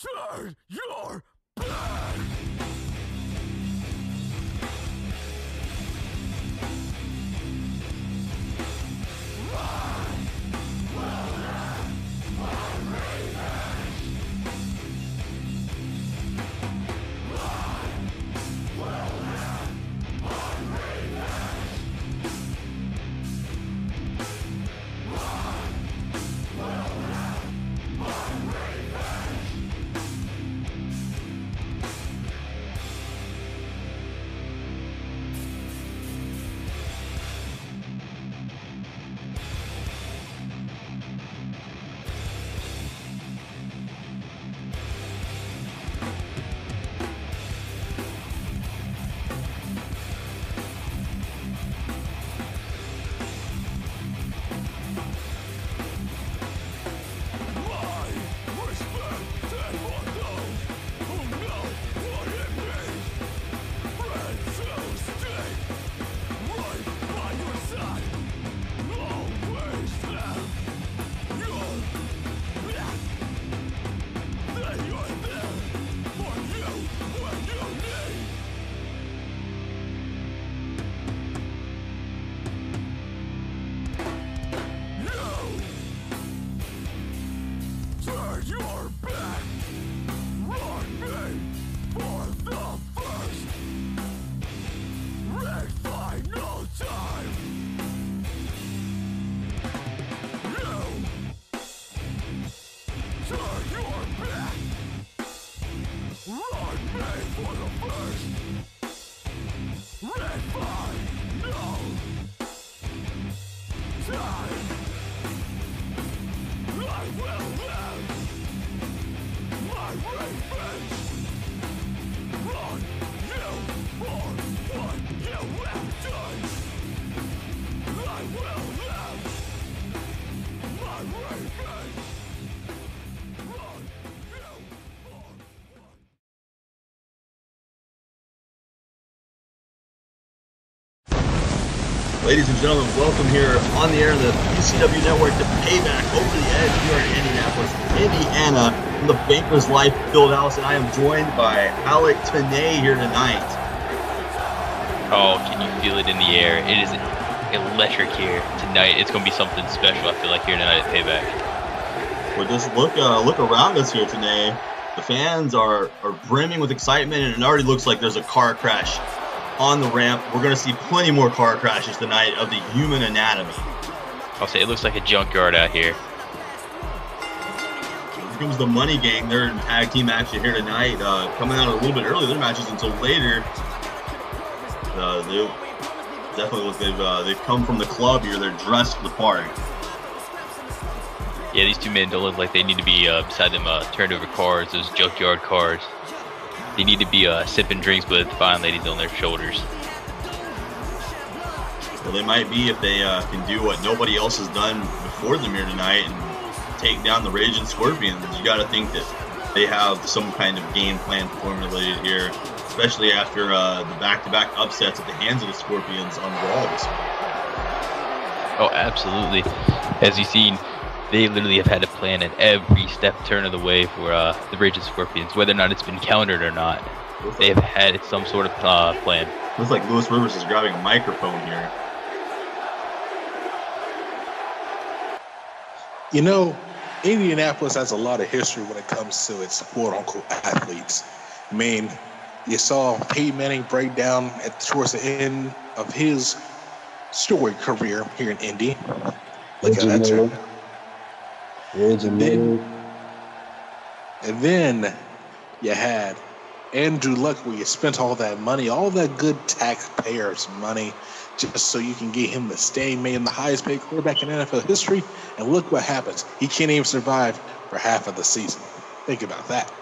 Turn your back! Ladies and gentlemen, welcome here on the air of the ECW Network to Payback Over the Edge here in Indianapolis, Indiana, in the Bankers Life Fieldhouse, and I am joined by Alec Tenay here tonight. Oh, can you feel it in the air? It is electric here tonight. It's going to be something special, I feel like, here tonight at Payback. Well, just look around us here today. The fans are brimming with excitement, and it already looks like there's a car crash on the ramp. We're going to see plenty more car crashes tonight of the human anatomy. I'll say it looks like a junkyard out here. Here comes the Money Gang. They're in tag team action here tonight, coming out a little bit early. Their matches until later. They definitely look they've come from the club here. They're dressed for the part. Yeah, these two men don't look like they need to be beside them turned over cars, those junkyard cars. They need to be sipping drinks with fine ladies on their shoulders. Well, they might be if they can do what nobody else has done before them here tonight and take down the Ragin Scorpions. You got to think that they have some kind of game plan formulated here, especially after the back-to-back upsets at the hands of the Scorpions on Raw this week. Oh, absolutely. As you've seen, they literally have had a plan at every turn of the way for the Ragin Scorpions, whether or not it's been countered or not. They have had some sort of plan. Looks like Lewis Rivers is grabbing a microphone here. You know, Indianapolis has a lot of history when it comes to its quote-unquote athletes. I mean, you saw Peyton Manning break down towards the end of his storied career here in Indy. Look at that turn. And then you had Andrew Luck, where you spent all that money, all that good taxpayers' money, just so you can get him to stay, made him the highest paid quarterback in NFL history. And look what happens. He can't even survive for half of the season. Think about that.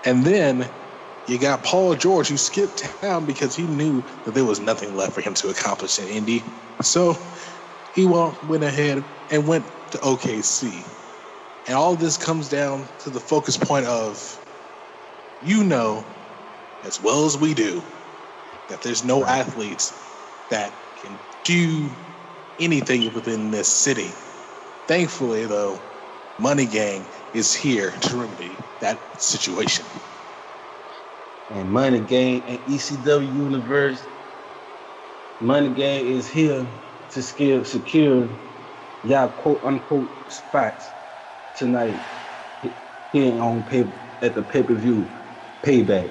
And then you got Paul George, who skipped town because he knew that there was nothing left for him to accomplish in Indy. So he went ahead and went to OKC. And all this comes down to the focus point of, you know, as well as we do, that there's no athletes that can do anything within this city. Thankfully, though, Money Gang is here to remedy that situation. And Money Gang and ECW Universe, Money Gang is here to secure y'all quote unquote spots tonight here on at the pay-per-view Payback.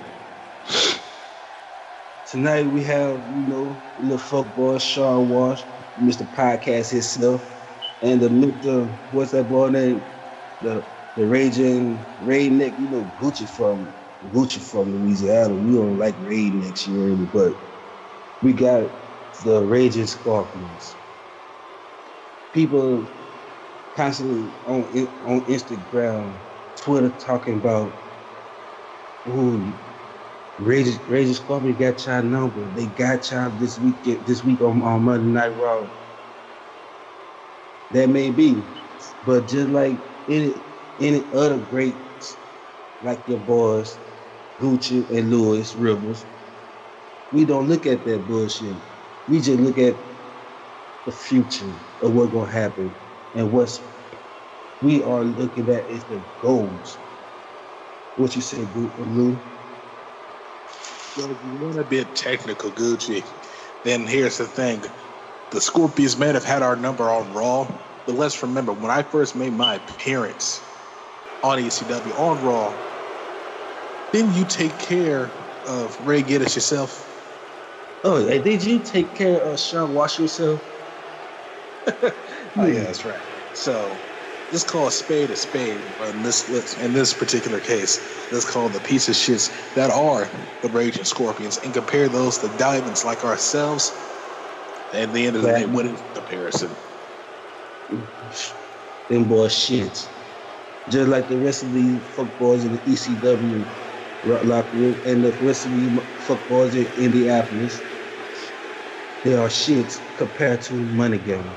Tonight we have, little fuckboy Sean Walsh, Mr. Podcast himself, and the Mr. What's that boy name? The Ragin Redneck, Gucci from Louisiana. We don't like rednecks, you heard me, but we got the Raging Scorpions. People constantly on Instagram, Twitter talking about, ooh, Raging Scorpion got y'all number. They got y'all this week on Monday Night Raw. That may be, but just like any other greats, like your boys, Gucci and Lewis Rivers, we don't look at that bullshit. We just look at the future of what's gonna happen, and we are looking at is the goals. What you say, Lou? Well, if you want a bit technical, Gucci, then here's the thing. The Scorpions may have had our number on Raw, but let's remember, when I first made my appearance on ECW on Raw, didn't you take care of Ray Giddis yourself? Oh, hey, did you take care of Sean Wash yourself? Oh, yeah, that's right. So, let's call a spade, but in this particular case, let's call the piece of shits that are the Raging Scorpions and compare those to diamonds like ourselves. At the end of the day, what is the comparison? Them boys shits. Just like the rest of these fuckboys in the ECW locker room and the rest of these fuckboys in Indianapolis, they are shits compared to Money Gang.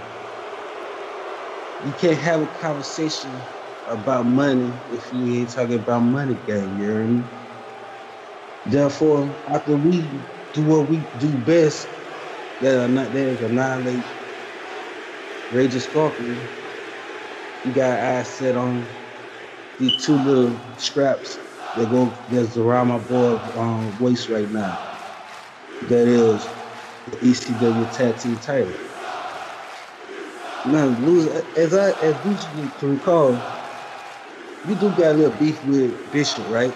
You can't have a conversation about money if you ain't talking about Money Gang, you hear me? Therefore, after we do what we do best, that annihilate Raging Scorpion, you got eyes set on these two little scraps that's around my boy's waist right now. That is the ECW Tag Team title. Now, as Gucci can recall, you do got a little beef with Bishop, right?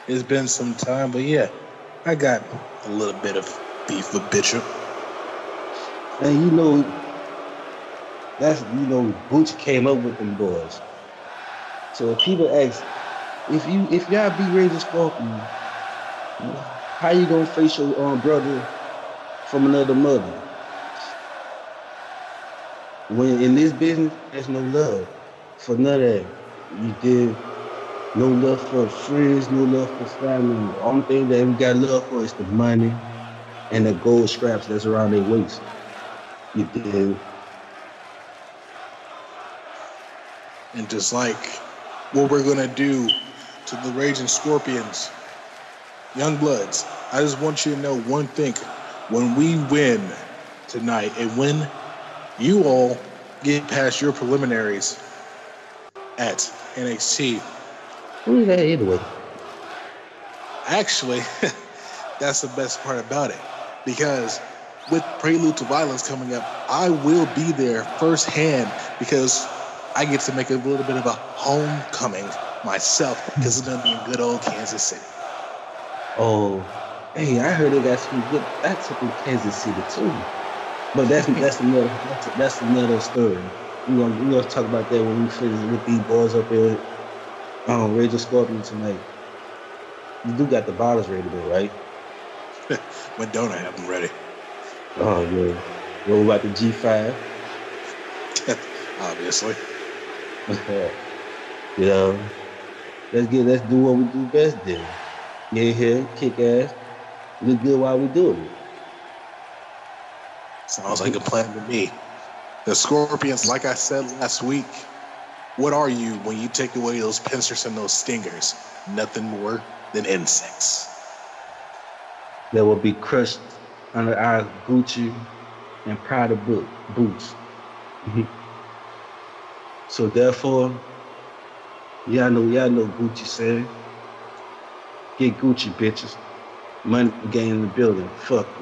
It's been some time, but yeah, I got a little bit of beef with Bishop. And Gucci came up with them boys. So if people ask, if y'all beat Raging Scorpion, how you gonna face your brother from another mother? When in this business, there's no love for none of that. You did no love for friends, no love for family. The only thing that we got love for is the money and the gold scraps that's around their waist. You did. And just like what we're gonna do to the Raging Scorpions, Young Bloods, I just want you to know one thing. When we win tonight and when you all get past your preliminaries at NXT. Who is that anyway? Actually, that's the best part about it. Because with Prelude to Violence coming up, I will be there firsthand because I get to make a little bit of a homecoming myself because it's going to be in good old Kansas City. Oh, hey, I heard they got some good acts up in Kansas City too. But that's another story. We're gonna talk about that when we finish with these boys up there Raging Scorpion tonight. You do got the bottles ready though, right? When don't I have them ready? Oh yeah. What about the G5? Obviously. Let's do what we do best then. Get here, kick ass, look good while we doing it. Sounds like a plan to me. The Scorpions, like I said last week, what are you when you take away those pincers and those stingers? Nothing more than insects. That will be crushed under our Gucci and Prada boots. So therefore, Y'all know Gucci said. Get Gucci, bitches. Money game in the building. Fuck it.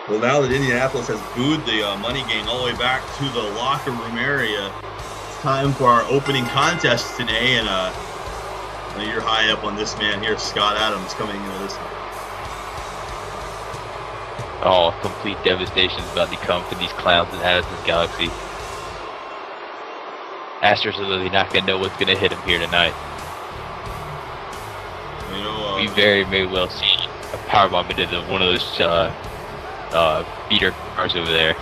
Well, now that Indianapolis has booed the Money Gang all the way back to the locker room area, it's time for our opening contest today. And I know you're high up on this man here, Scott Adams, coming into this one. Oh, complete devastation is about to come for these clowns in Atomsk Galaxy. Aster's literally not going to know what's going to hit him here tonight. You know, we very may well see a powerbomb into one of those beater cars over there.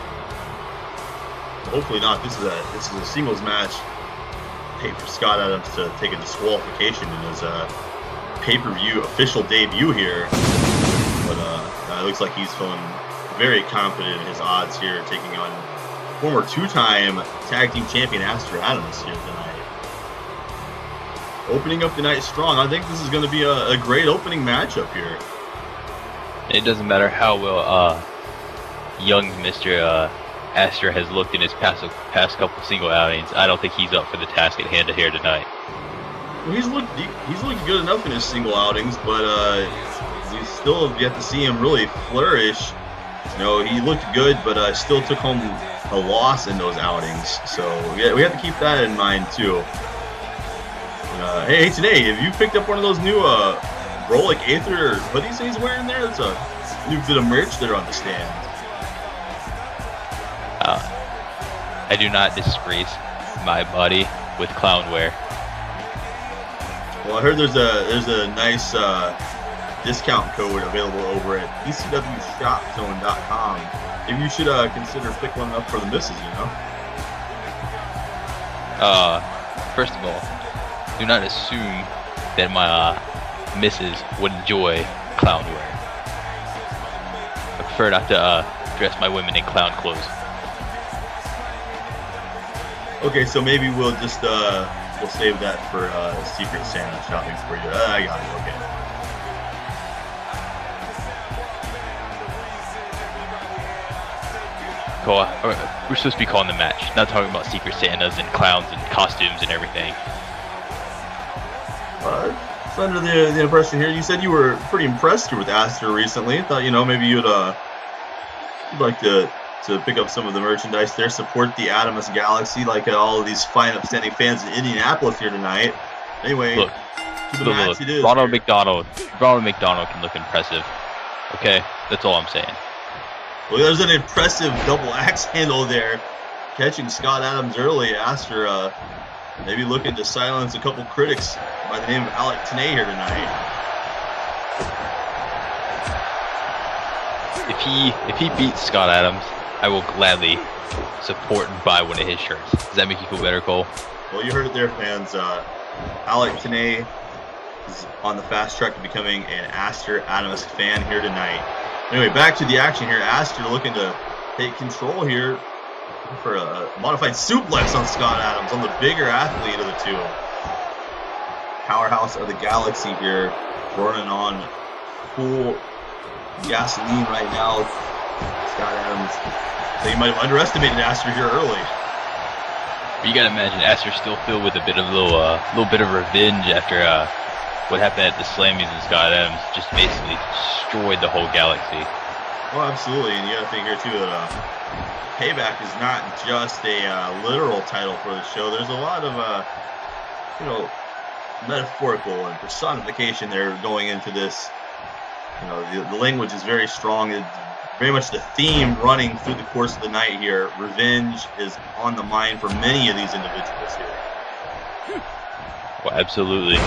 Hopefully not. This is a singles match. Hey, for Scott Adams to take a disqualification in his pay-per-view official debut here. But it looks like he's feeling very confident in his odds here, taking on former two-time tag team champion Aster Adams here tonight. Opening up the night strong. I think this is going to be a great opening matchup here. It doesn't matter how well young Mr. Aster has looked in his past couple single outings. I don't think he's up for the task at hand here tonight. Well, he's looked good enough in his single outings, but we still have yet to see him really flourish. You know, he looked good, but still took home a loss in those outings. So yeah, we have to keep that in mind too. Hey, today, have you picked up one of those new Rolex Aether hoodies he's wearing there? That's a new bit of merch there on the stand. I do not disgrace my body with clown wear. Well, I heard there's a nice discount code available over at ECWShopZone.com. Maybe you should consider picking one up for the missus, you know? First of all, do not assume that my missus would enjoy clown wear. I prefer not to dress my women in clown clothes. Okay, so maybe we'll just we'll save that for Secret Santa shopping for you. I got it. Okay. Cool. We're supposed to be calling the match, not talking about Secret Santas and clowns and costumes and everything. It's under the impression here. You said you were pretty impressed here with Aster recently. I thought, you know, maybe you'd like to pick up some of the merchandise there, support the Atomsk Galaxy like all of these fine, upstanding fans in Indianapolis here tonight. Anyway, look, to the match it is. Ronald McDonald can look impressive. Okay, that's all I'm saying. Well, there's an impressive double axe handle there, catching Scott Adams early. Aster maybe looking to silence a couple critics by the name of Alec Tenay here tonight. If he beats Scott Adams, I will gladly support and buy one of his shirts. Does that make you feel better, Cole? Well, you heard it there, fans. Alec Tenay is on the fast track to becoming an Aster Atomsk fan here tonight. Anyway, back to the action here. Aster looking to take control here for a modified suplex on Scott Adams, on the bigger athlete of the two. Powerhouse of the Galaxy here, running on full gasoline right now. Scott Adams, I think he might have underestimated Aster here early. You gotta imagine Aster's still filled with a little bit of revenge after what happened at the Slammies, and Scott Adams just basically destroyed the whole galaxy. Oh, absolutely, and you gotta think here too that Payback is not just a literal title for the show. There's a lot of metaphorical and personification there going into this. You know, the language is very strong. It's very much the theme running through the course of the night here. Revenge is on the mind for many of these individuals here. Well, absolutely.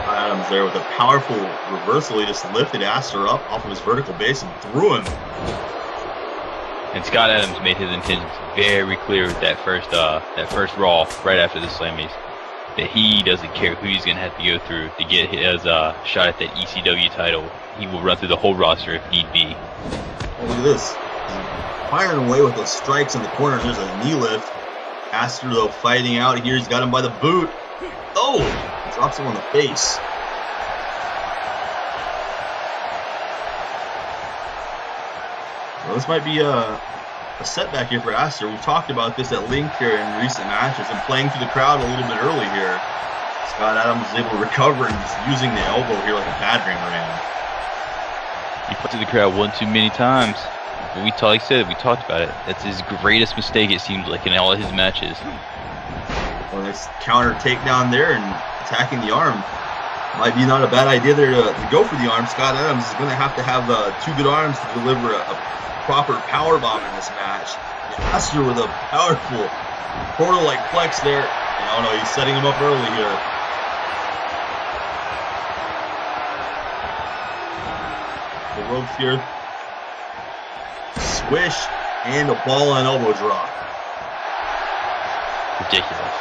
Adams there with a powerful reversal. He just lifted Aster up off of his vertical base and threw him. And Scott Adams made his intentions very clear with that first Raw right after the Slammies, that he doesn't care who he's going to have to go through to get his shot at that ECW title. He will run through the whole roster if need be. Oh, look at this. Firing away with those strikes in the corners. There's a knee lift. Aster, though, fighting out here. He's got him by the boot. Oh! Drops him on the face. Well, this might be a setback here for Aster. We've talked about this at length here in recent matches and playing through the crowd a little bit early here. Scott Adams is able to recover and just using the elbow here like a battering ram. He put to the crowd one too many times. But we talked about it. That's his greatest mistake, it seems like, in all of his matches. Well, nice counter takedown there and attacking the arm. Might be not a bad idea there to go for the arm. Scott Adams is going to have two good arms to deliver a proper power bomb in this match. Aster with a powerful portal-like flex there. And oh no, he's setting him up early here. The ropes here. Swish and a ball and elbow drop. Ridiculous.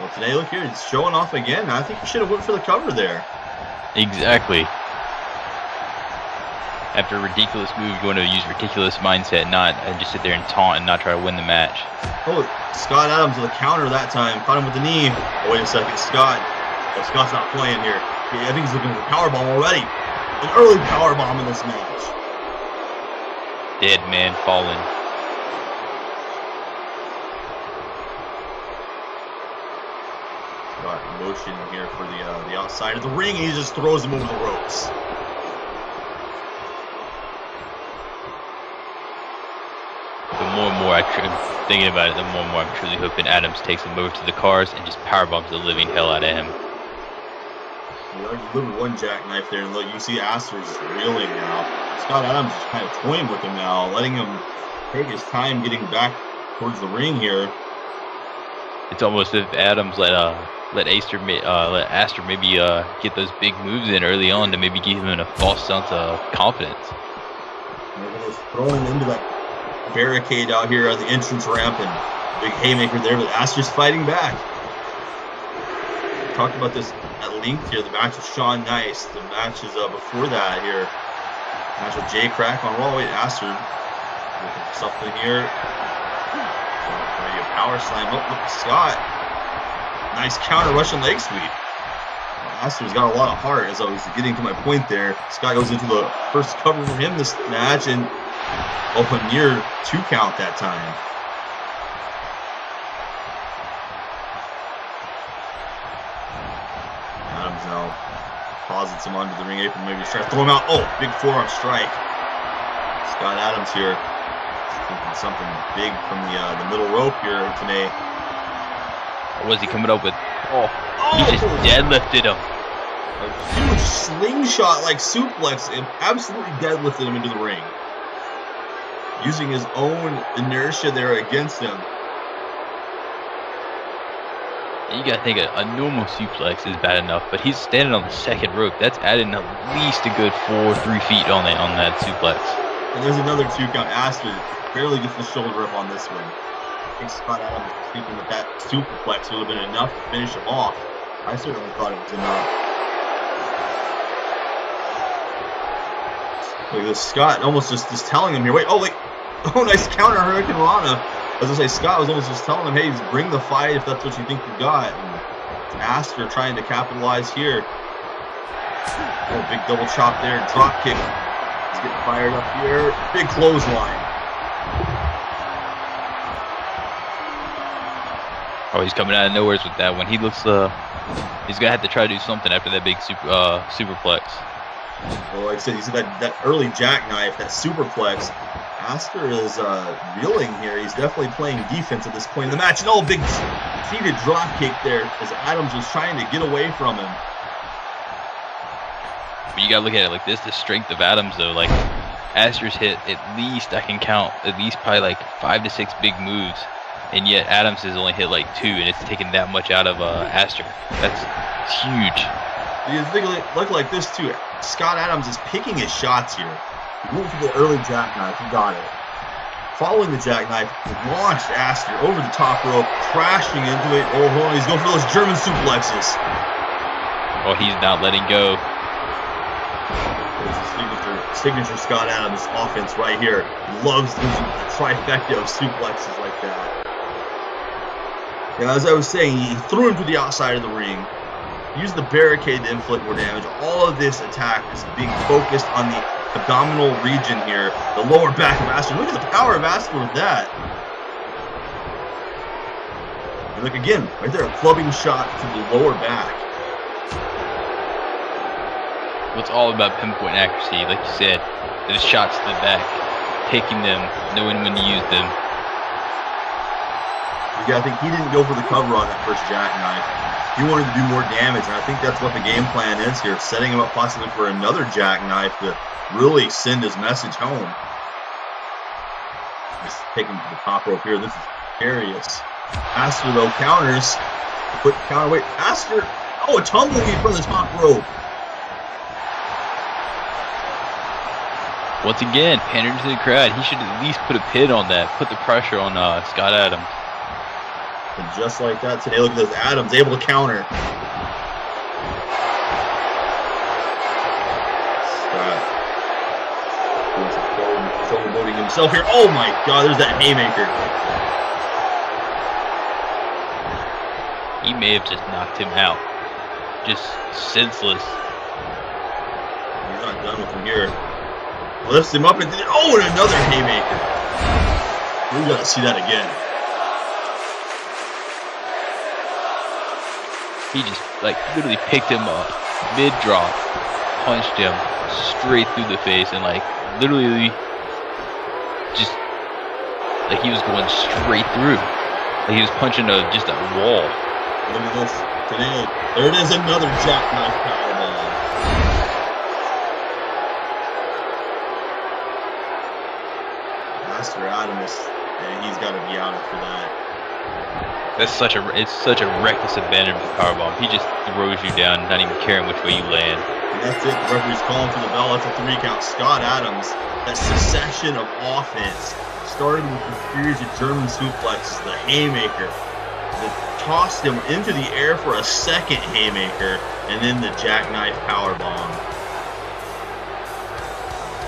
Well, today, look here, it's showing off again. I think we should have went for the cover there. Exactly. After a ridiculous move, you want to use ridiculous mindset, and just sit there and taunt and not try to win the match. Oh, Scott Adams with a counter that time. Caught him with the knee. Oh, wait a second, Scott. Oh, Scott's not playing here. I think he's looking for a powerbomb already. An early powerbomb in this match. Dead man falling. Scott motion here for the outside of the ring. He just throws him over the ropes. The more and more I'm thinking about it, the more and more I'm truly hoping Adams takes him over to the cars and just powerbombs the living hell out of him. He already delivered one jackknife there, and look, you see Aster's reeling now. Scott Adams is kind of toying with him now, letting him take his time getting back towards the ring here. It's almost as if Adams let Aster maybe get those big moves in early on to maybe give him a false sense of confidence. And he's throwing into that barricade out here at the entrance ramp, and big haymaker there, but Aster's fighting back. We talked about this at length here. The match with Sean Nice, the matches before that here. Match with Jay Crack on Raw. Wait, Aster looking for something here. Maybe a power slam. Oh, look at Scott. Nice counter Russian leg sweep. Aster's got a lot of heart, as I was getting to my point there. Scott goes into the first cover for him this match, and open near 2 count that time. Adams now posits him onto the ring apron, maybe he's trying to throw him out. Oh, big forearm strike. Scott Adams here thinking something big from the middle rope here today. What was he coming up with? Oh, he just deadlifted him. A huge slingshot-like suplex and absolutely deadlifted him into the ring. Using his own inertia there against him. You gotta think a normal suplex is bad enough, but he's standing on the second rope. That's adding at least a good 3 feet on that suplex. And there's another 2 count. Aster barely gets the shoulder up on this one. I think Scott Adams was thinking that superplex would have been enough to finish him off. I certainly thought it was enough. Look at this, Scott almost just telling him here. Wait, oh, nice counter Hurricane Rana. As I say, Scott was almost just telling him, hey, just bring the fight if that's what you think you got. And Aster trying to capitalize here. Oh, big double chop there. Drop kick. He's getting fired up here. Big clothesline. Oh, he's coming out of nowhere with that one. He looks, he's gonna have to try to do something after that big superplex. Well, like I said, he's got that early jackknife, that superplex. Aster is reeling here. He's definitely playing defense at this point in the match. And oh, big seated drop kick there as Adams was trying to get away from him. But you gotta look at it like this, the strength of Adams though. Like, Aster's hit at least, I can count, at least probably like 5 to 6 big moves. And yet Adams has only hit like 2, and it's taken that much out of Aster. That's huge. You look like this too. Scott Adams is picking his shots here. He went for the early jackknife. He got it. Following the jackknife, launched Aster over the top rope, crashing into it. Oh, hold on. He's going for those German suplexes. Oh, he's not letting go. There's the signature Scott Adams offense right here. He loves using a trifecta of suplexes like that. Yeah, as I was saying, he threw him to the outside of the ring. Used the barricade to inflict more damage. All of this attack is being focused on the abdominal region here, the lower back of Aster. Look at the power of Aster with that. And look again, right there, a clubbing shot to the lower back. Well, it's all about pinpoint accuracy, like you said. Those shots to the back, taking them, knowing when to use them. Yeah, I think he didn't go for the cover on that first jackknife. He wanted to do more damage, and I think that's what the game plan is here, setting him up possibly for another jackknife to really send his message home. Just taking to the top rope here. This is precarious. Aster, though, counters. Quick counterweight. Aster, oh, a tumbleweed from the top rope. Once again, pandering to the crowd. He should at least put a pin on that, put the pressure on Scott Adams. And just like that today, look at this. Adams able to counter. Scott. Showboating himself here. Oh my God, there's that haymaker. He may have just knocked him out. Just senseless. He's not done with him here. Lifts him up and oh, and another haymaker. We gotta see that again. He just, like, literally picked him up, mid-drop, punched him straight through the face, and, like, literally just, like, he was going straight through. Like, he was punching just a wall. Look at this. Today, there it is, another jackknife powerbomb. Master Adams, and he's got to be out after that. It's such a reckless abandon of the powerbomb. He just throws you down, not even caring which way you land. And that's it. The referee's calling for the bell. That's a 3 count. Scott Adams, that succession of offense, started with the series of German suplexes, the haymaker, that tossed him into the air for a second haymaker, and then the jackknife powerbomb.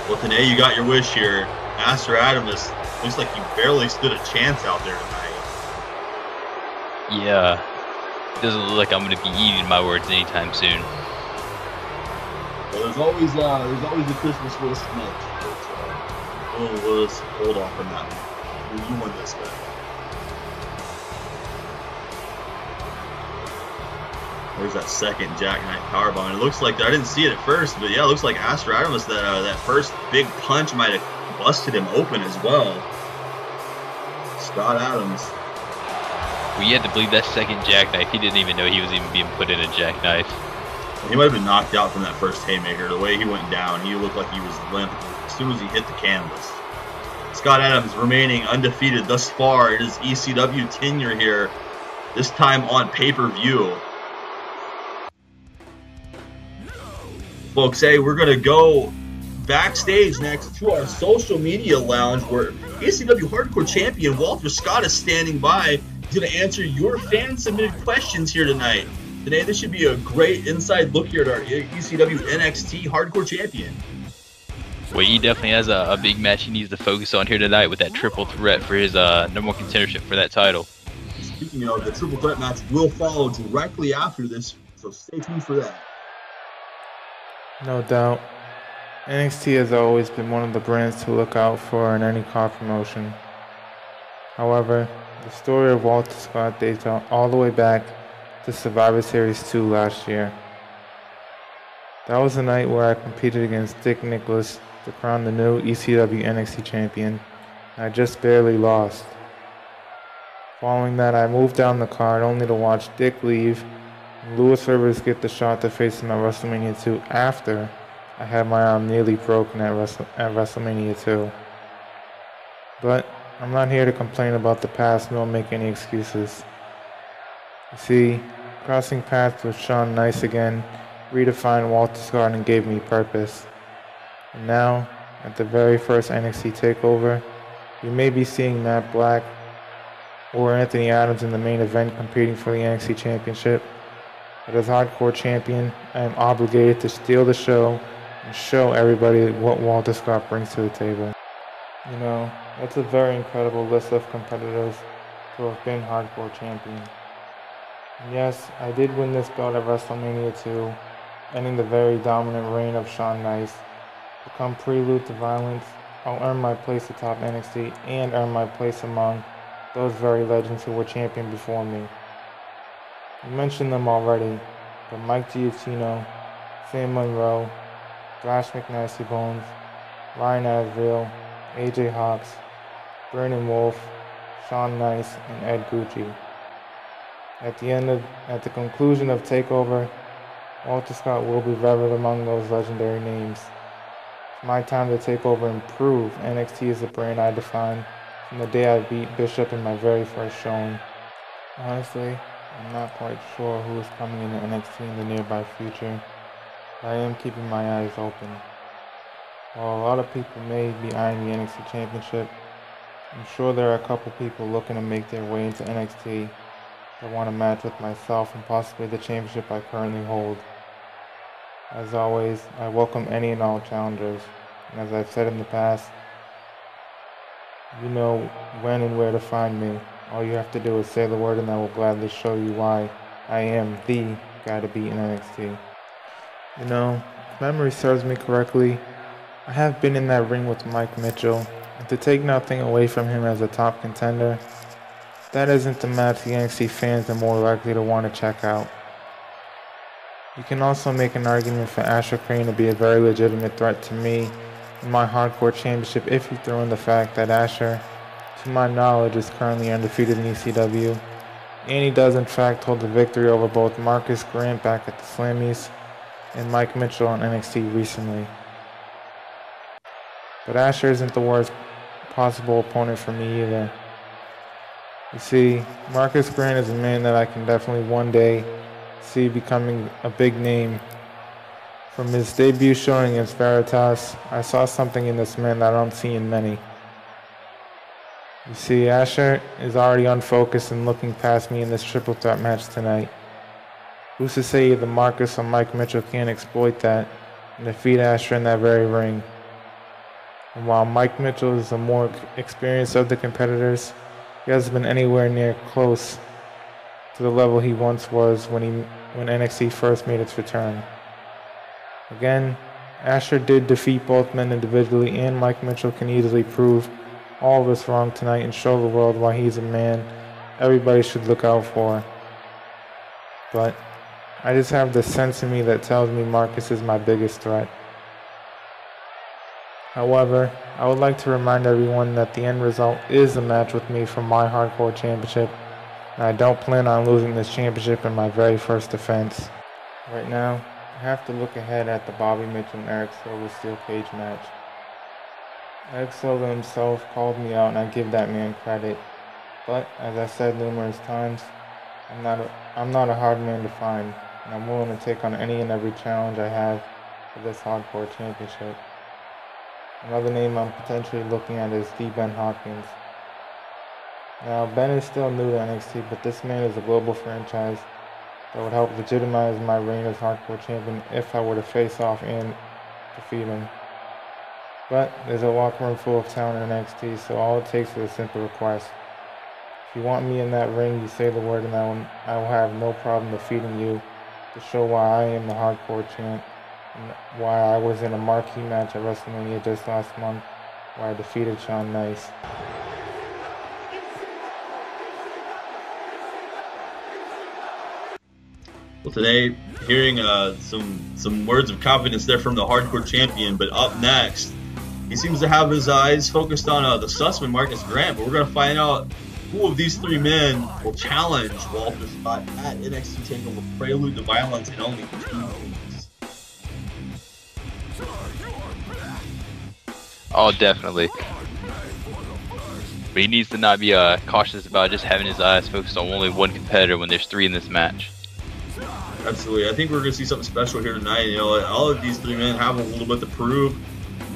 Well, today you got your wish here. Aster Adams looks like he barely stood a chance out there tonight. Yeah, it doesn't look like I'm going to be eating my words anytime soon. Well, there's always the Christmas list next. But, we'll just hold off on that one. You won this one. There's that second jackknife powerbomb. It looks like I didn't see it at first, but yeah, it looks like Aster Adams that first big punch might have busted him open as well. Scott Adams. Well, you had to believe that second jackknife. He didn't even know he was even being put in a jackknife. He might have been knocked out from that first haymaker. The way he went down, he looked like he was limp as soon as he hit the canvas. Scott Adams remaining undefeated thus far. It is ECW tenure here, this time on pay-per-view. Folks, hey, we're going to go backstage next to our social media lounge where ECW Hardcore Champion Walter Scott is standing by. He's going to answer your fan-submitted questions here tonight. Today, this should be a great inside look here at our ECW-NXT Hardcore Champion. Well, he definitely has a big match he needs to focus on here tonight with that triple threat for his number one contendership for that title. Speaking of, the triple threat match will follow directly after this, so stay tuned for that. No doubt. NXT has always been one of the brands to look out for in any car promotion. However, the story of Walter Scott dates all the way back to Survivor Series 2 last year. That was the night where I competed against Dick Nicholas to crown the new ECW-NXT champion, and I just barely lost. Following that, I moved down the card only to watch Dick leave and Louis Rivers get the shot to face him at WrestleMania 2 after I had my arm nearly broken at WrestleMania 2. But I'm not here to complain about the past nor make any excuses. You see, crossing paths with Shawn Nice again redefined Walter Scott and gave me purpose. And now, at the very first NXT TakeOver, you may be seeing Matt Black or Anthony Adams in the main event competing for the NXT Championship. But as Hardcore Champion, I am obligated to steal the show and show everybody what Walter Scott brings to the table. You know, that's a very incredible list of competitors who have been Hardcore Champion. And yes, I did win this belt at WrestleMania 2, ending the very dominant reign of Shawn Nice. To come prelude to violence, I'll earn my place atop NXT and earn my place among those very legends who were champion before me. You mentioned them already, but Mike Giacchino, Sam Monroe, Flash McNasty Bones, Ryan Azrael, AJ Hawkx, Brandon Wolf, Shawn Nice, and Ed Gucci. At the conclusion of TakeOver, Walter Scott will be revered among those legendary names. It's my time to take over and prove NXT is the brand I define from the day I beat Bishop in my very first showing. Honestly, I'm not quite sure who is coming into NXT in the nearby future, but I am keeping my eyes open. While a lot of people may be eyeing the NXT Championship, I'm sure there are a couple people looking to make their way into NXT that want to match with myself and possibly the championship I currently hold. As always, I welcome any and all challengers, and as I've said in the past, you know when and where to find me. All you have to do is say the word and I will gladly show you why I am the guy to beat in NXT. You know, if memory serves me correctly, I have been in that ring with Mike Mitchell, and to take nothing away from him as a top contender, that isn't the match the NXT fans are more likely to want to check out. You can also make an argument for Aster Crayne to be a very legitimate threat to me in my Hardcore Championship if you throw in the fact that Aster, to my knowledge, is currently undefeated in ECW, and he does in fact hold the victory over both Marcus Grant back at the Slammies and Mike Mitchell on NXT recently. But Aster isn't the worst possible opponent for me either. You see, Marcus Grant is a man that I can definitely one day see becoming a big name. From his debut showing against Veritas, I saw something in this man that I don't see in many. You see, Aster is already unfocused and looking past me in this triple threat match tonight. Who's to say either Marcus or Mike Mitchell can't exploit that and defeat Aster in that very ring? And while Mike Mitchell is the more experienced of the competitors, he hasn't been anywhere near close to the level he once was when NXT first made its return. Again, Aster did defeat both men individually, and Mike Mitchell can easily prove all of us wrong tonight and show the world why he's a man everybody should look out for. But I just have this sense in me that tells me Marcus is my biggest threat. However, I would like to remind everyone that the end result is a match with me for my Hardcore Championship, and I don't plan on losing this championship in my very first defense. Right now, I have to look ahead at the Bobby Mitchell and Eric Silver Steel Cage match. Eric Silver himself called me out and I give that man credit, but as I said numerous times, I'm not a hard man to find, and I'm willing to take on any and every challenge I have for this Hardcore Championship. Another name I'm potentially looking at is D. Ben Hopkins. Now, Ben is still new to NXT, but this man is a global franchise that would help legitimize my reign as Hardcore Champion if I were to face off and defeat him. But there's a locker room full of talent in NXT, so all it takes is a simple request. If you want me in that ring, you say the word and I will have no problem defeating you to show why I am the hardcore champ and why I was in a marquee match at WrestleMania just last month where I defeated Shawn Nice. Well, today, hearing some words of confidence there from the hardcore champion, but up next, he seems to have his eyes focused on the Sussman, Marcus Grant, but we're going to find out who of these three men will challenge Walter Scott at NXT TakeOver Prelude to Violence in only 2 weeks. Oh, definitely. But he needs to not be cautious about just having his eyes focused on only one competitor when there's 3 in this match. Absolutely. I think we're going to see something special here tonight. You know, all of these three men have a little bit to prove.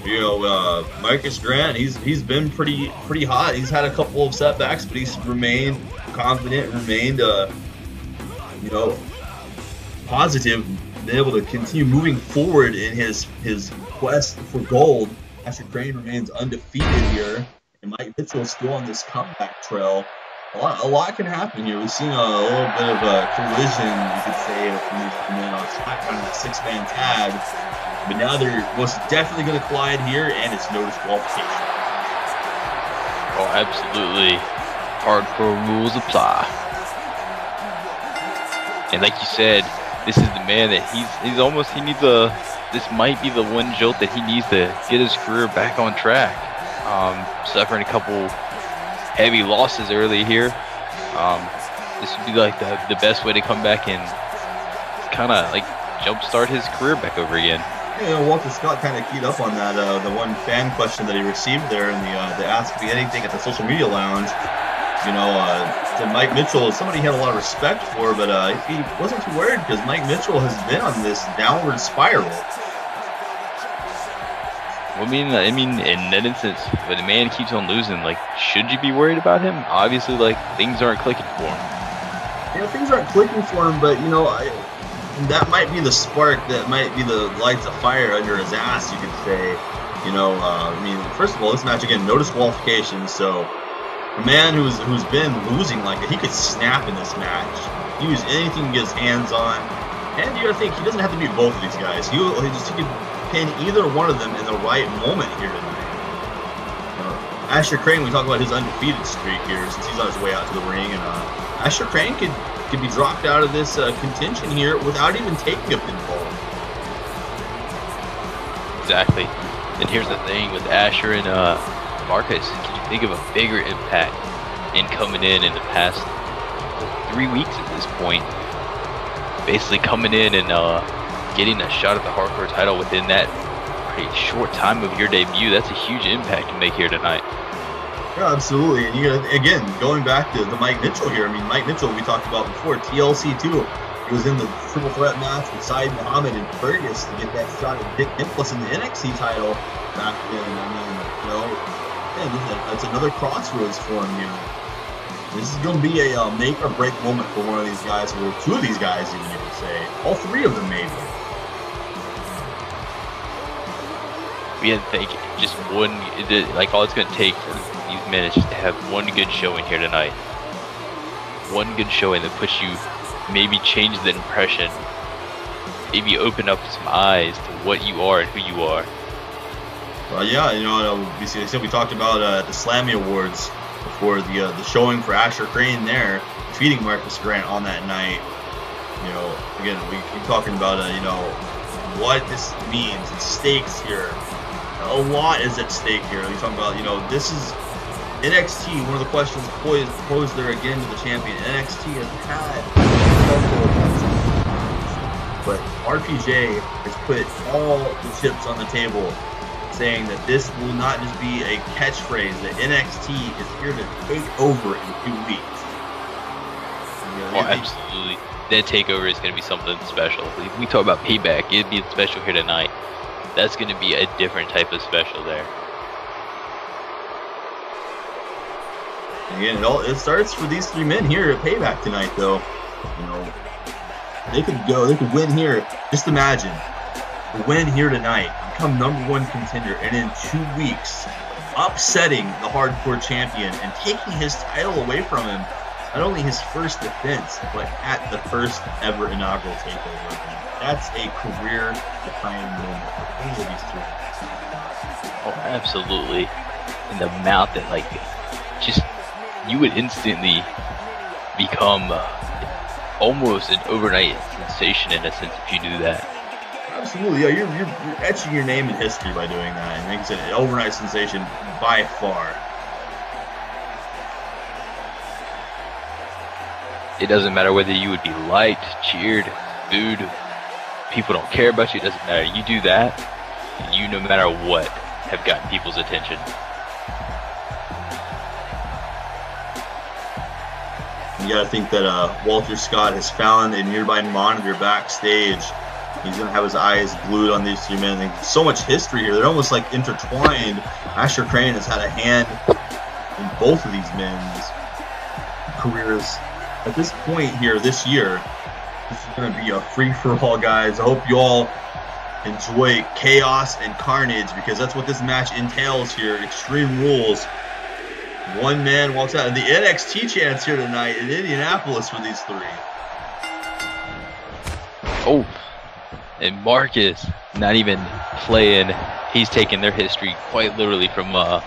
You know, Marcus Grant, he's been pretty hot. He's had a couple of setbacks, but he's remained confident, remained, you know, positive, been able to continue moving forward in his quest for gold. Aster Crayne remains undefeated here, and Mike Mitchell is still on this comeback trail. A lot can happen here. We've seen a little bit of a collision, you could say, from these men on SmackDown in a 6-man tag. But now they're most definitely going to collide here, and it's no disqualification. Oh, absolutely. Hardcore rules apply. And like you said, this is the man that he needs this might be the one jolt that he needs to get his career back on track. Suffering a couple heavy losses early here. This would be like the best way to come back and kind of like jumpstart his career back over again. You know, Walter Scott kind of keyed up on that, the one fan question that he received there in the Ask Me Anything at the social media lounge. You know, to Mike Mitchell, somebody he had a lot of respect for, but he wasn't too worried because Mike Mitchell has been on this downward spiral. Well, I mean, in that instance, when the man keeps on losing, like, should you be worried about him? Obviously, like, things aren't clicking for him. You know, things aren't clicking for him, but, you know, that might be the spark, that might be the lights of fire under his ass, you could say. You know, I mean, first of all, this match, again, no disqualification, so a man who's been losing like that, he could snap in this match. Use anything to get his hands on. And you gotta think, he doesn't have to beat both of these guys. He could pin either one of them in the right moment here tonight. Aster Crayne, we talk about his undefeated streak here since he's on his way out to the ring, and Aster Crayne could be dropped out of this contention here without even taking a pinfall. Exactly. And here's the thing with Aster and Marcus, can you think of a bigger impact in coming in the past 3 weeks at this point? Basically coming in and getting a shot at the hardcore title within that pretty short time of your debut. That's a huge impact to make here tonight. Yeah, absolutely. And you gotta, again, going back to the Mike Mitchell here, I mean, Mike Mitchell, we talked about before, TLC 2. He was in the triple threat match with Saeed Muhammad and Fergus to get that shot at Dick Nicholas in the NXT title back then. I mean, you know, man, that's another crossroads for him here. This is going to be a make or break moment for one of these guys, or 2 of these guys, even you could say. All 3 of them, maybe. We had to think just one, like all it's going to take for these men is just to have one good showing here tonight. One good showing that puts you, maybe change the impression, maybe open up some eyes to what you are and who you are. Well, yeah, you know, we talked about the Slammy Awards before the showing for Aster Crayne there, defeating Marcus Grant on that night. You know, again, we keep talking about, you know, what this means. It's stakes here. A lot is at stake here. We talk about, you know, this is NXT. One of the questions posed there again to the champion. NXT has had, but RPJ has put all the chips on the table, saying that this will not just be a catchphrase, that NXT is here to take over in 2 weeks. You know, oh, absolutely. That takeover is going to be something special. We talk about Payback, it'd be special here tonight. That's going to be a different type of special there. Again, it starts for these 3 men here at Payback tonight, though. You know, they could win here. Just imagine, win here tonight, become #1 contender, and in 2 weeks, upsetting the hardcore champion and taking his title away from him. Not only his first defense, but at the first ever inaugural takeover. That's a career-defining moment for any of these two. Oh, absolutely. And the amount that, like, just, you would instantly become almost an overnight sensation in a sense if you do that. Absolutely, yeah. You're etching your name in history by doing that. And it's an overnight sensation by far. It doesn't matter whether you would be liked, cheered, booed, people don't care about you, it doesn't matter. You do that, and you, no matter what, have gotten people's attention. You gotta think that Walter Scott has found a nearby monitor backstage. He's gonna have his eyes glued on these two men. There's so much history here. They're almost like intertwined. Aster Crayne has had a hand in both of these men's careers. At this point here, this year, this is going to be a free-for-all, guys. I hope you all enjoy chaos and carnage, because that's what this match entails here. Extreme Rules. One man walks out. And the NXT chance here tonight in Indianapolis for these three. Oh, and Marcus not even playing. He's taking their history quite literally from the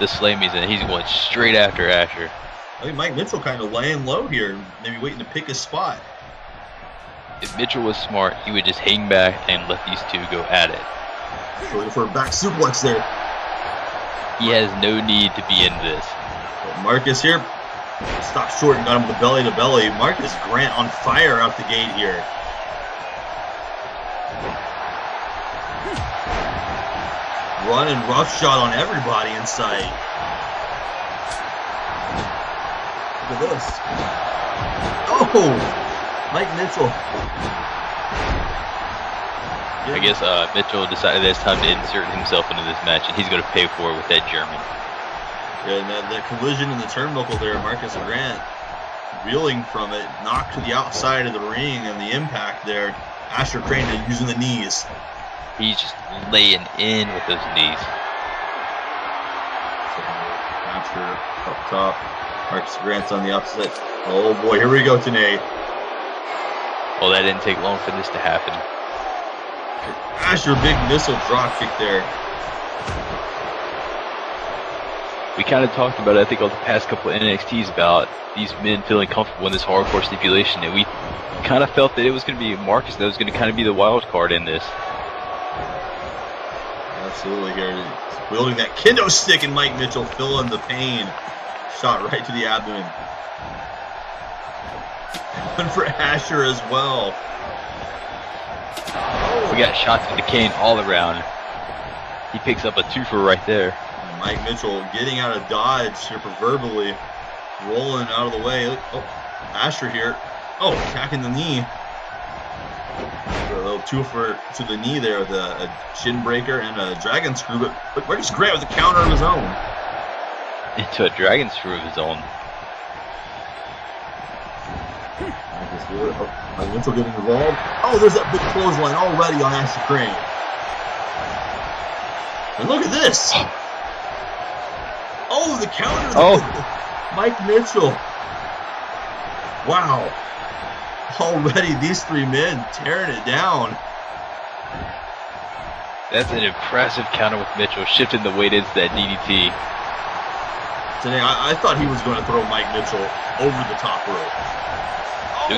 Slammies, and he's going straight after Aster. I think Mike Mitchell kind of laying low here, maybe waiting to pick his spot. If Mitchell was smart, he would just hang back and let these two go at it. Looking for a back suplex there. He has no need to be in this. But Marcus here, stopped short and got him with the belly to belly. Marcus Grant on fire out the gate here. Running roughshod on everybody in sight. Look at this. Oh! Mike Mitchell. I guess Mitchell decided that it's time to insert himself into this match, and he's going to pay for it with that German. Yeah, and that collision in the turnbuckle there, Marcus Grant reeling from it, knocked to the outside of the ring, and the impact there. Aster Crayne using the knees. He's just laying in with those knees. Aster up top. Marcus Grant's on the opposite. Oh boy, here we go, Tanae. Well, that didn't take long for this to happen. Aster, big missile drop kick there. We kind of talked about it, I think, on the past couple of NXTs about these men feeling comfortable in this hardcore stipulation, and we kind of felt that it was going to be Marcus that was going to kind of be the wild card in this. Absolutely, here. Wielding that kendo stick, and Mike Mitchell feeling the pain. Shot right to the abdomen. One for Aster as well. We got shots with the cane all around. He picks up a twofer right there. And Mike Mitchell getting out of dodge here proverbially. Rolling out of the way. Oh, Aster here. Oh, attacking the knee. A little twofer to the knee there with a shin breaker and a dragon screw. But Marcus Grant with a counter of his own. Into a dragon screw of his own. Mike Mitchell getting involved. Oh, there's that big clothesline already on Aster Crayne. And look at this. Oh, the counter. Oh. Mike Mitchell. Wow. Already these three men tearing it down. That's an impressive counter with Mitchell, shifting the weight into that DDT. Today, I thought he was going to throw Mike Mitchell over the top rope. There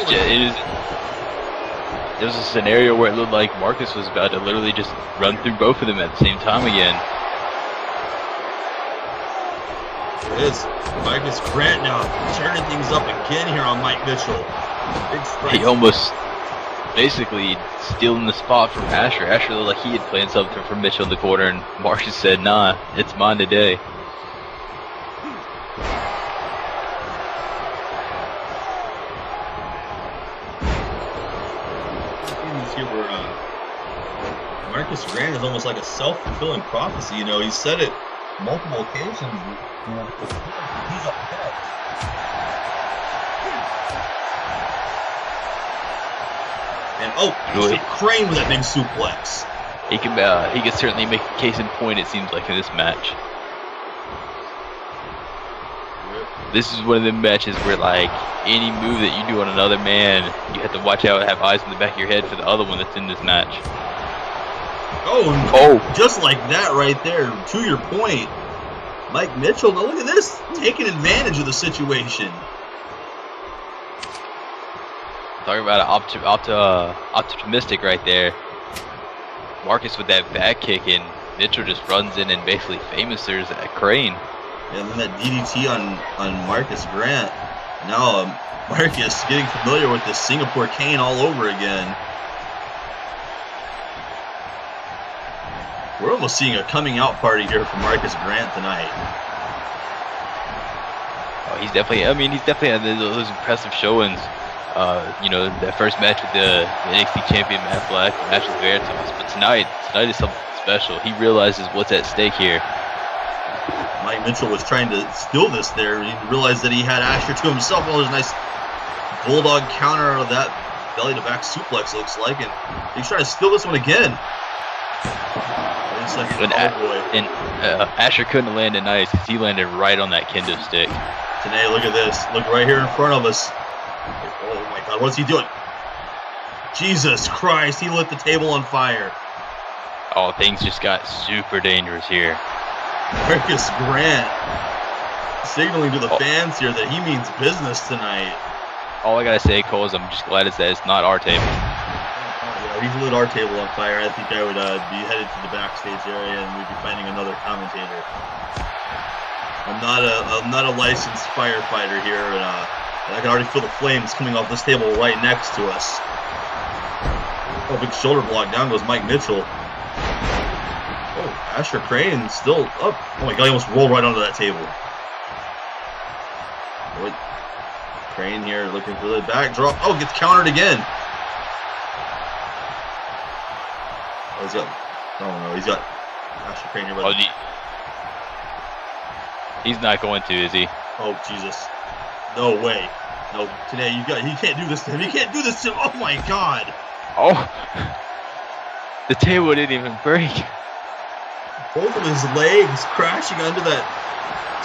was a scenario where it looked like Marcus was about to literally just run through both of them at the same time again. It is Marcus Grant now turning things up again here on Mike Mitchell. Big strike. He almost basically stealing the spot from Aster. Aster looked like he had planned something for Mitchell in the corner, and Marcus said, "Nah, it's mine today." Marcus Grant is almost like a self-fulfilling prophecy. You know, he said it multiple occasions. He's up next. And oh, Crayne with that big suplex. He can certainly make a case in point, it seems like, in this match. This is one of the matches where, like, any move that you do on another man, you have to watch out and have eyes in the back of your head for the other one that's in this match. Oh, just like that right there. To your point, Mike Mitchell, now look at this, taking advantage of the situation. Talking about optimistic right there. Marcus with that back kick, and Mitchell just runs in and basically famouses at Crayne. Yeah, and then that DDT on Marcus Grant. Now Marcus getting familiar with this Singapore cane all over again. We're almost seeing a coming out party here from Marcus Grant tonight. Oh, he's definitely had those impressive showings. You know, that first match with the NXT champion Matt Black, the match with Veritas. But tonight is something special. He realizes what's at stake here. Mike Mitchell was trying to steal this there. He realized that he had Aster to himself. Well, there's a nice bulldog counter of that belly to back suplex, looks like, and he's trying to steal this one again. And Aster couldn't have landed nice because he landed right on that kendo stick. Today, look at this. Look right here in front of us. Oh my God, what's he doing? Jesus Christ, he lit the table on fire. Oh, things just got super dangerous here. Marcus Grant signaling to the fans here that he means business tonight. All I gotta say, Cole, is I'm just glad it's not our table. Yeah, he's lit our table on fire. I think I would be headed to the backstage area and we'd be finding another commentator. I'm not a licensed firefighter here, and I can already feel the flames coming off this table right next to us. Oh, big shoulder block. Down goes Mike Mitchell. Oh, Aster Crayne still up. Oh my God, he almost rolled right onto that table. What? Crayne here looking for the backdrop. Oh, gets countered again. Oh, he's got Aster Crayne here. Oh, he's not going to, is he? Oh, Jesus. No way. No, today you can't do this to him. You can't do this to him. Oh my God. Oh. The table didn't even break. Both of his legs crashing under that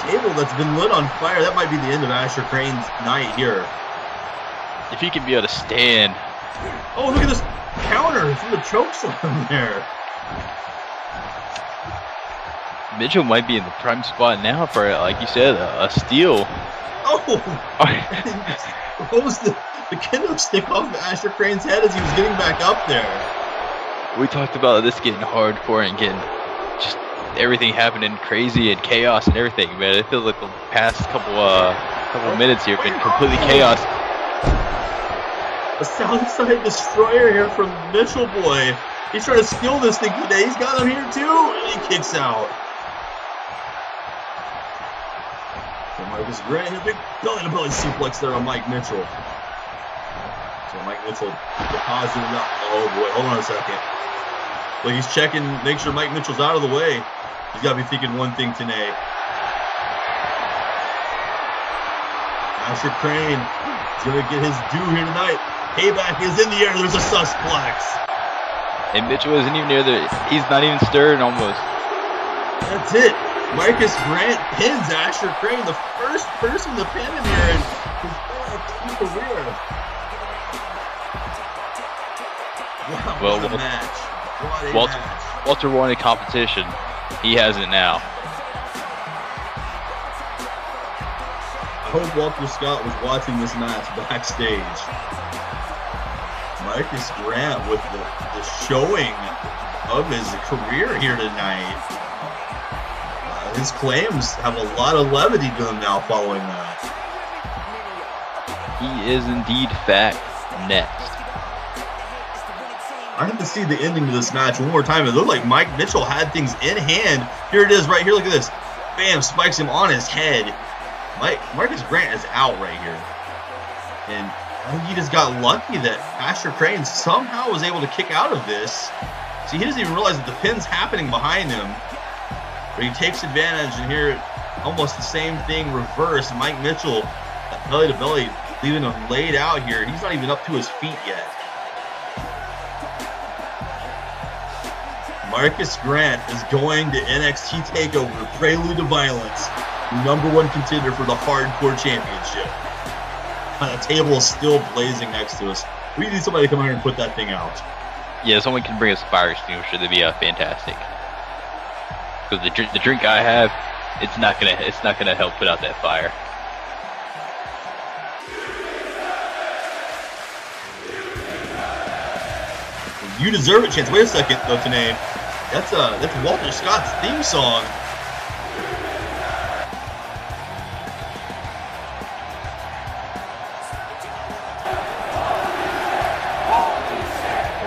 table that's been lit on fire. That might be the end of Aster Crayne's night here. If he can be able to stand. Oh, look at this counter from the chokeslam there. Mitchell might be in the prime spot now for, like you said, a steal. Oh! What was the kendo stick off of Aster Crayne's head as he was getting back up there? We talked about this getting hardcore and getting just everything happening crazy and chaos and everything, man. It feels like the past couple minutes here have been completely chaos. A Southside Destroyer here from Mitchell Boy. He's trying to steal this thing today. He's got him here too, and he kicks out. Marcus Grant, a big belly-to-belly suplex there on Mike Mitchell. So Mike Mitchell depositing up. Oh boy, hold on a second. Look, he's checking, make sure Mike Mitchell's out of the way. He's got to be thinking one thing today. Aster Crayne is going to get his due here tonight. Payback is in the air. There's a susplex. And Mitchell isn't even near the. He's not even stirring almost. That's it. Marcus Grant pins Aster Crayne, the first person to pin him here in his NXT career. Wow, well, what a match. What a match. Walter wanted competition. He has it now. I hope Walter Scott was watching this match backstage. Marcus Grant with the showing of his career here tonight. His claims have a lot of levity to them now following that. He is indeed fact next. I have to see the ending to this match one more time. It looked like Mike Mitchell had things in hand. Here it is right here. Look at this. Bam, spikes him on his head. Marcus Grant is out right here. And I think he just got lucky that Aster Crayne somehow was able to kick out of this. See, he doesn't even realize that the pin's happening behind him. But he takes advantage, and here, almost the same thing reversed. Mike Mitchell, belly to belly, leaving him laid out here. He's not even up to his feet yet. Marcus Grant is going to NXT TakeOver, Prelude to Violence. #1 contender for the Hardcore Championship. And the table is still blazing next to us. We need somebody to come here and put that thing out. Yeah, someone can bring us fire extinguisher. That'd be fantastic. Because the drink I have, it's not gonna help put out that fire. You deserve it, Chance. Wait a second, though, Tanae. That's Walter Scott's theme song.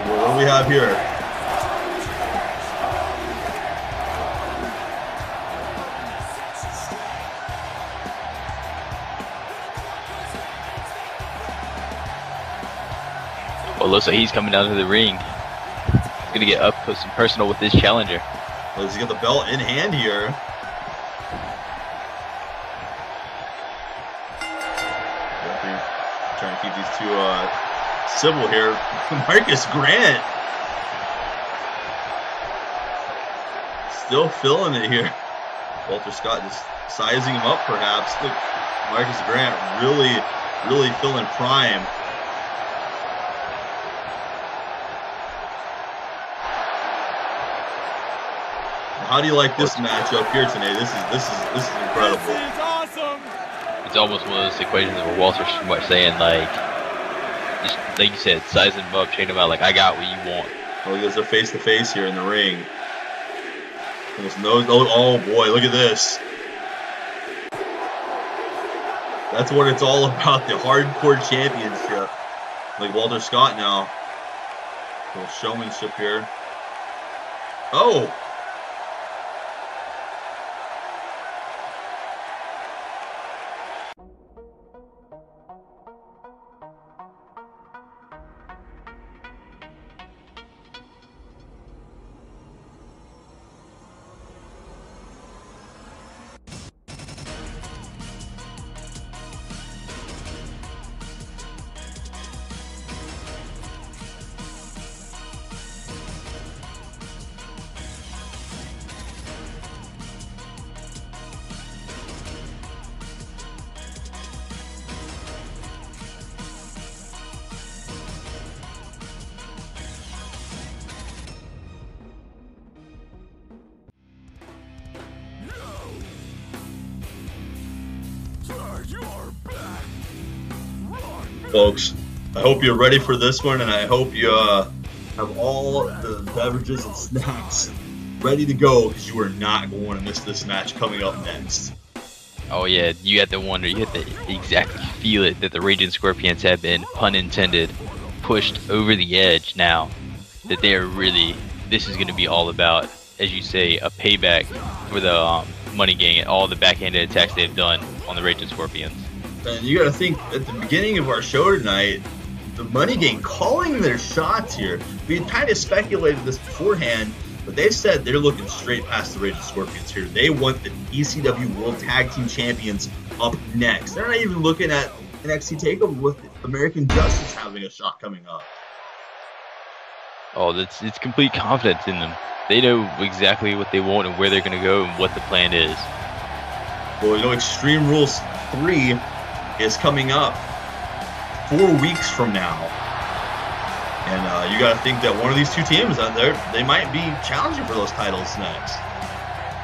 What do we have here? Well, looks like he's coming down to the ring. He's gonna get up close and personal with his challenger. Well, he's got the belt in hand here. Trying to keep these two civil here. Marcus Grant still feeling it here. Walter Scott just sizing him up, perhaps. Look, Marcus Grant really feeling prime. How do you like this matchup here today? This is incredible. This is awesome. It's almost one of those equations where Walter's saying, like, just like you said, size him up, chain him out, like, I got what you want. Oh, there's a face-to-face here in the ring. Almost nose, oh boy, look at this. That's what it's all about, the Hardcore Championship. Like Walter Scott now. A little showmanship here. Oh! Folks, I hope you're ready for this one, and I hope you have all the beverages and snacks ready to go, because you are not going to miss this match coming up next. Oh yeah, you have to wonder, you have to exactly feel it that the Raging Scorpions have been, pun intended, pushed over the edge now. That they are really, this is going to be all about, as you say, a payback for the Money Gang and all the backhanded attacks they've done on the Raging Scorpions. And you got to think, at the beginning of our show tonight, the Money Gang calling their shots here. We had kind of speculated this beforehand, but they said they're looking straight past the Raging Scorpions here. They want the ECW World Tag Team Champions up next. They're not even looking at NXT TakeOver with American Justice having a shot coming up. Oh, it's complete confidence in them. They know exactly what they want and where they're going to go and what the plan is. Well, you know, Extreme Rules 3 is coming up 4 weeks from now. And you got to think that one of these two teams out there, they might be challenging for those titles next.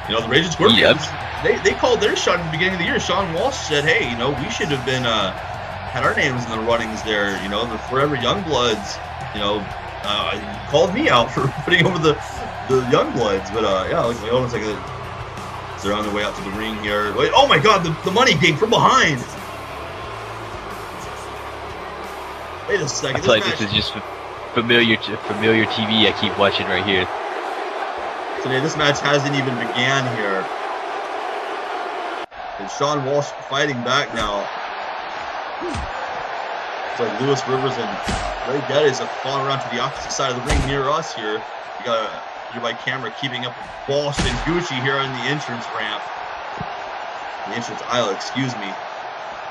You know, the Raging Scorpions, they called their shot at the beginning of the year. Sean Walsh said, hey, you know, we should have been, had our names in the runnings there. You know, the Forever Youngbloods, you know, called me out for putting over the Youngbloods. But, yeah, like, hold on a second. They're on their way out to the ring here. Wait, oh my God, the Money Gang from behind. Wait a second. I feel like this is just familiar TV I keep watching right here. Today, this match hasn't even began here. And Sean Walsh fighting back now. It's like Lewis Rivers and Ray Geddes have fallen around to the opposite side of the ring near us here. You got a nearby camera keeping up with Walsh and Gucci here on the entrance ramp. The entrance aisle, excuse me.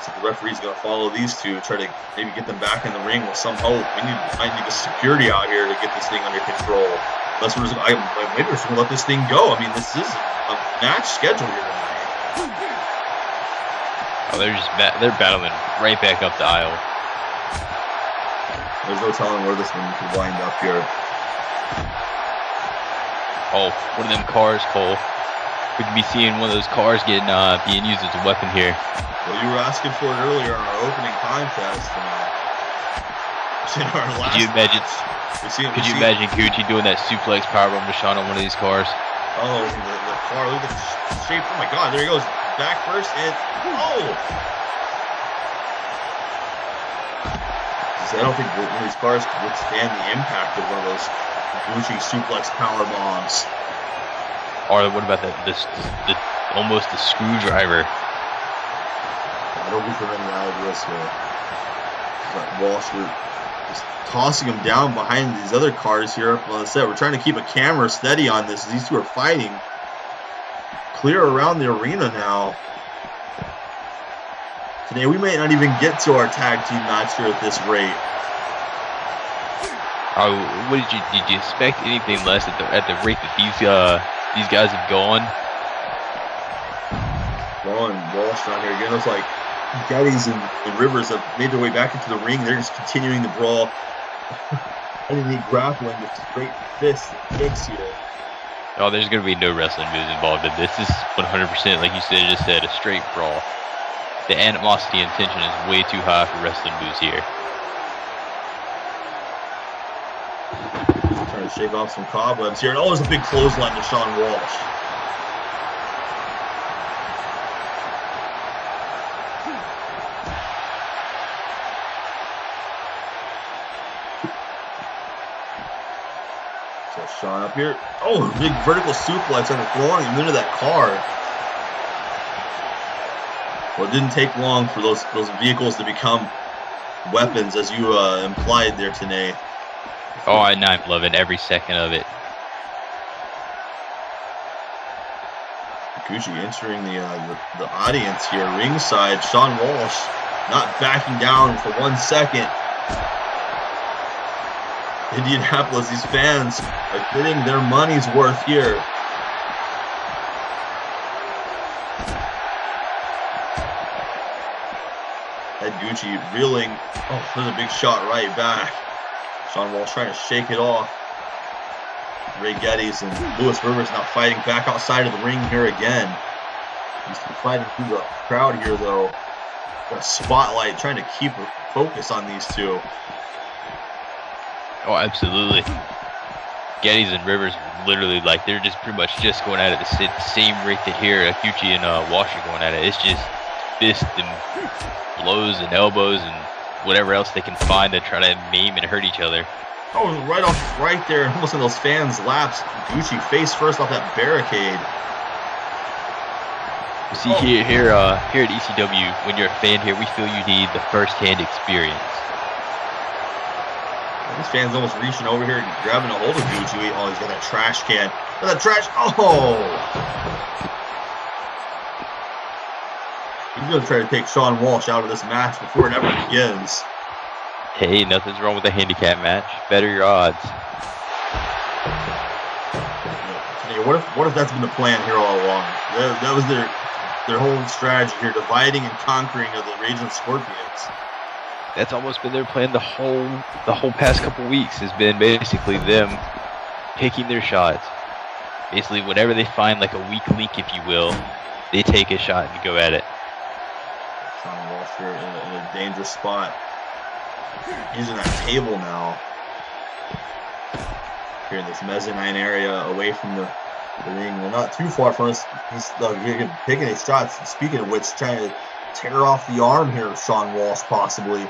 So the referee's going to follow these two, try to maybe get them back in the ring with some hope. Might need the security out here to get this thing under control. Maybe we're just going to let this thing go. I mean, this is a match schedule here tonight. Oh, they're battling right back up the aisle. There's no telling where this one could wind up here. Oh, one of them cars, Cole. We could be seeing one of those cars getting being used as a weapon here. Well, you were asking for it earlier in our opening contest. In our last could you imagine? match. Could you imagine Gucci doing that suplex powerbomb to Sean on one of these cars? Oh, the car! Look at the shape. Oh my God! There he goes. Back first and I don't think one of these cars could withstand the impact of one of those Gucci suplex power bombs. Or what about almost the screwdriver? I don't give them any ideas here. Walsh just tossing him down behind these other cars here up on the set. We're trying to keep a camera steady on this. These two are fighting. Clear around the arena now. Today we may not even get to our tag team match here at this rate. What did you expect anything less at the rate that these guys have gone? Walsh down here again. Looks like Geddes and Rivers have made their way back into the ring. They're just continuing the brawl. Any grappling with straight fists and kicks here. Oh, there's going to be no wrestling moves involved in this. This is 100%, like you just said, a straight brawl. The animosity and tension is way too high for wrestling moves here. Trying to shake off some cobwebs here. And there's a big clothesline to Sean Walsh. So Sean up here. Oh, big vertical suplex on the floor and into that car. Well, it didn't take long for those vehicles to become weapons, as you implied there, Tanae. Oh, and I'm loving every second of it. Gucci entering the audience here, ringside. Sean Walsh not backing down for 1 second. Indianapolis, these fans are getting their money's worth here. Ed Gucci reeling. Oh, there's a big shot right back. Sean Walsh trying to shake it off. Ray Geddes and Lewis Rivers now fighting back outside of the ring here again. He's fighting through the crowd here, though. Got a spotlight trying to keep focus on these two. Oh, absolutely. Geddes and Rivers literally, like, they're just pretty much just going at it the same rate that here Gucci and Walsh are going at it. It's just fists and blows and elbows and whatever else they can find to try to maim and hurt each other. Oh, right there, almost in those fans' laps. Gucci face first off that barricade. You see, here at ECW, when you're a fan here, we feel you need the first-hand experience. This fan's almost reaching over here and grabbing a hold of Gucci. Oh, he's got that trash can. Got that trash. Oh! He's going to try to take Sean Walsh out of this match before it ever begins. Hey, nothing's wrong with a handicap match. Better your odds. Hey, what if that's been the plan here all along? That was their whole strategy here, dividing and conquering of the Ragin' Scorpions. That's almost been their plan the whole past couple weeks. Has been basically them picking their shots. Basically, whenever they find like a weak link, if you will, they take a shot and go at it. Sean Walsh here in a dangerous spot. Using that table now. Here in this mezzanine area away from the ring. They're not too far from us. He's picking his shots. Speaking of which, trying to tear off the arm here of Sean Walsh possibly.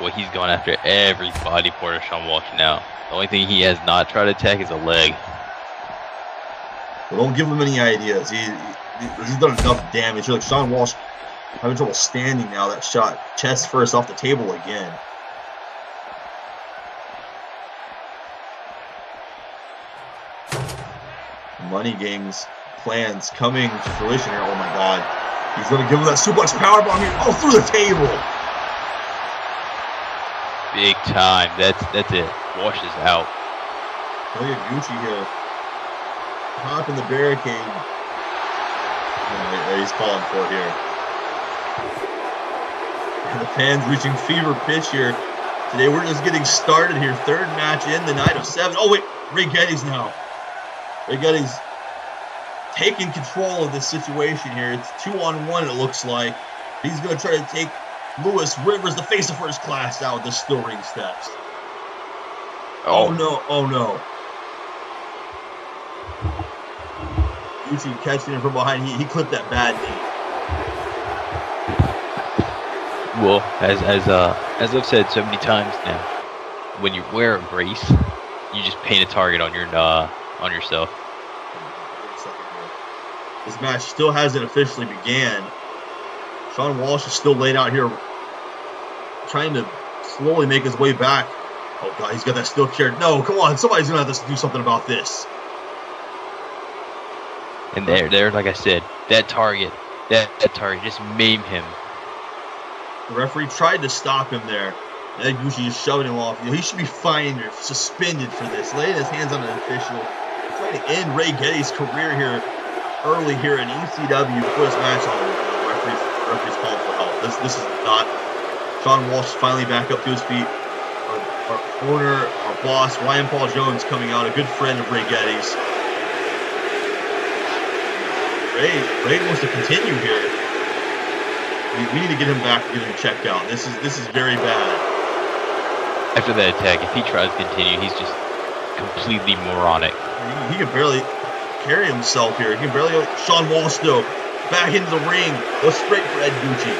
Well, he's going after every body part of Sean Walsh now. The only thing he has not tried to attack is a leg. Well, don't give him any ideas. He's done enough damage. Like Sean Walsh having trouble standing now. That shot chest first off the table again. Money Gang's plans coming to fruition here. Oh my God. He's going to give him that suplex powerbomb here. Oh, through the table. Big time. That's it. Walsh is out. Look at Gucci here. Hopping the barricade. Yeah, he's calling for here. And the fans reaching fever pitch here. Today we're just getting started here. Third match in the night of 7. Oh wait, Ray Getty's now. Ray Getty's taking control of this situation here. It's 2-on-1 it looks like. He's going to try to take Lewis Rivers, the face of first class, out with the steel ring steps. Oh no, oh no. Gucci catching him from behind. He clipped that bad knee. Well, as I've said so many times now, when you wear a brace, you just paint a target on yourself. This match still hasn't officially began. Sean Walsh is still laid out here, trying to slowly make his way back. Oh God, he's got that steel chair. No, come on, somebody's gonna have to do something about this. And there, like I said, that target just maimed him. The referee tried to stop him there. Ed Gucci just shoving him off. He should be fined or suspended for this. Laying his hands on an official. Trying to end Ray Getty's career here early here in ECW before this match. The referee's calling for help. This is not. Sean Walsh finally back up to his feet. Our owner, our boss, Ryan Paul Jones coming out, a good friend of Ray Getty's. Ray wants to continue here. We need to get him back and get him checked out. This is very bad. After that attack, if he tries to continue, he's just completely moronic. He can barely carry himself here. He can barely. Sean Walsh though, back into the ring. Goes straight for Ed Gucci.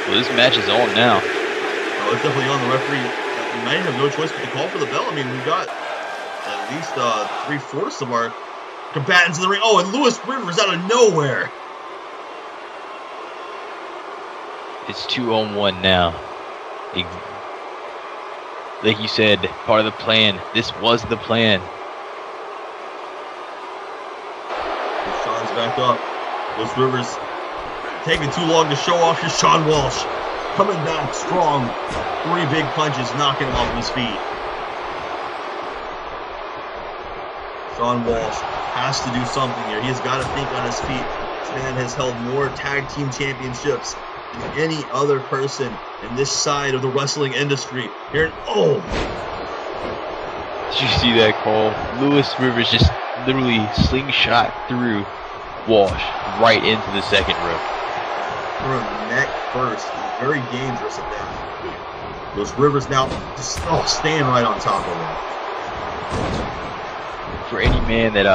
Well, this match is on now. Oh, it's definitely on. The referee might have no choice but to call for the bell. I mean, we've got at least 3/4 of our combatants in the ring. Oh, and Lewis Rivers out of nowhere. It's 2-on-1 now. Like you said, part of the plan. This was the plan. Sean's back up. Lewis Rivers taking too long to show off. Here's Sean Walsh coming back strong. 3 big punches knocking him off his feet. Sean Walsh has to do something here. He's got to think on his feet. This man has held more tag team championships than any other person in this side of the wrestling industry. Here, oh! Did you see that call? Lewis Rivers just literally slingshot through Walsh right into the second rope. Through neck first. Very dangerous at that. Those Rivers now just staying right on top of him. For any man that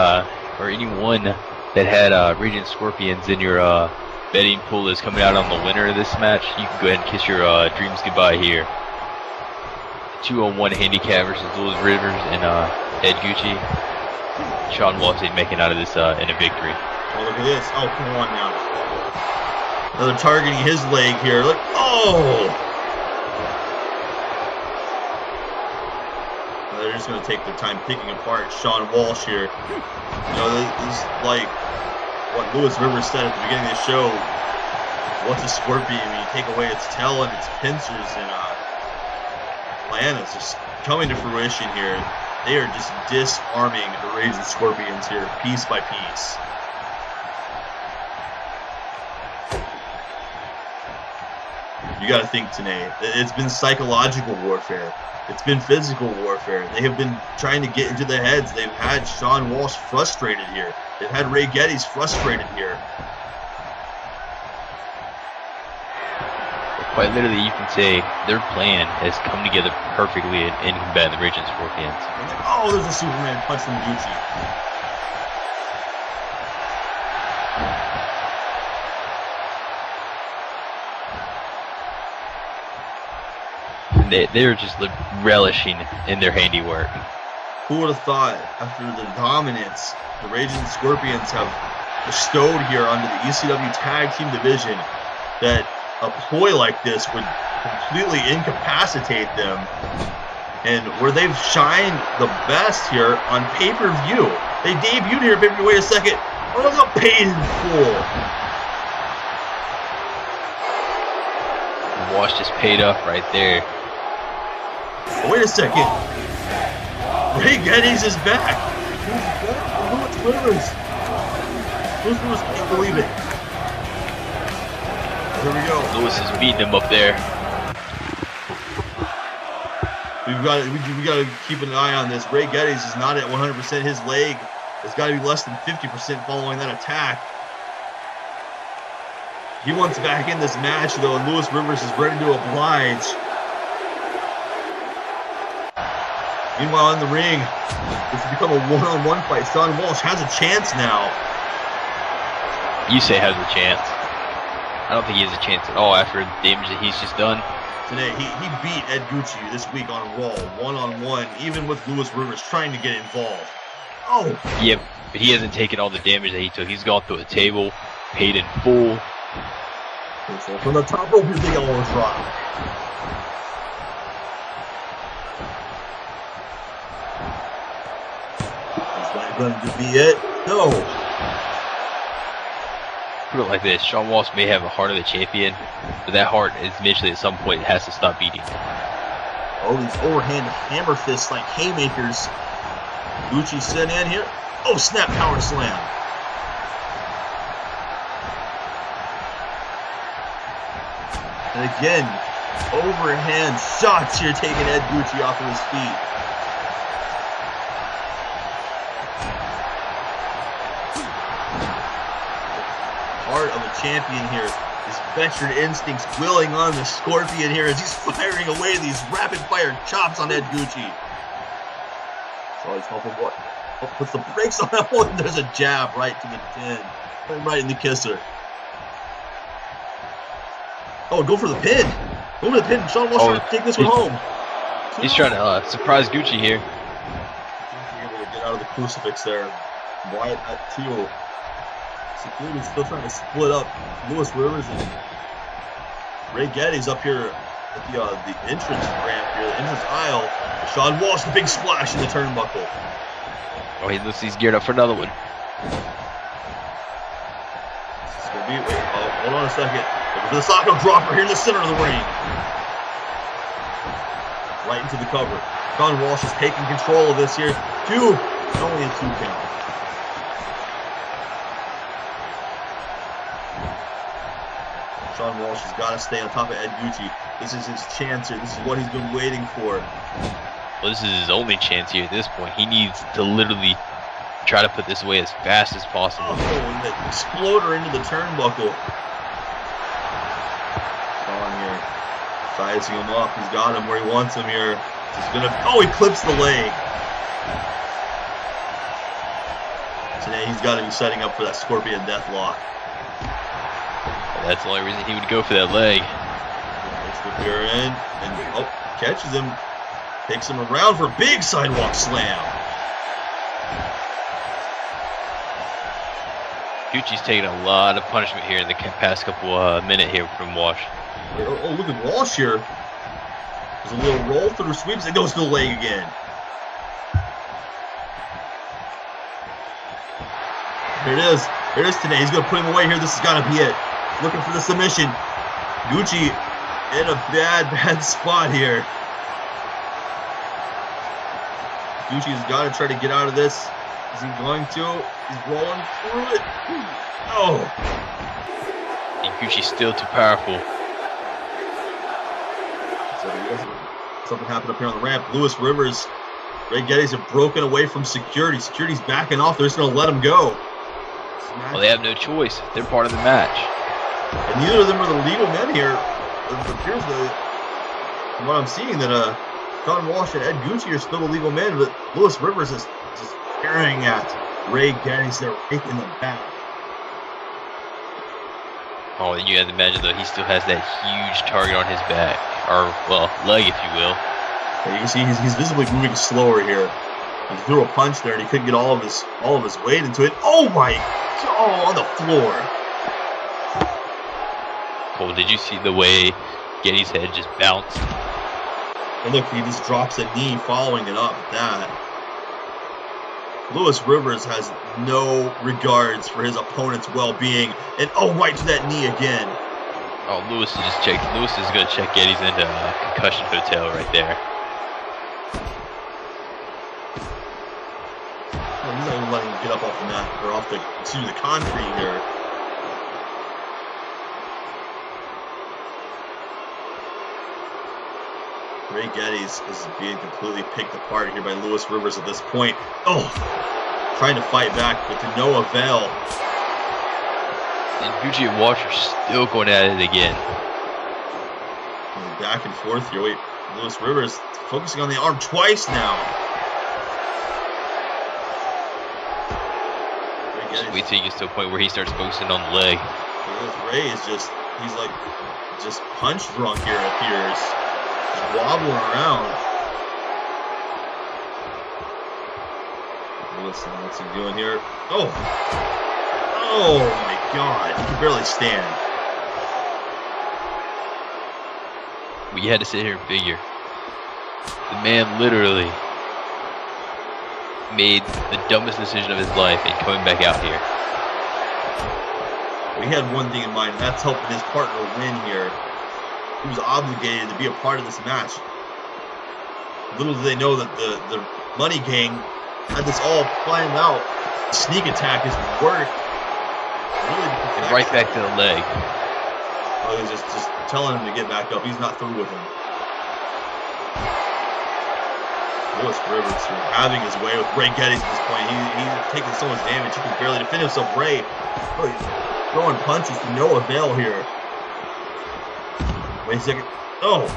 or anyone that had Raging Scorpions in your betting pool is coming out on the winner of this match, you can go ahead and kiss your dreams goodbye here. 2-on-1 handicap versus Lewis Rivers and Ed Gucci. Sean Walsh ain't making out of this in a victory. Oh, look at this. Oh, come on now. Another targeting his leg here. Look. Oh! They're just going to take their time picking apart Sean Walsh here. You know, this is like what Lewis Rivers said at the beginning of the show. What's a scorpion when you take away its tail and its pincers? And plan is just coming to fruition here. They are just disarming the Raging Scorpions here, piece by piece. You got to think, Tanae, it's been psychological warfare. It's been physical warfare. They have been trying to get into their heads. They've had Sean Walsh frustrated here. They've had Ray Getty's frustrated here. Quite literally, you can say their plan has come together perfectly in combating the Raging Scorpions. Oh, there's a Superman punch from Gucci. They're just relishing in their handiwork. Who would have thought, after the dominance the Raging Scorpions have bestowed here under the ECW Tag Team Division, that a ploy like this would completely incapacitate them, and where they've shined the best here on pay-per-view. They debuted here at pay-per-view. Wait a second. Oh, look how paid in full. Walsh just paid off right there. Wait a second. Ray Getty's is back. He's back. Lewis Rivers. Lewis Rivers can't believe it. Here we go. Lewis is beating him up there. We got to keep an eye on this. Ray Geddes is not at 100%. His leg has got to be less than 50% following that attack. He wants back in this match, though, and Lewis Rivers is ready to oblige. Meanwhile, in the ring, this has become a one-on-one fight. Sean Walsh has a chance now. You say has a chance. I don't think he has a chance at all after the damage that he's just done. Today, he beat Ed Gucci this week on Raw, one-on-one, even with Lewis Rivers trying to get involved. Oh! Yeah, but he hasn't taken all the damage that he took. He's gone through a table, paid in full. So from the top rope, here's the yellow drop. Is that going to be it? No! Put it like this, Sean Walsh may have a heart of the champion, but that heart is eventually at some point has to stop beating. Oh, these overhand hammer fists like haymakers. Gucci sent in here. Oh, snap power slam. And again, overhand shots here taking Ed Gucci off of his feet. Heart of a champion here. His veteran instincts willing on the Scorpion here as he's firing away these rapid fire chops on Ed Gucci. So he's hoping what? Oh, puts the brakes on that one. There's a jab right to the chin. Right in the kisser. Oh, go for the pin. Go for the pin. Sean Walsh trying to take this one home. He's trying to surprise Gucci here. He's able to get out of the crucifix there. Wyatt at 2. Security's still trying to split up Lewis Rivers and Ray Geddes up here at the entrance ramp here, the entrance aisle. Sean Walsh, the big splash in the turnbuckle. Oh, he looks he's geared up for another one. This is gonna be, wait, oh, hold on a second. Looking for the Socko dropper here in the center of the ring. Right into the cover. Sean Walsh is taking control of this here. Only a 2 count. Sean Walsh has got to stay on top of Ed Gucci. This is his chance here. This is what he's been waiting for. Well, this is his only chance here at this point. He needs to literally try to put this away as fast as possible. Oh, and the exploder into the turnbuckle. Sean here, sizing him up. He's got him where he wants him here. He's gonna. Oh, he clips the leg. Today he's got to be setting up for that Scorpion Deathlock. That's the only reason he would go for that leg. Takes the rear end and catches him. Takes him around for a big sidewalk slam. Gucci's taking a lot of punishment here in the past couple minutes here from Walsh. Oh, look at Walsh here. There's a little roll through sweeps and goes to the leg again. Here it is. Here it is today. He's going to put him away here. This has got to be it. Looking for the submission. Gucci in a bad spot here. Gucci's got to try to get out of this. Is he going to? He's rolling through it. Oh. And Gucci's still too powerful. Something happened up here on the ramp. Lewis Rivers, Ray Geddes have broken away from security. Security's backing off. They're just going to let him go. Well, they have no choice. They're part of the match. And neither of them are the legal men here. It appears that, from what I'm seeing, that Sean Walsh and Ed Gucci are still the legal men, but Lewis Rivers is just staring at Ray Geddes there right in the back. Oh, and you have to imagine, though, he still has that huge target on his back. Or, well, leg, if you will. Yeah, you can see he's visibly moving slower here. He threw a punch there, and he couldn't get all of his weight into it. Oh, my God, on the floor. Cole, did you see the way Geddes' head just bounced? And look, he just drops a knee following it up at that. Lewis Rivers has no regards for his opponent's well-being. And right to that knee again. Oh, Lewis is going to check Geddes into a concussion hotel right there. He's not even even letting him get up off the mat, or off the, excuse me, the concrete here. Ray Geddes is being completely picked apart here by Lewis Rivers at this point. Oh, trying to fight back, but to no avail. And Gucci and Walsh are still going at it again. And back and forth here. Wait, Lewis Rivers focusing on the arm twice now. Just wait till he gets to a point where he starts focusing on the leg. Ray is just, he's like, just punch drunk here, it appears. Just wobbling around. Listen, what's he doing here? Oh! Oh my God, he can barely stand. We had to sit here and figure. The man literally made the dumbest decision of his life in coming back out here. We had one thing in mind, and that's helping his partner win here. He was obligated to be a part of this match. Little do they know that the Money Gang had this all planned out. The sneak attack has worked. Really, and right back to the leg. Oh, he's just telling him to get back up. He's not through with him. Lewis Rivers having his way with Ray Geddes at this point. He's taking so much damage, he can barely defend himself. Ray really throwing punches to no avail here. Wait a second. Oh!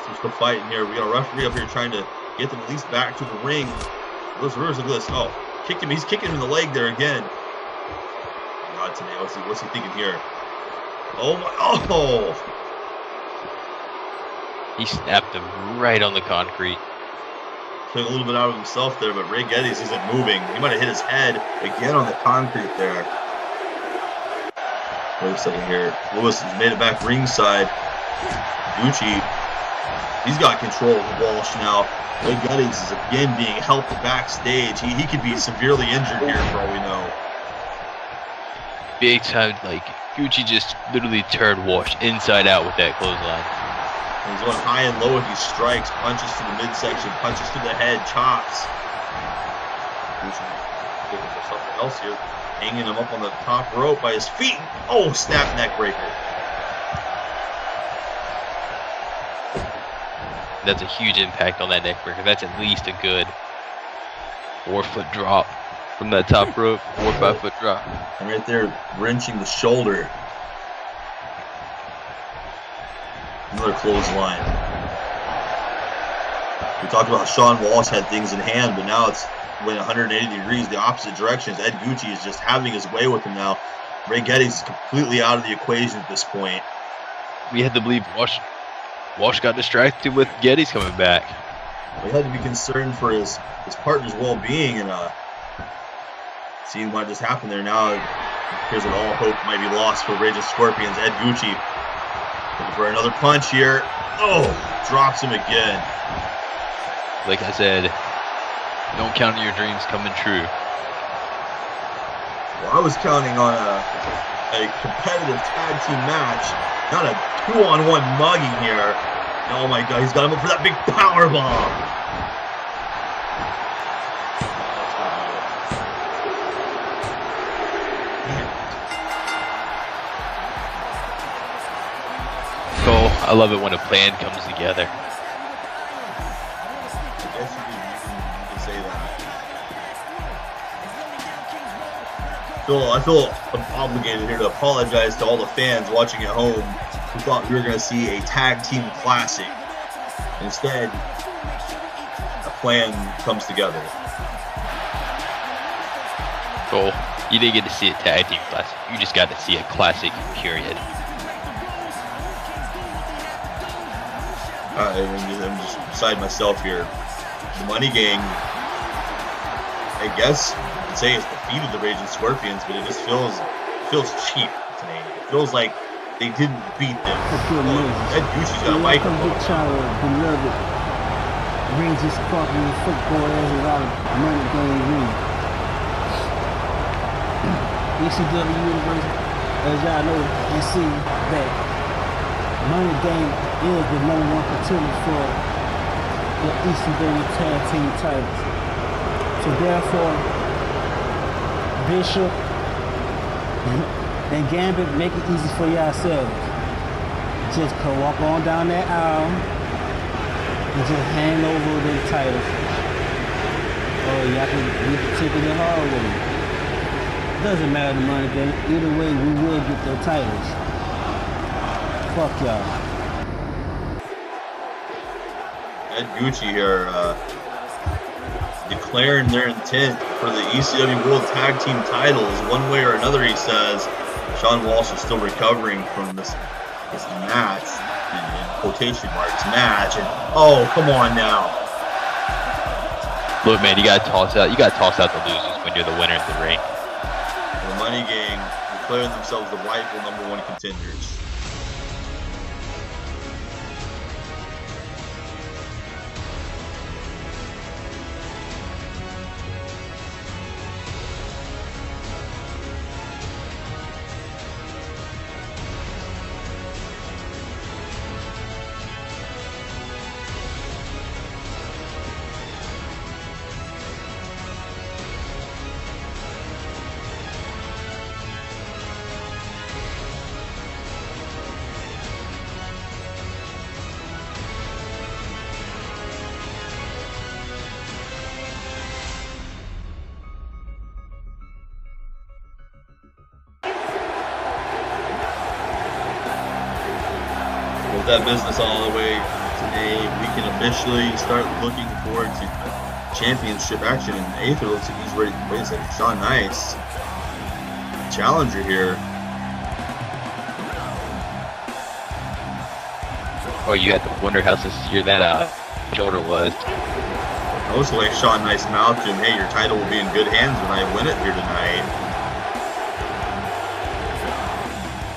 There's still fighting here. We got a referee up here trying to get them at least back to the ring. Lewis Rivers, look at this. Oh, kicked him. He's kicking him in the leg there again. God, today, what's he thinking here? Oh my! Oh! He snapped him right on the concrete. Took a little bit out of himself there, but Ray Geddes isn't moving. He might have hit his head again on the concrete there. Wait a second here. Lewis has made it back ringside. Gucci, he's got control of Walsh now. Ray Geddes is again being helped backstage. He could be severely injured here for all we know. Big time, like, Gucci just literally turned Walsh inside out with that clothesline. He's going high and low with these strikes, punches to the midsection, punches to the head, chops. Gucci looking for something else here. Hanging him up on the top rope by his feet. Oh, snap neck breaker. That's a huge impact on that neck breaker. That's at least a good 4-foot drop from that top rope. 4 or 5 foot drop. And right there, wrenching the shoulder. Another clothesline. We talked about how Sean Walsh had things in hand, but now it's went 180 degrees the opposite direction. Ed Gucci is just having his way with him now. Ray Geddes is completely out of the equation at this point. We had to believe Walsh got distracted with Geddes coming back. We had to be concerned for his partner's well-being, and seeing what just happened there now, it appears that all hope might be lost for Raging Scorpions. Ed Gucci looking for another punch here. Oh, drops him again. Like I said, don't count on your dreams coming true. Well, I was counting on a competitive tag team match, not a 2-on-1 mugging here. Oh my God, he's got him up for that big power bomb. Oh, I love it when a plan comes together. I guess you can say that. I feel obligated here to apologize to all the fans watching at home who thought we were going to see a tag team classic. Instead, a plan comes together. Oh, you didn't get to see a tag team classic. You just got to see a classic, period. I'm just beside myself here. The Money Gang, I guess you could say, it's defeated the Raging Scorpions, but it just feels cheap to me. It feels like they didn't beat them. Ed Gucci's got a microphone. Beloved Raging Scorpions football Azrael Money Gang ring. ECW Universe, as y'all know, you see that Money Gang is the #1 contender for the ECW Tag Team titles. So therefore, Bishop, and Gambit, make it easy for yourselves. Just walk on down that aisle and just hand over the titles. Oh, y'all can get the ticket the hard way. Doesn't matter the money game. Either way, we will get their titles. Fuck y'all. Ed Gucci here declaring their intent for the ECW World Tag Team titles. One way or another, he says. Sean Walsh is still recovering from this match, in quotation marks, match. And oh, come on now. Look, man, you gotta toss out the losers when you're the winner of the ring. The Money Gang declaring themselves the rightful #1 contenders. With that business all the way today, we can officially start looking forward to championship action. And Aether looks like he's ready. Wait a second, Sean Nice, challenger here. Oh, you had to wonder how sincere that shoulder was. It looks like Sean Nice mouthed to him, "Hey, your title will be in good hands when I win it here tonight."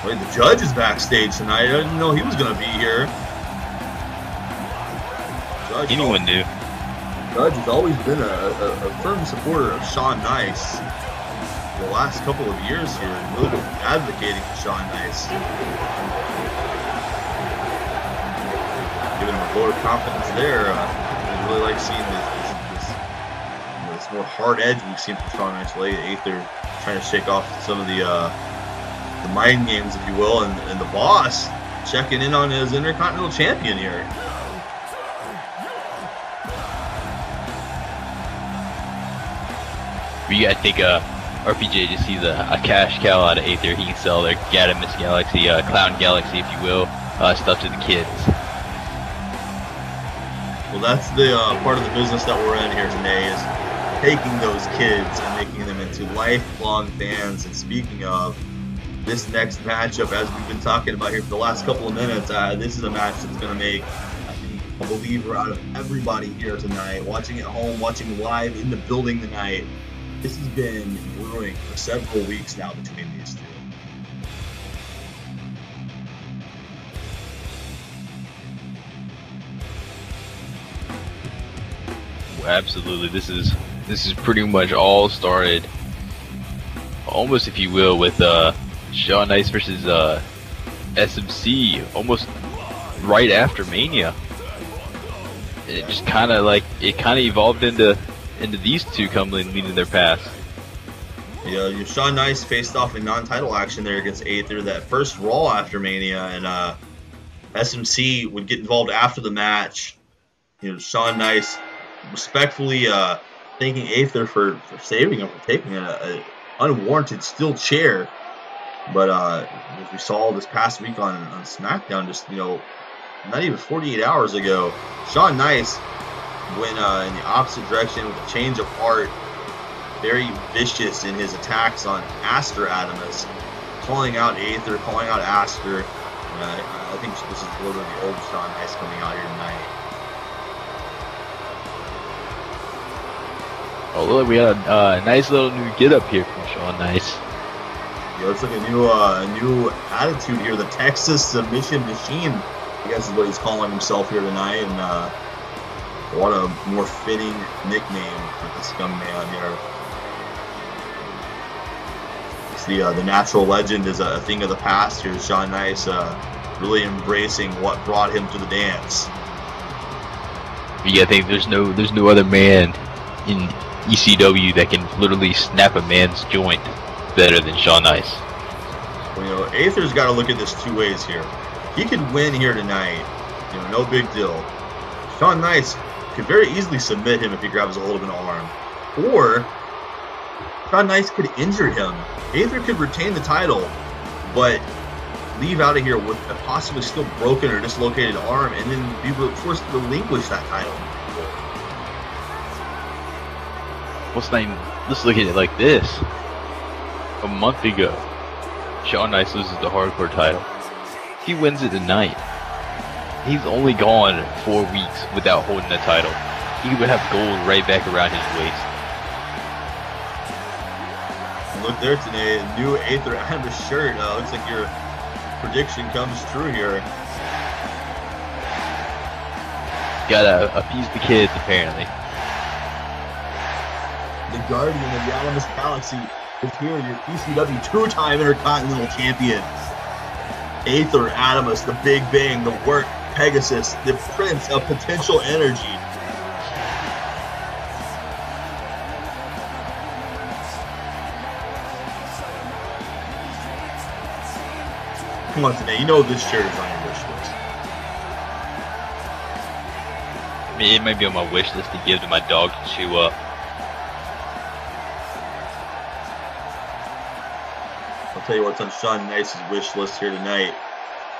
Wait, the judge is backstage tonight. I didn't know he was going to be here. Anyone knew. Judge has always been a firm supporter of Sean Nice the last couple of years here, and really been advocating for Sean Nice. Giving him a vote of confidence there. I really like seeing this more hard edge we've seen from Sean Nice lately. Aether trying to shake off some of the mind games, if you will, and the boss checking in on his Intercontinental champion here. You gotta think RPJ just sees a cash cow out of Aether. He can sell their Gadamus Galaxy, Clown Galaxy, if you will, stuff to the kids. Well, that's the part of the business that we're in here today, is taking those kids and making them into lifelong fans. And speaking of, this next matchup, as we've been talking about here for the last couple of minutes, this is a match that's going to make a believer out of everybody here tonight. Watching at home, watching live in the building tonight. This has been brewing for several weeks now between these two. Absolutely, this is pretty much all started, almost, if you will, with Sean Nice versus SMC, almost right after Mania. It just kind of evolved into these two coming leading their path. Yeah, Sean Nice faced off in non-title action there against Aether that first Raw after Mania, and SMC would get involved after the match. Sean Nice respectfully thanking Aether for saving him, for taking an unwarranted steel chair. But as we saw this past week on SmackDown, just not even 48 hours ago, Sean Nice went in the opposite direction with a change of heart. Very vicious in his attacks on Aster Atomsk, calling out Aether, calling out Aster. I think this is a little bit of the old Sean Nice coming out here tonight. Oh, look, we got a nice little new get-up here from Sean Nice. Yeah, looks like a new attitude here. The Texas Submission Machine, I guess is what he's calling himself here tonight. And what a more fitting nickname for this young man here. The natural legend is a thing of the past here. Sean Nice really embracing what brought him to the dance. Yeah, I think there's no other man in ECW that can literally snap a man's joint better than Shawn Nice. Well, you know, Aether's got to look at this two ways here. He could win here tonight, you know, no big deal. Shawn Nice could very easily submit him if he grabs a hold of an arm. Or Shawn Nice could injure him. Aether could retain the title, but leave out of here with a possibly still broken or dislocated arm, and then be forced to relinquish that title. Let's look at it like this. A month ago, Shawn Nice loses the hardcore title. He wins it tonight. He's only gone 4 weeks without holding the title. He would have gold right back around his waist. Look there today, new Aether Atomsk shirt. Looks like your prediction comes true here. Gotta appease the kids, apparently. The Guardian of the Atomsk Galaxy is here, your ECW two-time Intercontinental Champion. Aether Atomsk, the Big Bang, the Work, Pegasus, the Prince of Potential Energy. Come on today, you know this shirt is on your wish list. I mean, it might be on my wish list to give to my dog to chew up. I'll tell you what's on Shawn Nice's wish list here tonight.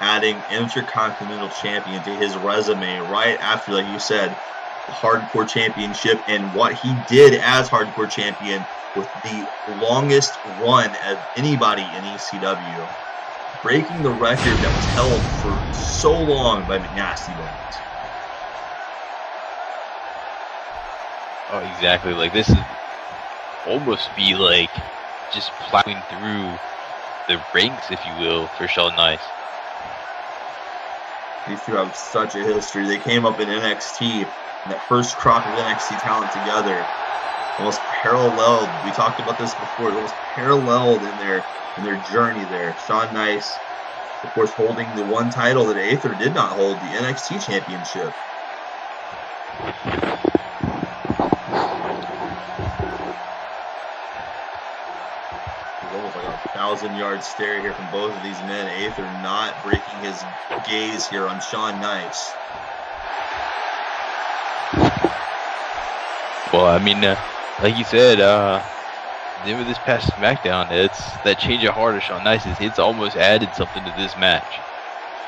Adding Intercontinental Champion to his resume right after, like you said, the Hardcore Championship and what he did as Hardcore Champion with the longest run of anybody in ECW. Breaking the record that was held for so long by McGlasson. Oh, exactly. Like, this is almost be like just plowing through the ranks, if you will, for Shawn Nice. These two have such a history. They came up in NXT, and that first crop of NXT talent together, almost paralleled. We talked about this before. Almost paralleled in their journey there. Shawn Nice, of course, holding the one title that Aether did not hold, the NXT Championship. Almost like a 1,000-yard stare here from both of these men. Aether not breaking his gaze here on Shawn Nice. Well, I mean, like you said, with this past SmackDown, it's that change of heart of Shawn Nice's. It's almost added something to this match.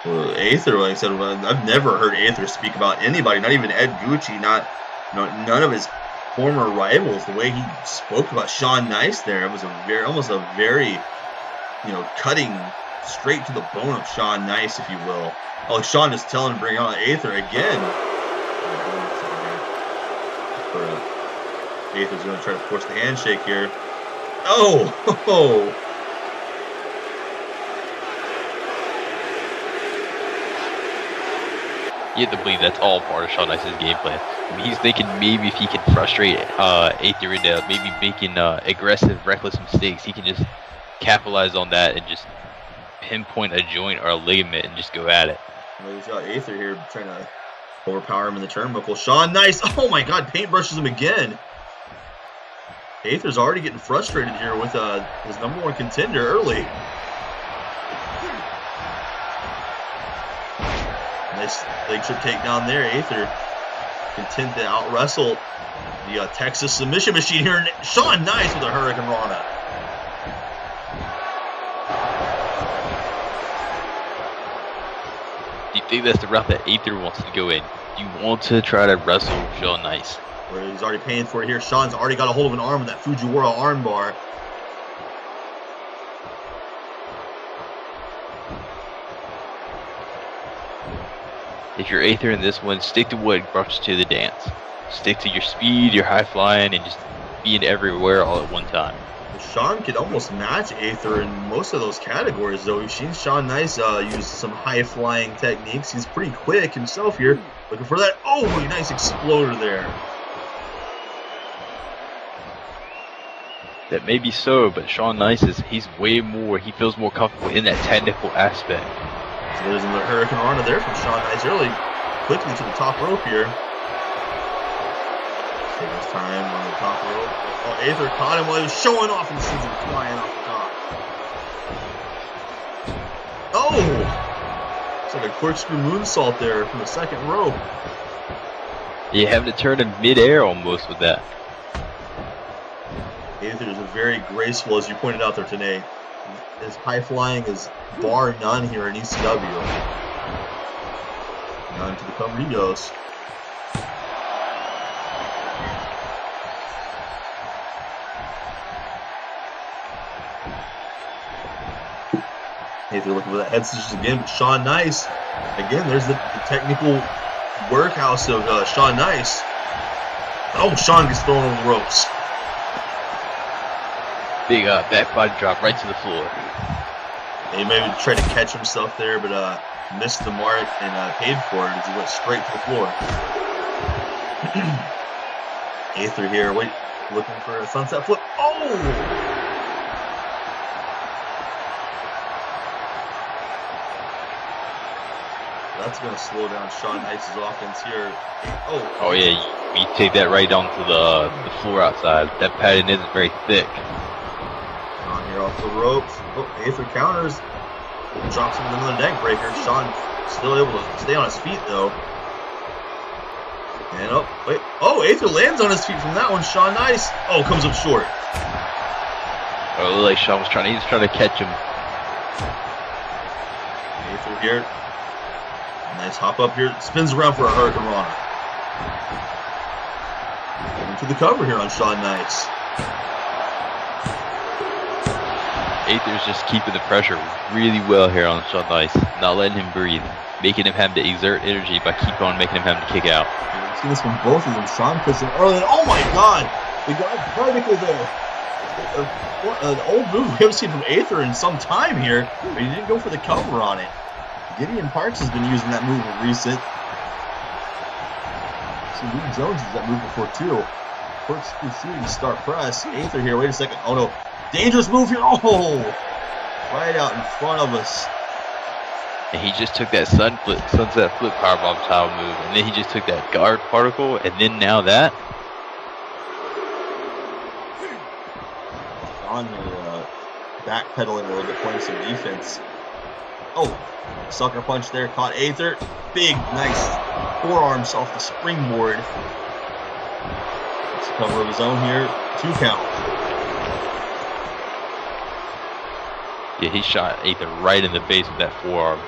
Well, Aether, like I said, I've never heard Aether speak about anybody, not even Ed Gucci, none of his former rivals. The way he spoke about Shawn Nice there, it was almost a very, cutting straight to the bone of Shawn Nice, if you will. Oh, Shawn is telling him to bring on Aether again. Aether's going to try to force the handshake here. Oh! You have to believe that's all part of Shawn Nice's game plan. I mean, he's thinking maybe if he can frustrate Aether into maybe making aggressive, reckless mistakes, he can just capitalize on that and just pinpoint a joint or a ligament and just go at it. Well, he's got Aether here trying to overpower him in the turnbuckle. Shawn Nice, oh my god, paintbrushes him again. Aether's already getting frustrated here with his #1 contender early. Nice leg trip takedown there. Aether content to out-wrestle the Texas submission machine here. Shawn Nice with a Hurricane Rana. Do you think that's the route that Aether wants to go in? Do you want to try to wrestle Shawn Nice? Where he's already paying for it here. Shawn's already got a hold of an arm with that Fujiwara armbar. If you're Aether in this one, stick to what brought you to the dance. Stick to your speed, your high flying, and just being everywhere all at one time. Shawn could almost match Aether in most of those categories, though. We've seen Shawn Nice use some high-flying techniques. He's pretty quick himself here. Looking for that. Oh, nice exploder there. That may be so, but Shawn Nice he's way more, he feels more comfortable in that technical aspect. So there's another Hurricane Rana there from Shawn Nice early. Quickly to the top rope here. Taking his time on the top rope. Oh, Aether caught him while he was showing off and sends him flying off the top. Oh! It's like a corkscrew moonsault there from the second rope. You have to turn in midair almost with that. Aether is very graceful, as you pointed out there today. His high flying is bar none here in ECW. None to the cover he goes. Aether looking for that head scissors again, but Sean Nice. Again, there's the technical workhouse of Sean Nice. Oh, Sean gets thrown over the ropes. Big back body drop right to the floor. He maybe tried to catch himself there, but missed the mark and paid for it as he went straight to the floor. Aether here, looking for a sunset flip. Oh! That's going to slow down Sean Nice's offense here. Oh yeah, you take that right onto the floor outside. That padding isn't very thick. Sean here off the ropes. Oh, Aether counters. Drops him with another neck breaker. Sean still able to stay on his feet though. And Aether lands on his feet from that one. Sean Nice. Oh, comes up short. Oh, like Sean was trying to catch him. Aether here. Nice hop up here. Spins around for a Hurricane Rana. Into the cover here on Sean Nice. Aether's just keeping the pressure really well here on Sean Nice. Not letting him breathe. Making him have to exert energy by keep on making him have to kick out. We've seen this from both of them. Sean puts him early. Oh my god! They got vertically there. An old move we haven't seen from Aether in some time here. But he didn't go for the cover on it. Gideon Parks has been using that move of recent. See, Luke Jones used that move before too. Parks shooting start press. Aether here. Wait a second. Oh no. Dangerous move here. Oh! Right out in front of us. And he just took that sunset flip powerbomb style move. And then he just took that guard particle. And then now that. On here, backpedaling a little bit, playing some defense. Oh! Sucker punch there, caught Aether. Big, nice forearms off the springboard. It's a cover of his own here. 2 count. Yeah, he shot Aether right in the face with that forearm.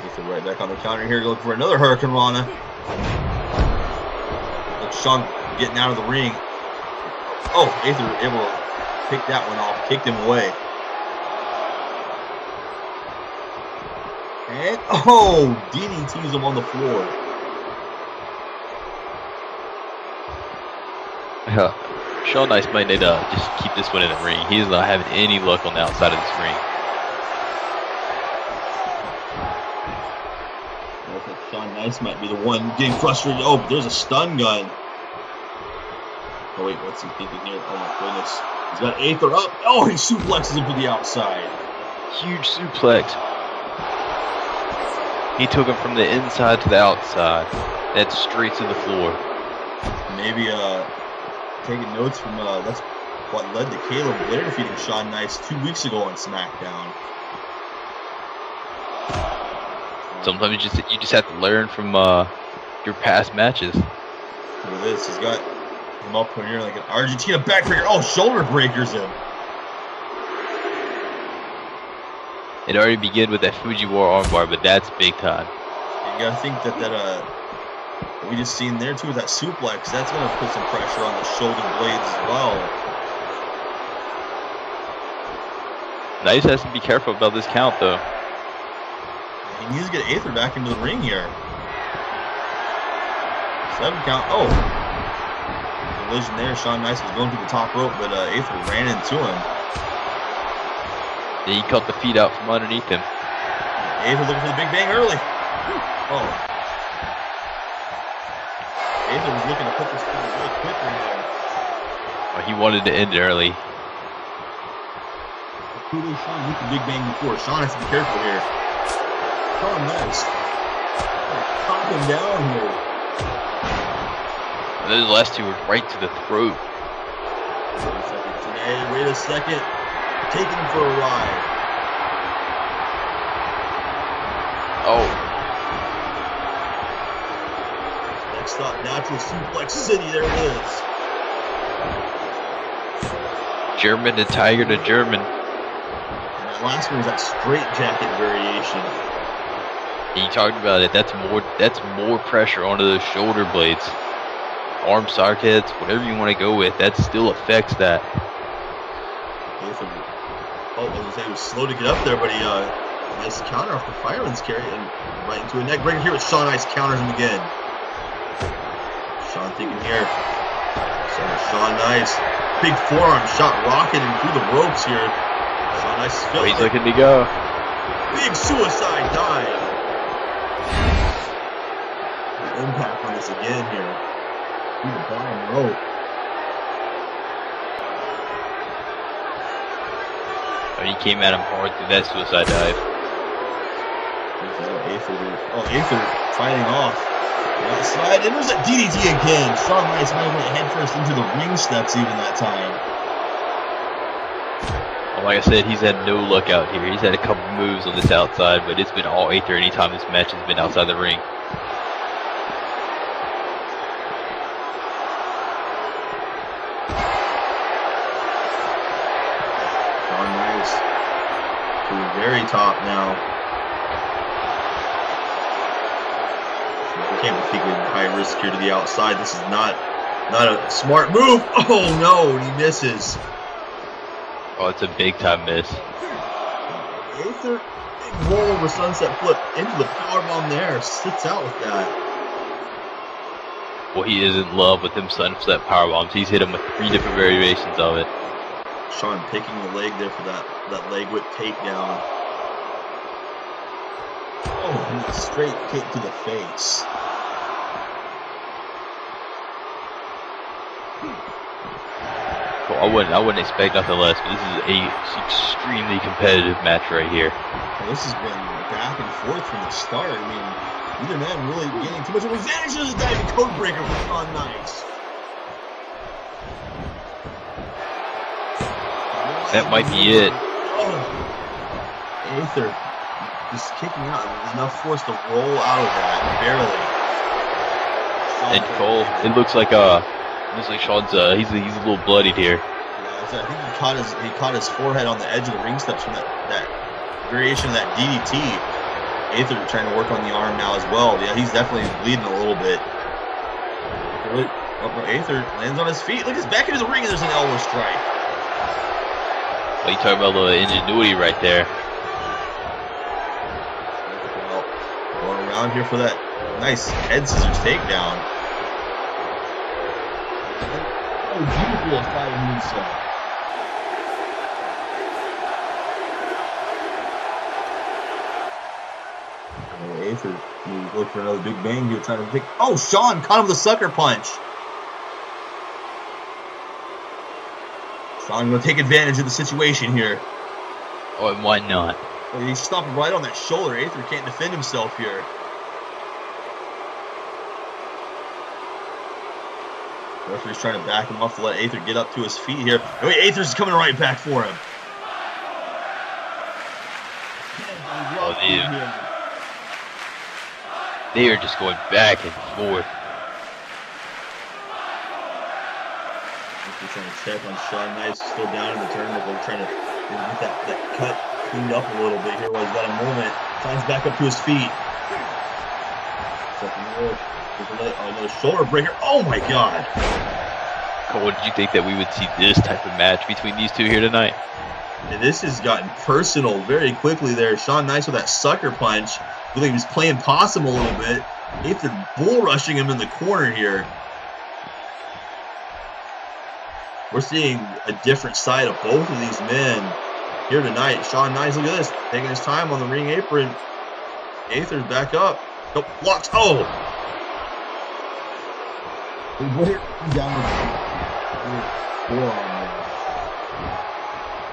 Aether right back on the counter here, looking for another Hurricane Rana. Look, Sean getting out of the ring. Oh, Aether able to pick that one off, kicked him away. And, DDTs him on the floor. Yeah. Sean Nice might need to just keep this one in the ring. He's not having any luck on the outside of this ring. I think Sean Nice might be the one getting frustrated. Oh, but there's a stun gun. Oh, wait, what's he thinking here? Oh, my goodness. He's got Aether up. Oh, he suplexes him to the outside. Huge suplex. He took him from the inside to the outside. That's straight to the floor. Maybe taking notes from that's what led to Caleb Blair defeating Sean Nice 2 weeks ago on SmackDown. Sometimes you just have to learn from your past matches. Look at this. He's got him up here like an Argentina backbreaker. Oh, shoulder breakers him. It already began with that Fujiwara armbar, but that's big time. You gotta think that what we just seen there too with that suplex, that's gonna put some pressure on the shoulder blades as well. Nice has to be careful about this count though. He needs to get Aether back into the ring here. 7 count. Oh, collision there. Sean Nice was going to the top rope, but Aether ran into him. He caught the feet out from underneath him. Aether looking for the big bang early. Oh. Aether was looking to put this thing really quickly there. Oh, he wanted to end early. Kudos Sean hit the big bang before. Sean has to be careful here. Sean Nice. Pop him down here. Those last two were right to the throat. Wait a second. Taking him for a ride. Oh. Next stop, Natural Suplex City. There it is. German to Tiger to German. And that last one was that straight jacket variation. You talked about it. That's more pressure onto those shoulder blades. Arm sockets, whatever you want to go with, that still affects that. Oh, I was gonna say he was slow to get up there, but he nice counter off the fireman's carry and right into a neck breaker here with Sean Ice counters him again. Sean thinking here. So Sean Ice, big forearm shot rocketing through the ropes here. Sean Ice is feeling he's looking to go. Big suicide dive. The impact on this again here. Through the bottom rope. But he came at him hard through that suicide dive. Aether fighting off. Outside, and there's a DDT again. Sean Ice might have went headfirst into the ring steps even that time. Well, like I said, he's had no luck out here. He's had a couple moves on this outside, but it's been all Aether anytime this match has been outside the ring. To the very top now. I can't be thinking high risk here to the outside. This is not a smart move. Oh no, and he misses. Oh, it's a big time miss. Aether, big roll over sunset flip into the powerbomb there. Sits out with that. Well, he is in love with them sunset powerbombs. He's hit him with 3 different variations of it. Sean taking the leg there for that leg whip takedown. Oh, and a straight kick to the face. Well, I wouldn't expect nothing less, but this is a extremely competitive match right here. Well, this has been back and forth from the start. I mean, neither man really gaining too much of an advantage. There's a diving code breaker for Sean Nice. That might be it. Oh. Aether just kicking out. There's enough force to roll out of that, barely. And Cole, it looks like Sean's he's a little bloodied here. Yeah, I think he caught his forehead on the edge of the ring steps from that variation of that DDT. Aether trying to work on the arm now as well. Yeah, he's definitely bleeding a little bit. Aether lands on his feet. Look, he's back into the ring and there's an elbow strike. Well, you talk about a little ingenuity right there. Well, going around here for that nice head scissors takedown. Oh, beautiful fire moonsault. Aether look for another big bang here, trying to pick. Oh, Sean caught him with a sucker punch. Sean going to take advantage of the situation here. Oh, and why not? Well, he stopped right on that shoulder. Aether can't defend himself here. The referee's trying to back him up to let Aether get up to his feet here. Oh, wait, Aether's coming right back for him. Oh, they are just going back and forth. Trying to check on Sean Nice, still down in the turnbuckle, trying to get that cut cleaned up a little bit here while he's got a moment. Sean's back up to his feet. Another shoulder breaker. Oh my God! Cole, did you think that we would see this type of match between these two here tonight? And this has gotten personal very quickly there. Sean Nice with that sucker punch. I think he was playing possum a little bit. Aether bull rushing him in the corner here. We're seeing a different side of both of these men here tonight. Sean Nice, look at this, taking his time on the ring apron. Aether's back up. Nope, blocks. Oh!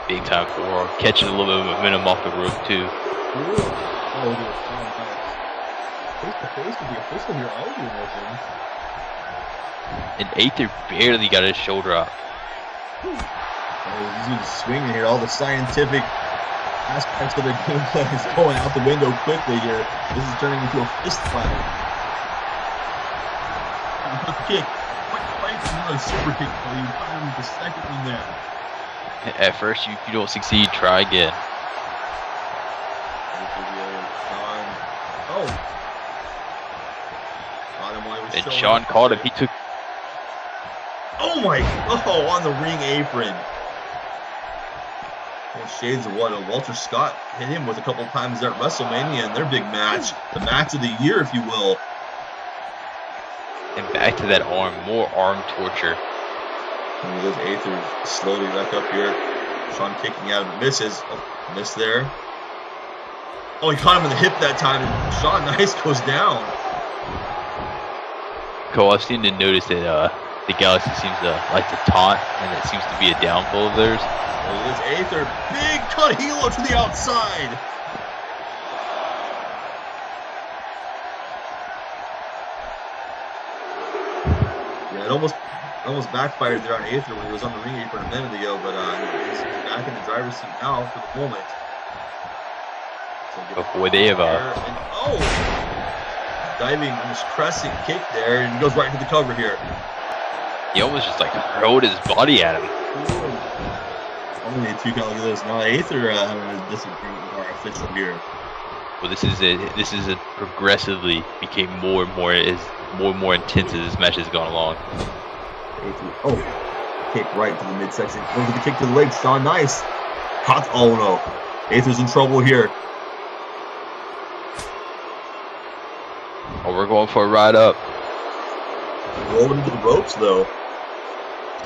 Big time forearm. Catching a little bit of momentum off the rope, too. Oh, face to face with the official here arguing with him. And Aether barely got his shoulder up. He's just swinging here. All the scientific aspects of their gameplay is going out the window quickly here. This is turning into a fist fight. Kick. Another super kick. You find him the second one there. At first, if you don't succeed, try again. Oh. Caught him while he was And showing Sean up. caught him. He took. Oh my! Oh, on the ring apron. Well, shades of what Walter Scott hit him with a couple times there at WrestleMania in their big match, the match of the year, if you will. And back to that arm, more arm torture. And there's Aether slowly back up here. Sean kicking out of it, misses. Oh, missed there. Oh, he caught him in the hip that time, and Sean Nice goes down. Cole, I've seen to notice that the Galaxy seems to like to taunt, and it seems to be a downfall of theirs. Oh, there's Aether, big cut helo to the outside. Yeah, it almost backfired there on Aether when he was on the ring apron a minute ago, but he's back in the driver's seat now for the moment. But boy, they have diving on this crescent kick there, and he goes right to the cover here. He almost just like hurled his body at him. Only two. Look at this now. Aether having a disagreement with our official here. Well, this is a progressively became more and more intense as this match has gone along. Aether, oh, kick right to the midsection. Goes with the kick to the leg. Sean Nice. Caught. Oh no, Aether's in trouble here. Oh, we're going for a ride up. Rolling into the ropes though.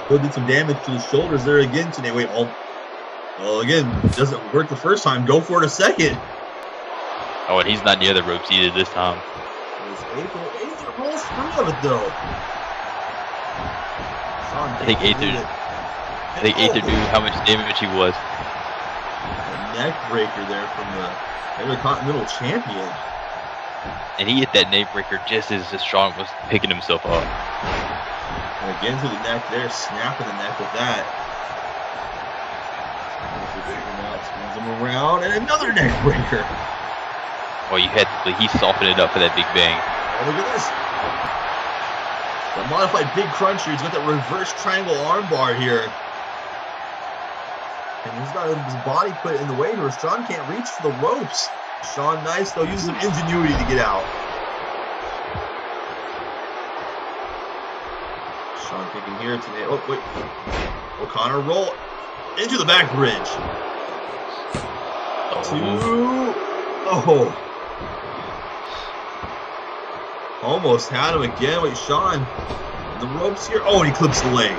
Still did some damage to his shoulders there again today. Wait, well, again, doesn't work the first time. Go for it a second. Oh, and he's not near the ropes either this time. Aether rolls through of it though. I think Aether knew how much damage he was. A neck breaker there from the Intercontinental Champion. And he hit that neck breaker just as Sean was picking himself up. And again to the neck there, snapping the neck with that. Spins him around, and another neck breaker. Oh, he softened it up for that big bang. Oh, look at this. The modified big cruncher. He's got that reverse triangle armbar here. And he's got his body put in the way where Sean can't reach for the ropes. Sean Nice, though, uses some ingenuity to get out. Sean thinking here today. Oh, wait. O'Connor roll into the back bridge. Oh. Almost had him again. Wait, Sean. The ropes here. Oh, and he clips the leg.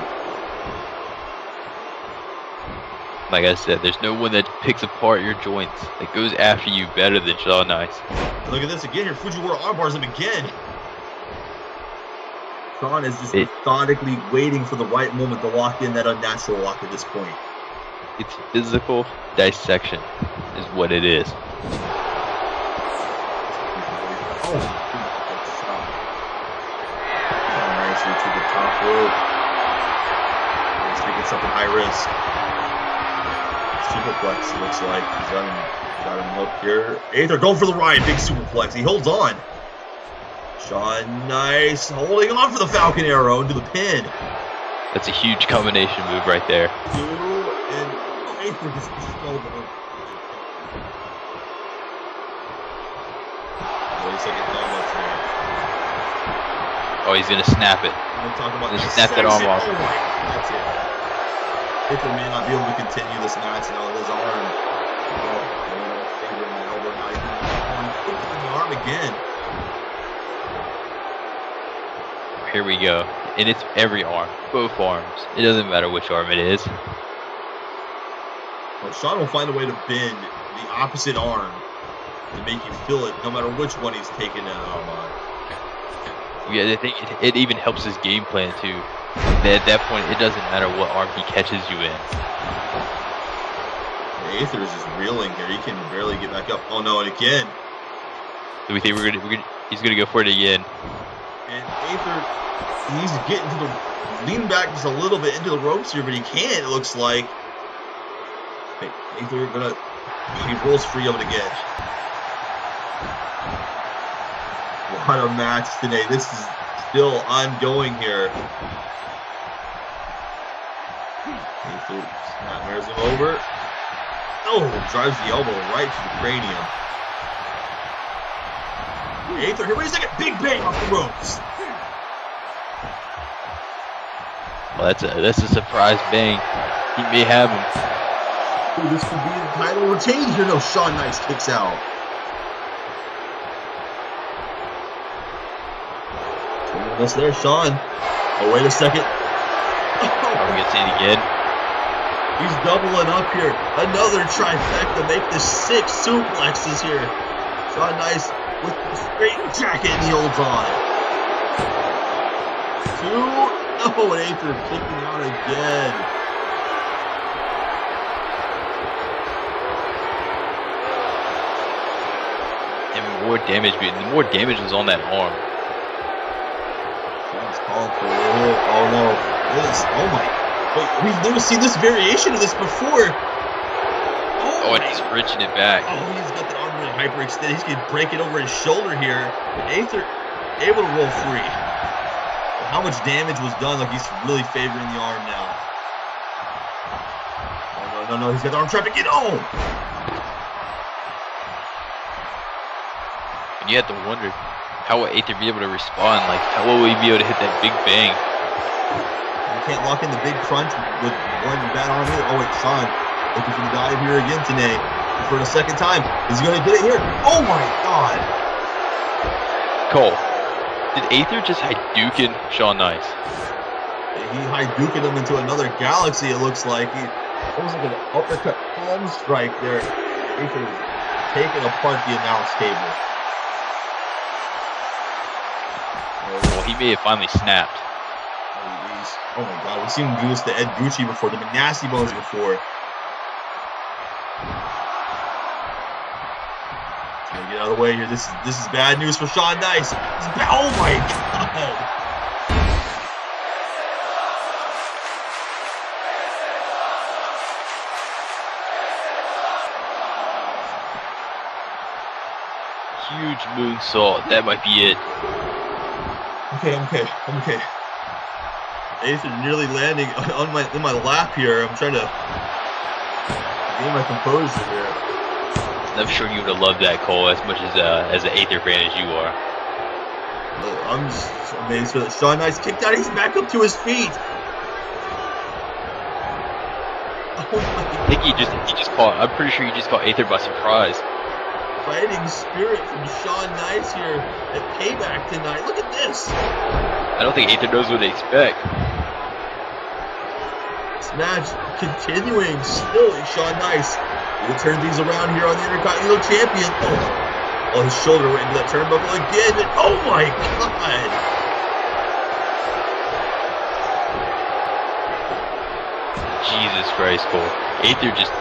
Like I said, there's no one that picks apart your joints, that goes after you better than Sean Nice. Look at this again here. Fujiwara armbars him again. Sean is just methodically waiting for the right moment to lock in that unnatural lock at this point. It's physical dissection is what it is. Oh, nicely to the top rope. He's taking something high risk. Superplex, it looks like. He's got him hooked here. Aether going for the ride. Big superplex. He holds on. Sean Nice holding on for the Falcon Arrow into the pin. That's a huge combination move right there. And Aether just stole the hook. Oh, he's going to snap it. He's going to snap that arm off. That's it. Aether may not be able to continue this match now with his arm. Finger in the elbow now. He's going the arm again. Here we go. And it's every arm. Both arms. It doesn't matter which arm it is. Well, Sean will find a way to bend the opposite arm to make you feel it no matter which one he's taking an arm on. Yeah, I think it even helps his game plan too. At that point, it doesn't matter what arm he catches you in. Aether is just reeling here. He can barely get back up. Oh no, and again. Do we think he's gonna go for it again? And Aether, he's getting to the lean back just a little bit into the ropes here, but he can't, it looks like. Okay, Aether he rolls free of it again. What a match today. This is still ongoing here. Aether snaps him over. Oh, drives the elbow right to the cranium. Aether, here, wait a second, big bang off the ropes. Well, that's a surprise bang. He may have him. Ooh, this could be the title retain here. No, Shawn Nice kicks out. That's there, Shawn. Oh, wait a second. Are we gonna see it again? He's doubling up here. Another trifecta. Make the 6 suplexes here. Shawn Nice with the straight jacket and he holds on. 2. Oh, and Aether kicking out again. And more damage, but the more damage was on that arm. Shawn's calling for it. Oh no. Oh my. Wait, we've never seen this variation of this before. Oh, and he's bridging it back. Oh, he's got the arm really hyperextended. He's going to break it over his shoulder here. Aether able to roll free. But how much damage was done? Like he's really favoring the arm now. Oh, no. He's got the arm trapped again. Oh! And you have to wonder, how will Aether be able to respond? Like, how will he be able to hit that big bang? You can't lock in the big crunch with one bad arm either. Oh, wait, Shawn looking for the dive here again today. For the second time. Is he going to get it here? Oh, my God. Cole, did Aether just Hadouken Shawn Nice? He Hadoukened him into another galaxy, it looks like. He almost like an uppercut palm strike there. Aether was taking apart the announce table. Well, he may have finally snapped. Oh my God, we've seen him do this to Ed Gucci before, the McNasty Bones before. Gotta get out of the way here. This is bad news for Shawn Nice. Oh my God! Huge moonsault. That might be it. I'm okay. Aether nearly landing in my lap here. I'm trying to gain my composure here. I'm sure you would have loved that, Cole, as much as an Aether fan as you are. I'm just amazed that Shawn Nice kicked out. He's back up to his feet. Oh I think he just caught. I'm pretty sure he just caught Aether by surprise. Fighting spirit from Shawn Nice here at Payback tonight. Look at this. I don't think Aether knows what to expect. This match continuing still. Shawn Nice will turn things around here on the Intercontinental Champion. Oh, his shoulder went into that turnbuckle again. And oh my God. Jesus Christ, Cole. Aether just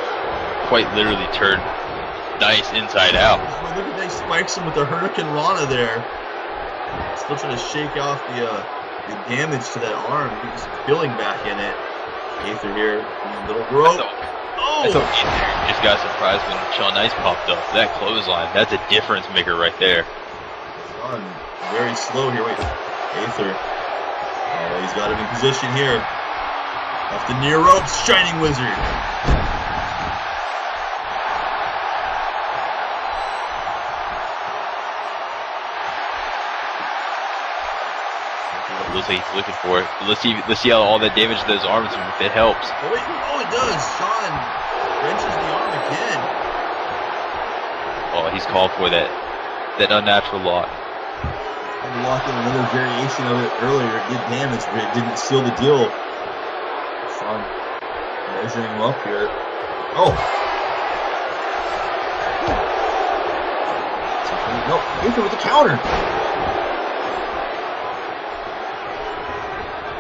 quite literally turned Nice inside out. Oh, look at that, he spikes him with the Hurricane Rana there. Still trying to shake off the damage to that arm. He's feeling back in it. Aether here in the middle rope. I thought Aether just got surprised when Shawn Nice popped up. That clothesline, that's a difference maker right there. Shawn very slow here. Wait, Aether. Oh, he's got him in position here. Off the near ropes, Shining Wizard. Looks like he's looking for it. Let's see how all that damage to those arms, if it helps. Oh, wait, oh, it does. Shawn wrenches the arm again. Oh, he's called for that unnatural lock. I locked in another variation of it earlier. It did damage, but it didn't seal the deal. Shawn measuring him up here. Oh. No, Aether with the counter.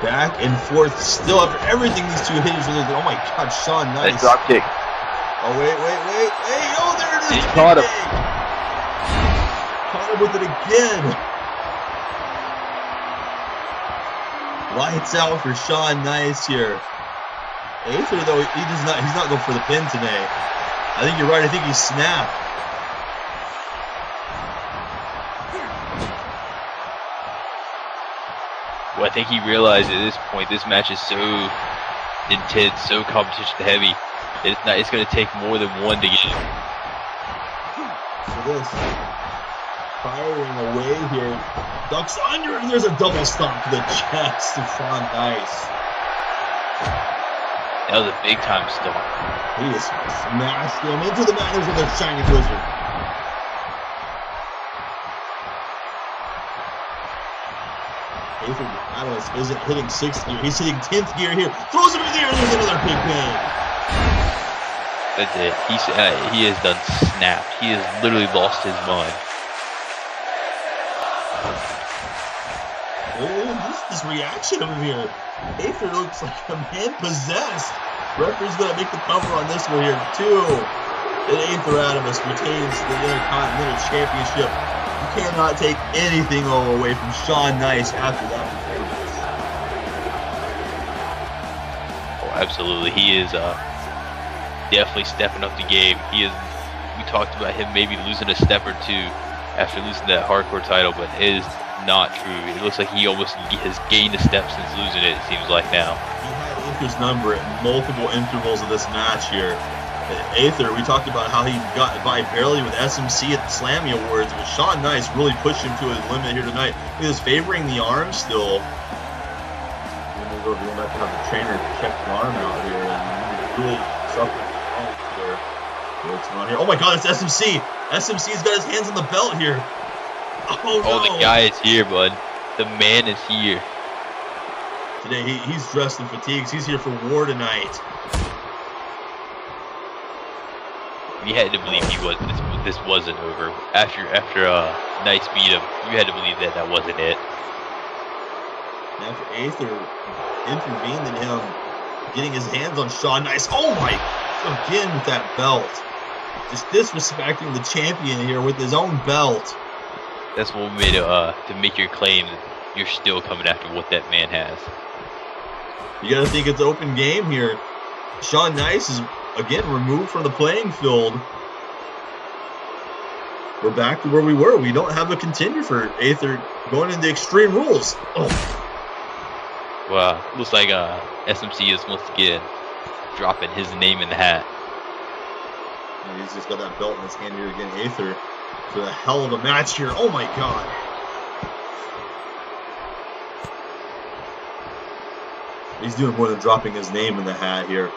Back and forth, still after everything these two hitters are looking. Oh my God, Shawn Nice. Nice drop kick. Oh, wait. Hey, oh, there it is. He caught him. Caught him with it again. Lights out for Sean Nice here. Aether, though, he's not going for the pin today. I think you're right. I think he snapped. Well, I think he realized at this point this match is so intense, so competition heavy. It's going to take more than one to get it. So this firing away here, ducks under, and there's a double stomp to the chest of Sean Nice. That was a big time stomp. He just smashed him into the mat. There's another shiny wizard. Aether Atomsk isn't hitting 6th gear. He's hitting 10th gear here. Throws him in the air. There's another big bang. That's it. He has done snapped. He has literally lost his mind. Oh, this reaction of him here. Aether looks like a man possessed. Referee's going to make the cover on this one here, too. And Aether Atomsk retains the Intercontinental Championship. You cannot take anything away from Sean Nice after that performance. Oh, absolutely. He is definitely stepping up the game. We talked about him maybe losing a step or two after losing that hardcore title, but it is not true. It looks like he almost has gained a step since losing it seems like now. He had Aether's number at multiple intervals of this match here. Aether, we talked about how he got by barely with SMC at the Slammy Awards, but Sean Nice really pushed him to his limit here tonight. He was favoring the arm still. We'll go back and have the trainer check the arm out here, and he really suffering there. What's going on here? Oh my God, it's SMC! SMC's got his hands on the belt here. Oh no! Oh, the guy is here, bud. The man is here. Today, he's dressed in fatigues. He's here for war tonight. You had to believe this wasn't over. After Nice beat him, you had to believe that wasn't it. After Aether intervened in him, getting his hands on Sean Nice. Oh my! Again with that belt. Just disrespecting the champion here with his own belt. That's one way to make your claim that you're still coming after what that man has. You gotta think it's open game here. Sean Nice is again removed from the playing field. We're back to where we were. We don't have a contender for Aether going into Extreme Rules. Oh. Well, looks like SMC is once again dropping his name in the hat. And he's just got that belt in his hand here again. Aether for the hell of a match here. Oh my God. He's doing more than dropping his name in the hat here.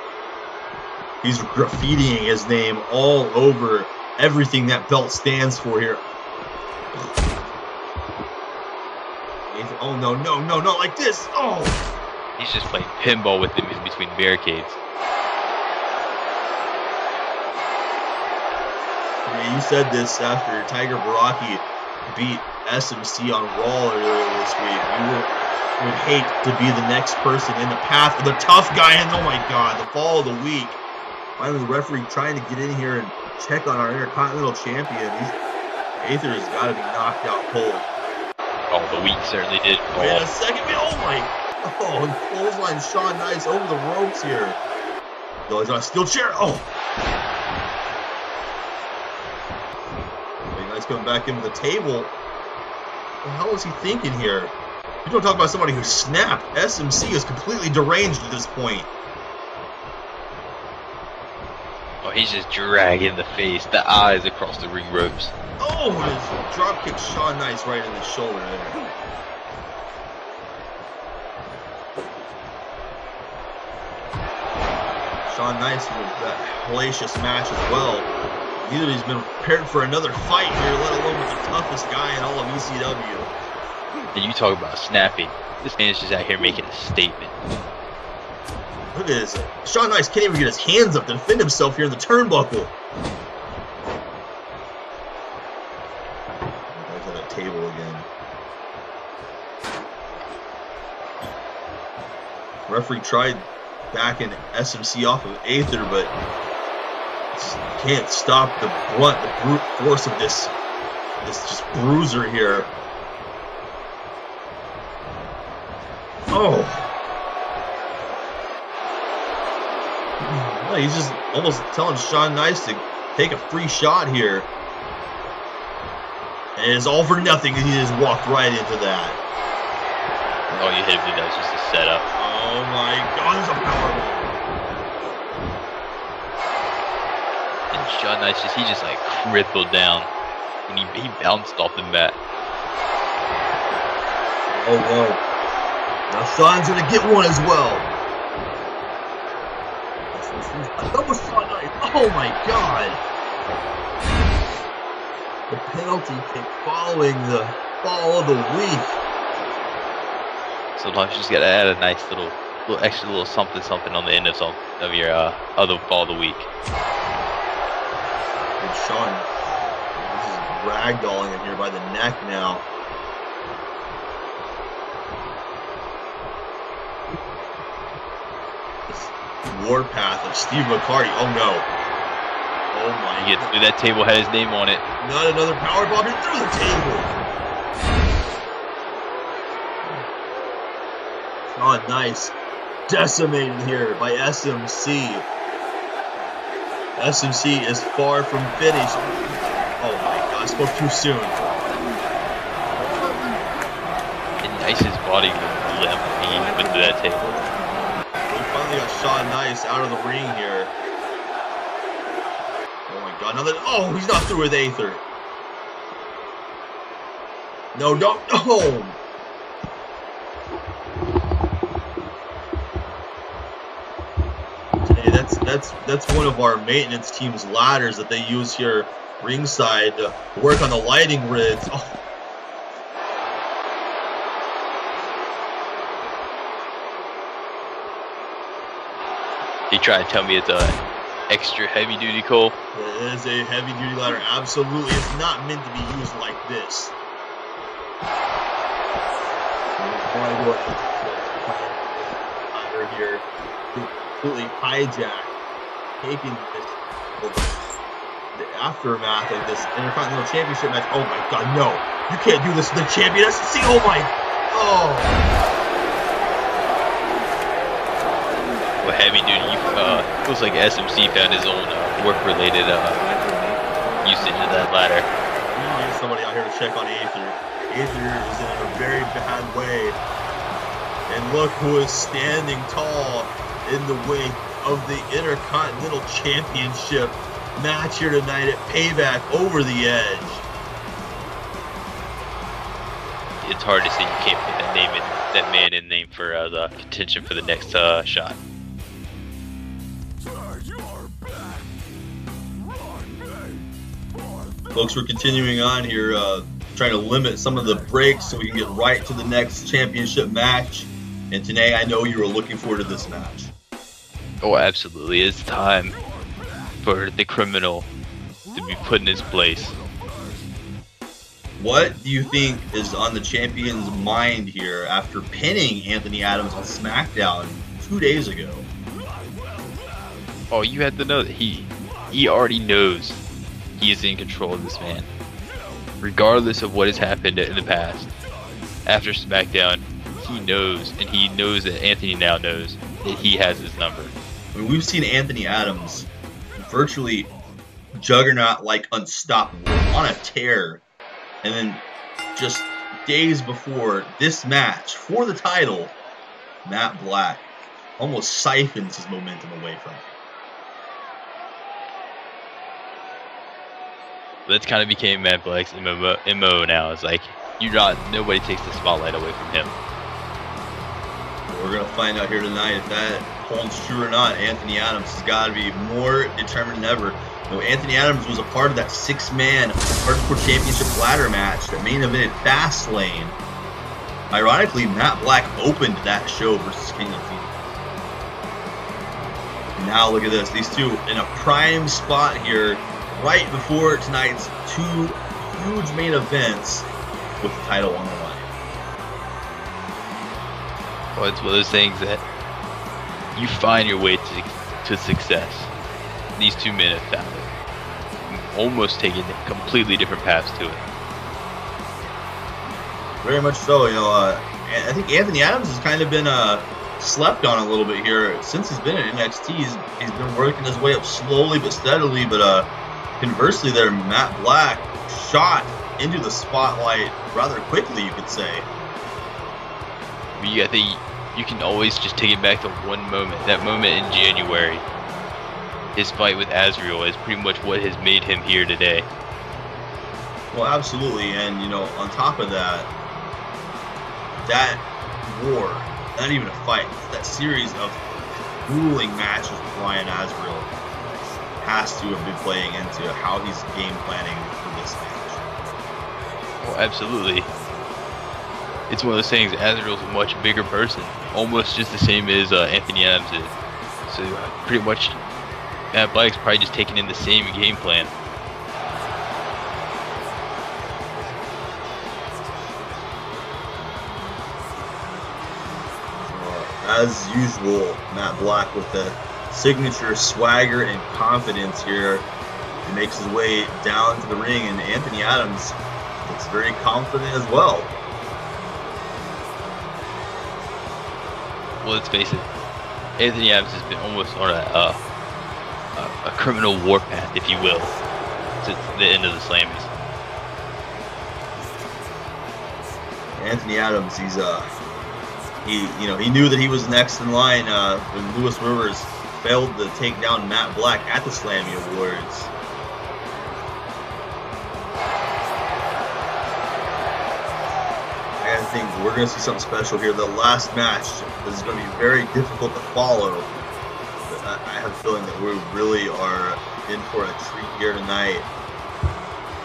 He's graffitiing his name all over everything that belt stands for here. Oh no, no, no, not like this. Oh! He's just playing pinball with him in between barricades. Yeah, you said this after Tiger Baraki beat SMC on Raw earlier this week. You would hate to be the next person in the path of the tough guy, and oh my God, the fall of the week. Finally, the referee trying to get in here and check on our Intercontinental champion. Aether has got to be knocked out cold. Oh, the week certainly did. Wait a second, oh my! Oh, and clothesline Sean Nice over the ropes here. No, he's on a steel chair. Oh! Nice coming back into the table. What the hell is he thinking here? You don't talk about somebody who snapped. SMC is completely deranged at this point. Oh, he's just dragging the face, the eyes across the ring ropes. Oh, and his drop kick Sean Nice right in the shoulder there. Sean Nice with that hellacious match as well. Neither of these been prepared for another fight here, let alone with the toughest guy in all of ECW. And you talk about snapping. This man is just out here making a statement. Look at this. Sean Nice can't even get his hands up to defend himself here in the turnbuckle. There's on that table again. Referee tried backing SMC off of Aether, but just can't stop the brute force of this just bruiser here. Oh. Well, he's just almost telling Sean Nice to take a free shot here. And it's all for nothing, and he just walked right into that. Oh, you hit me. That was just a setup. Oh my God, there's a powerbomb. And Sean Nice he just like crippled down. And he bounced off the mat. Oh no. Now Sean's gonna get one as well. That was Sean Nice. Oh my God. The penalty kick following the fall of the week. Sometimes you just gotta add a nice little extra little something on the end of your other fall of the week. And Sean, this is ragdolling him here by the neck now. This warpath of Steve McCarty. Oh no. Oh my. He gets through that table, had his name on it. Not another powerbomb through the table. Oh, nice. Decimated here by SMC. SMC is far from finished. Oh my God, I spoke too soon. And Nice's body was limp when he went to that table. We finally got Sean Nice out of the ring here. Oh my God, another. Oh, he's not through with Aether. No, don't. Oh. That's one of our maintenance team's ladders that they use here ringside to work on the lighting rigs. Oh. You try to tell me it's a extra heavy duty, Cole? It is a heavy duty ladder, absolutely. It's not meant to be used like this. Ladder here, completely hijacked. Taking the aftermath of this Intercontinental Championship match. Oh my God, no! You can't do this to the champion. See, oh my, oh! Well, heavy duty. Feels like SMC found his own work-related usage of that ladder. We need somebody out here to check on Aether. Aether is in a very bad way, and look who is standing tall in the wake of the Intercontinental Championship match here tonight at Payback, over the edge. It's hard to say you can't put that man in name for the contention for the next shot. Folks, we're continuing on here, trying to limit some of the breaks so we can get right to the next championship match. And today, I know you are looking forward to this match. Oh, absolutely. It's time for the criminal to be put in his place. What do you think is on the champion's mind here after pinning Anthony Adams on SmackDown 2 days ago? Oh, you had to know that he already knows he is in control of this man. Regardless of what has happened in the past. After SmackDown, he knows, and he knows that Anthony now knows that he has his number. I mean, we've seen Anthony Adams virtually juggernaut, like unstoppable, on a tear. And then just days before this match for the title, Matt Black almost siphons his momentum away from him. That's kind of became Matt Black's MO now. It's like, nobody takes the spotlight away from him. We're going to find out here tonight if that holds true or not. Anthony Adams has got to be more determined than ever. You know, Anthony Adams was a part of that 6-man Hardcore Championship ladder match that main evented Fastlane. Ironically, Matt Black opened that show versus King of Phoenix. Now look at this. These two in a prime spot here right before tonight's 2 huge main events with the title on the line. Well, it's one of those things that you find your way to success. These 2 men have found it. Almost taking completely different paths to it. Very much so. You know, And I think Anthony Adams has kind of been slept on a little bit here since he's been in NXT. He's been working his way up slowly but steadily. But conversely, there, Matt Black shot into the spotlight rather quickly, you could say. I think you can always just take it back to one moment. That moment in January. His fight with Azrael is pretty much what has made him here today. Well, absolutely. And, you know, on top of that, that war, not even a fight, that series of grueling matches with Ryan Azrael has to have been playing into how he's game planning for this match. Oh, absolutely. It's one of those things, Azrael's a much bigger person, almost just the same as Anthony Adams is. So pretty much, Matt Black's probably just taking in the same game plan. As usual, Matt Black with the signature swagger and confidence here. He makes his way down to the ring, and Anthony Adams looks very confident as well. Well, let's face it, Anthony Adams has been almost on a criminal warpath, if you will, since the end of the Slammies. Anthony Adams, he knew that he was next in line when Lewis Rivers failed to take down Matt Black at the Slammy Awards. I think we're going to see something special here. The last match is going to be very difficult to follow. But I have a feeling that we really are in for a treat here tonight.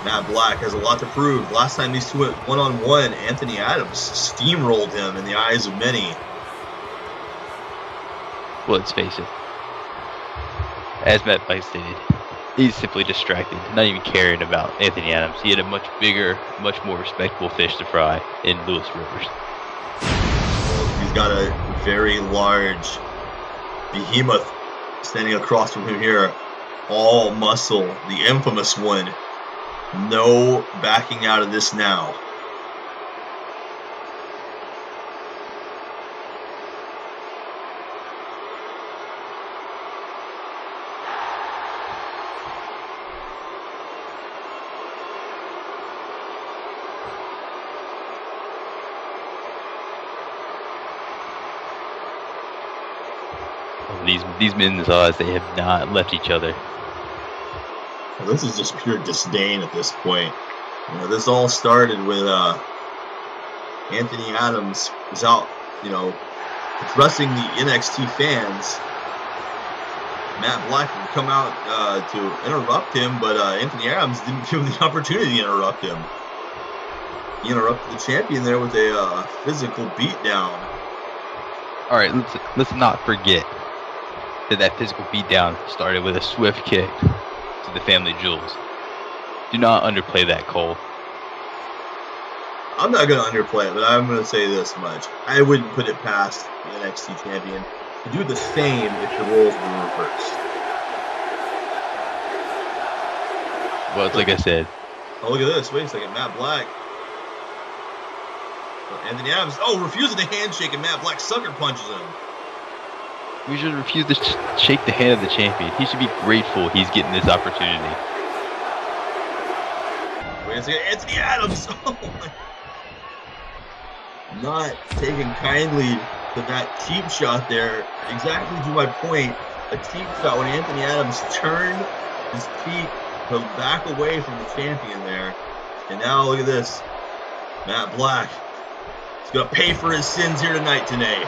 Matt Black has a lot to prove. Last time these two went one-on-one, Anthony Adams steamrolled him in the eyes of many. Well, let's face it. As Matt Black stated, he's simply distracted, not even caring about Anthony Adams. He had a much bigger, much more respectable fish to fry in Lewis Rivers. He's got a very large behemoth standing across from him here. All muscle, the infamous one. No backing out of this now. These men's eyes, they have not left each other. Well, this is just pure disdain at this point. You know, this all started with Anthony Adams was out, addressing the NXT fans. Matt Black would come out to interrupt him, but Anthony Adams didn't give him the opportunity to interrupt him. He interrupted the champion there with a physical beatdown. All right, let's not forget that physical beatdown started with a swift kick to the family jewels. Do not underplay that, Cole. I'm not going to underplay it, but I'm going to say this much. I wouldn't put it past the NXT champion to do the same if the roles were reversed. Well, it's like I said. Oh, look at this. Wait a second. Matt Black. Anthony Adams, refusing the handshake, and Matt Black sucker punches him. We should refuse to shake the hand of the champion. He should be grateful he's getting this opportunity. Wait a second, Anthony Adams! Not taking kindly to that cheap shot there. Exactly to my point. A cheap shot when Anthony Adams turned his feet to back away from the champion there. And now look at this. Matt Black is going to pay for his sins here tonight today.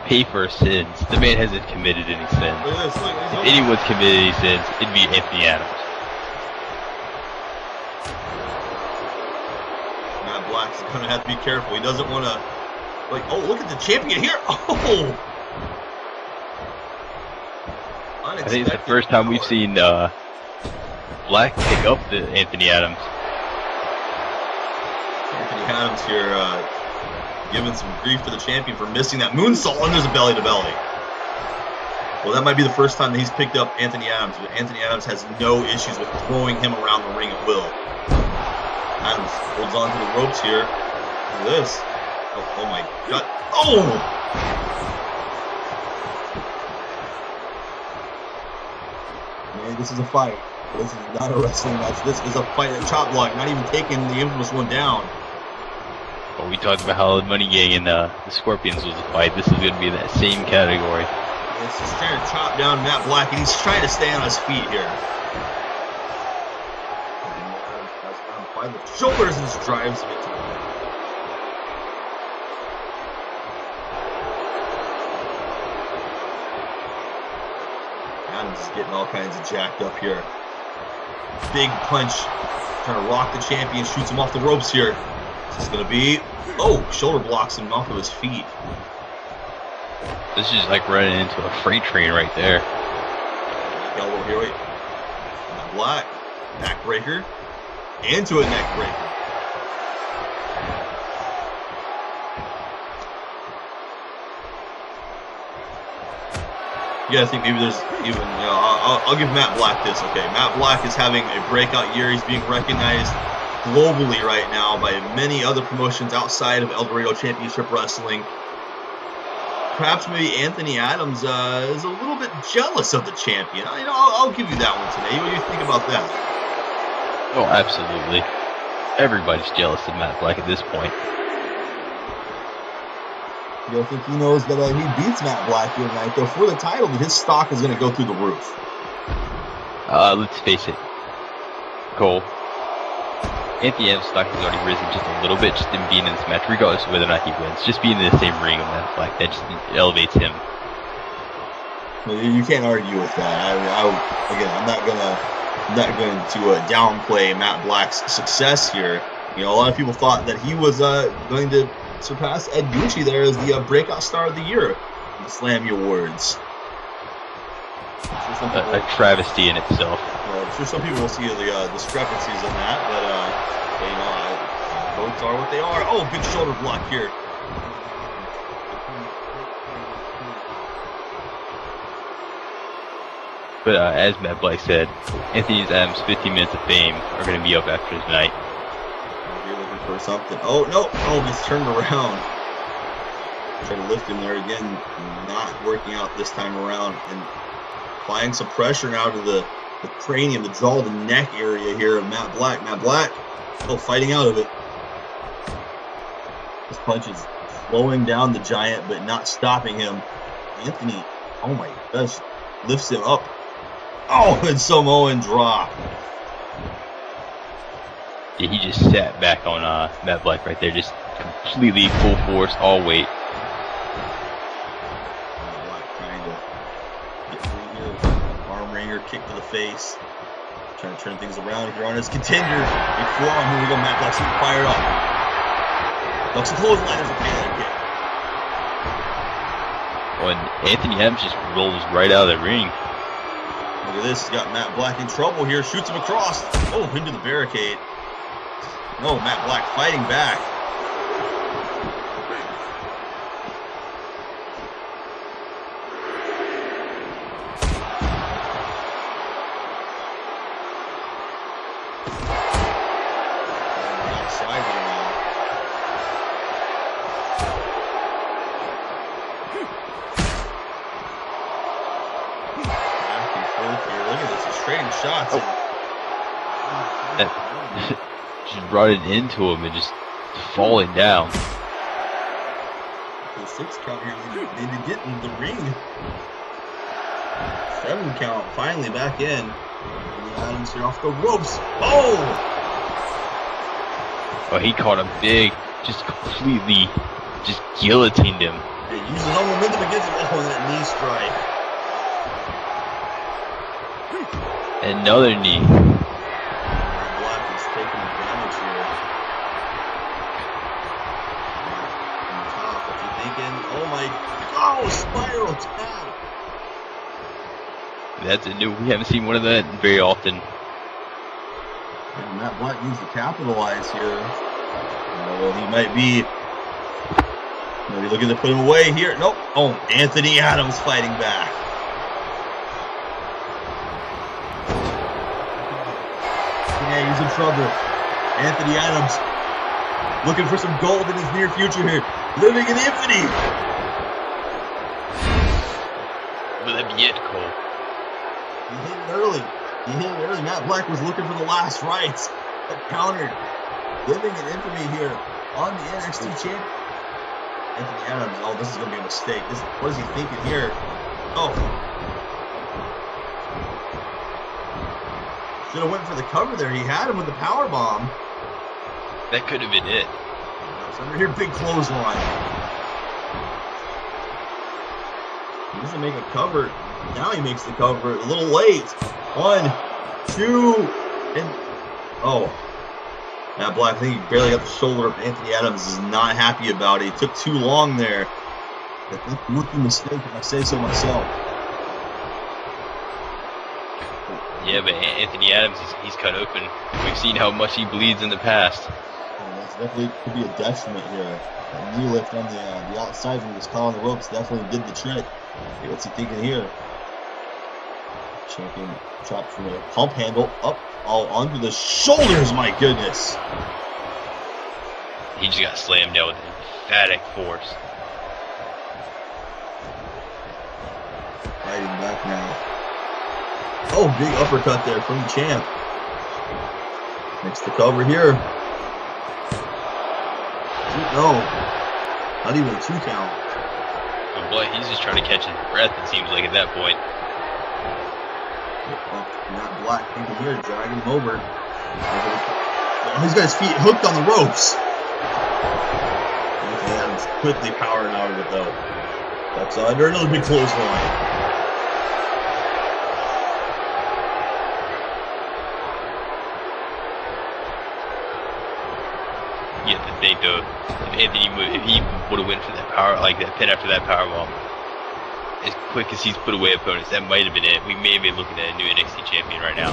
Pay for his sins. The man hasn't committed any sins. Look at this. Look, if anyone's committed any sins, it'd be Anthony Adams. Matt Black's going to have to be careful. He doesn't want to... look at the champion here. Oh! I think it's the first time we've seen Black pick up the Anthony Adams. Anthony Adams here giving some grief to the champion for missing that moonsault under the belly-to-belly. Well, that might be the first time that he's picked up Anthony Adams, but Anthony Adams has no issues with throwing him around the ring at will. Adams holds on to the ropes here. Look at this. Oh my God. Oh! Man, this is a fight. This is not a wrestling match. This is a fight. A chop block. Not even taking the infamous one down. Well, we talked about how the Money Gang and the Scorpions was a fight. This is going to be that same category. Yes, he's trying to chop down Matt Black, and he's trying to stay on his feet here. By the shoulders and just drives him into the ring. Adams is getting all kinds of jacked up here. Big punch, trying to rock the champion, shoots him off the ropes here. Is this going to be... Oh, shoulder blocks him off of his feet. This is like running into a freight train right there. Elbow here, wait. Matt Black, backbreaker, into a neck breaker. You gotta think maybe there's even, you know, I'll give Matt Black this, okay. Matt Black is having a breakout year. He's being recognized globally right now by many other promotions outside of Eldorado Championship Wrestling. Perhaps maybe Anthony Adams is a little bit jealous of the champion. You know, I'll give you that one today. What do you think about that? Oh, absolutely. Everybody's jealous of Matt Black at this point. You don't think he knows that he beats Matt Black here tonight, though, for the title, that his stock is going to go through the roof? Let's face it, Cole. Anthony Adams' stock has already risen just a little bit, just in being in this match, regardless of whether or not he wins. Just being in the same ring with Matt Black, that just elevates him. You can't argue with that. I'm not going to downplay Matt Black's success here. You know, a lot of people thought that he was going to surpass Ed Gucci there as the breakout star of the year in the Slammy Awards. A travesty in itself. I'm sure some people will see the discrepancies in that, but you know, votes are what they are. Oh, big shoulder block here. But as Matt Black said, Anthony Adams' 15 minutes of fame are going to be up after tonight. You're looking for something. Oh, no. Oh, he's turned around. Trying to lift him there again. Not working out this time around. And applying some pressure now to the cranium, the jaw, the neck area here of Matt Black. Matt Black, oh, fighting out of it. This punch is slowing down the Giant, but not stopping him. Anthony, oh my gosh, lifts him up. Oh, and Samoan drop. Yeah, he just sat back on Matt Black right there, just completely full force, all weight. Matt Black trying to get through here. Arm wringer, kick to the face. Trying to turn things around here on his contender. Big forearm. Here we go. Matt Black's getting fired up. Ducks and clothesline. There's a panic kick. Oh, and Anthony Adams just rolls right out of the ring. Look at this. He's got Matt Black in trouble here. Shoots him across. Oh, into the barricade. No, Matt Black fighting back. Outside here now. Back and forth here. Look at this. He's trading shots. Just running into him and just falling down. The 6 count here. They need to get in the ring. 7 count. Finally back in. And Adams here off the ropes. Oh! Oh, he caught him big. Just completely, just guillotined him. He uses all momentum against him. Oh, that knee strike. Another knee. Black is taking advantage here. On top, what's he thinking? Oh my, oh, spiral tap. That's a new, we haven't seen one of that very often. And Matt Black needs to capitalize here. Well, he might be looking to put him away here. Nope. Oh, Anthony Adams fighting back. Yeah, he's in trouble. Anthony Adams looking for some gold in his near future here. Living in infamy. Will that be it, Cole? He hit it early. Matt Black was looking for the last rites. But countered. Living in infamy here on the NXT champ. Anthony Adams. Oh, this is going to be a mistake. What is he thinking here? Oh. Should have went for the cover there. He had him with the power bomb. That could have been it. So under here, big clothesline. He doesn't make a cover. Now he makes the cover a little late. 1, 2, and oh. Matt Black, I think he barely got the shoulder up. Anthony Adams is not happy about it. He took too long there. I think rookie mistake, if I say so myself. Yeah, but Anthony Adams, he's cut open. We've seen how much he bleeds in the past. That's definitely could be a detriment here. That knee lift on the outside when he was caught on the ropes definitely did the trick. Okay, what's he thinking here? Champion chopped from a pump handle up all onto the shoulders. My goodness! He just got slammed down with emphatic force. Fighting back now. Oh, big uppercut there from the champ. Makes the cover here. No, not even a 2 count. Oh boy, he's just trying to catch his breath, it seems like, at that point. Matt Black thinking here, dragging him over. Oh, he's got his feet hooked on the ropes. Anthony Adams quickly powering out of it though. That's under another big clothesline. You have to think though, if he would have went for that power, like that pin after that powerbomb, as quick as he's put away opponents, that might have been it. We may be looking at a new NXT champion right now.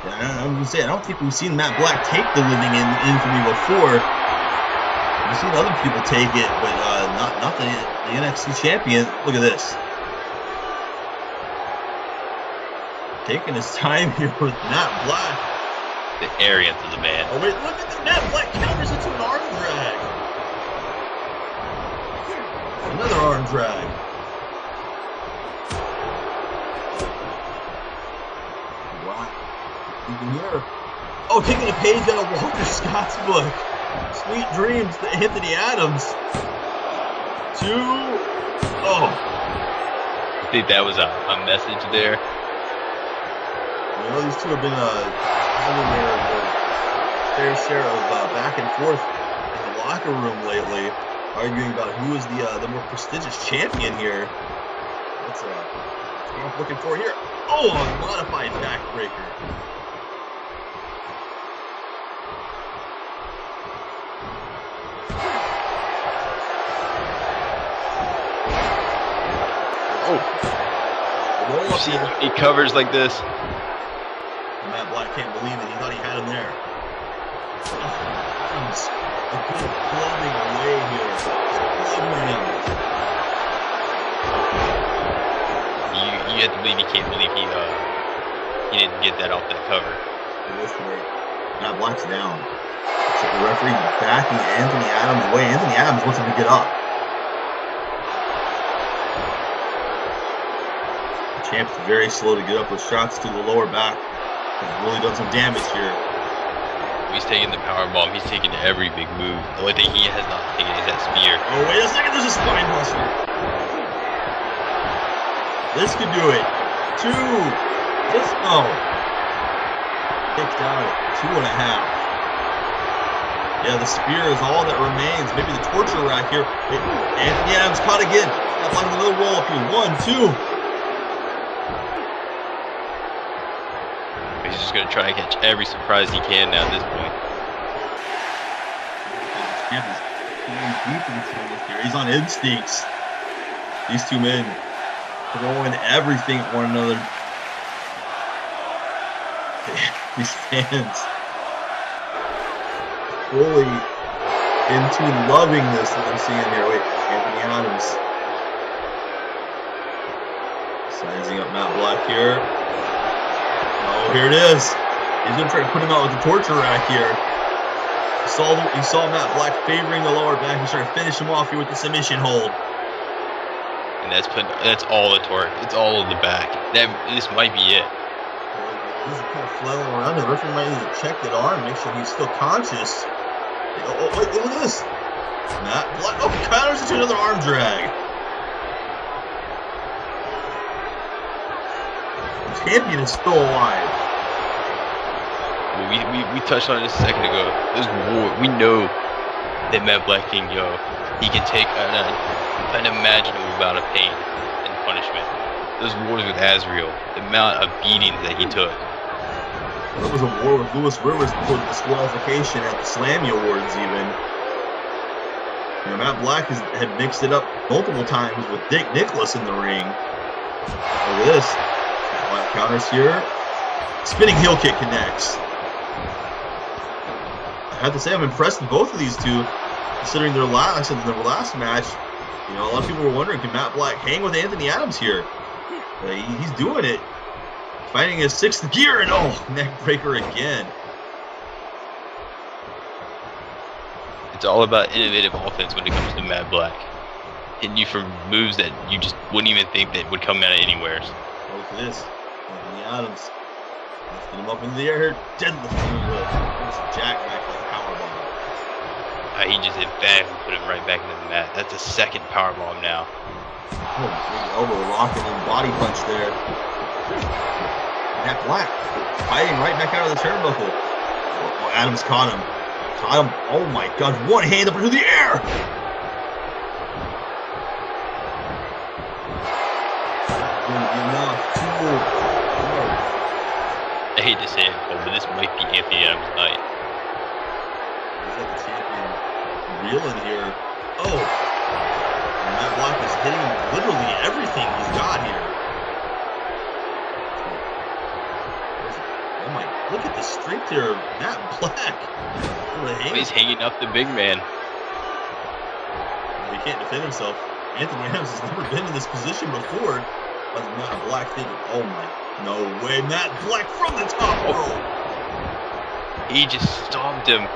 Yeah, I was gonna say, I don't think we've seen Matt Black take the living in infamy before. We've seen other people take it, but not the NXT champion. Look at this. Taking his time here with Matt Black. The arrogance of the man. Oh wait, look at the Matt Black counters into an arm drag. Another arm drag. Wow. Even here. Oh, taking a page out of Walter Scott's book. Sweet dreams to Anthony Adams. 2. Oh. I think that was a message there. You know, these two have been having their fair share of back and forth in the locker room lately, arguing about who is the more prestigious champion here. What's Champ looking for here? Oh, a modified backbreaker. You see he covers like this. Matt Black can't believe it. He thought he had him there. A good clubbing away here. Clubbing him. You have to believe he can't believe he didn't get that off that cover. Matt Black's down. So the referee backing Anthony Adams away. Anthony Adams wants him to get up. The champ's very slow to get up with shots to the lower back. He's really done some damage here. He's taking the power bomb. He's taking every big move. The only thing he has not taken is that spear. Oh, wait a second. There's a spine buster. This could do it. 2. This, oh. Kicked out at 2.5. Yeah, the spear is all that remains. Maybe the torture rack here. Wait, Anthony Adams caught again. Got like a little roll up here. 1, 2. He's just going to try and catch every surprise he can now at this point. Champ is playing defense here. He's on instincts. These two men throwing everything at one another. These fans fully into loving this that I'm seeing here. Wait, Anthony Adams sizing up Matt Black here. Oh, here it is. He's going to try to put him out with the torture rack here. You saw Matt Black favoring the lower back. He's trying to finish him off here with the submission hold. And that's all the torque. It's all of the back. This might be it. He's kind of flailing around. The referee might need to check that arm, make sure he's still conscious. Oh, wait, look at this. Matt Black, counters into another arm drag. The champion is still alive. We touched on this a second ago. There's war. We know that Matt Black can go. He can take an unimaginable amount of pain and punishment. Those wars with Azrael, the amount of beatings that he took. There was a war with Lewis Rivers before the disqualification at the Slammy Awards even. You know, Matt Black had mixed it up multiple times with Dick Nicholas in the ring. Look at this. Black counters here. Spinning heel kick connects. I have to say I'm impressed with both of these two, considering their last match. You know, a lot of people were wondering, can Matt Black hang with Anthony Adams here? He's doing it. Finding his 6th gear and neck breaker again. It's all about innovative offense when it comes to Matt Black. Hitting you for moves that you just wouldn't even think that would come out of anywhere. Look at this. Anthony Adams lifting him up into the air here. Deadlifting him with a jackknife like a powerbomb. He just hit back and put him right back into the mat. That's a 2nd powerbomb now. Oh, big elbow lock and then body punch there. Matt Black fighting right back out of the turnbuckle. Oh, Adams caught him. Oh my God, one hand up into the air. I hate to say it, but this might be Anthony Adams' night. He's got the champion reeling here. Oh! And Matt Black is hitting literally everything he's got here. Oh my, look at the strength here of Matt Black. He's hanging up the big man. He can't defend himself. Anthony Adams has never been in this position before. But Matt Black thinking, oh my, no way, Matt Black from the top rope. He just stomped him.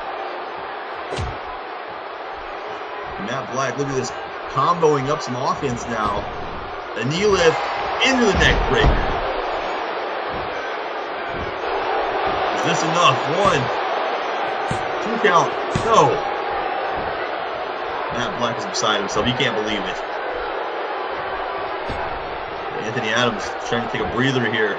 Matt Black, look at this, comboing up some offense now. A knee lift into the neck breaker. Is this enough? 1, 2 count. No. Matt Black is beside himself. He can't believe it. Anthony Adams trying to take a breather here.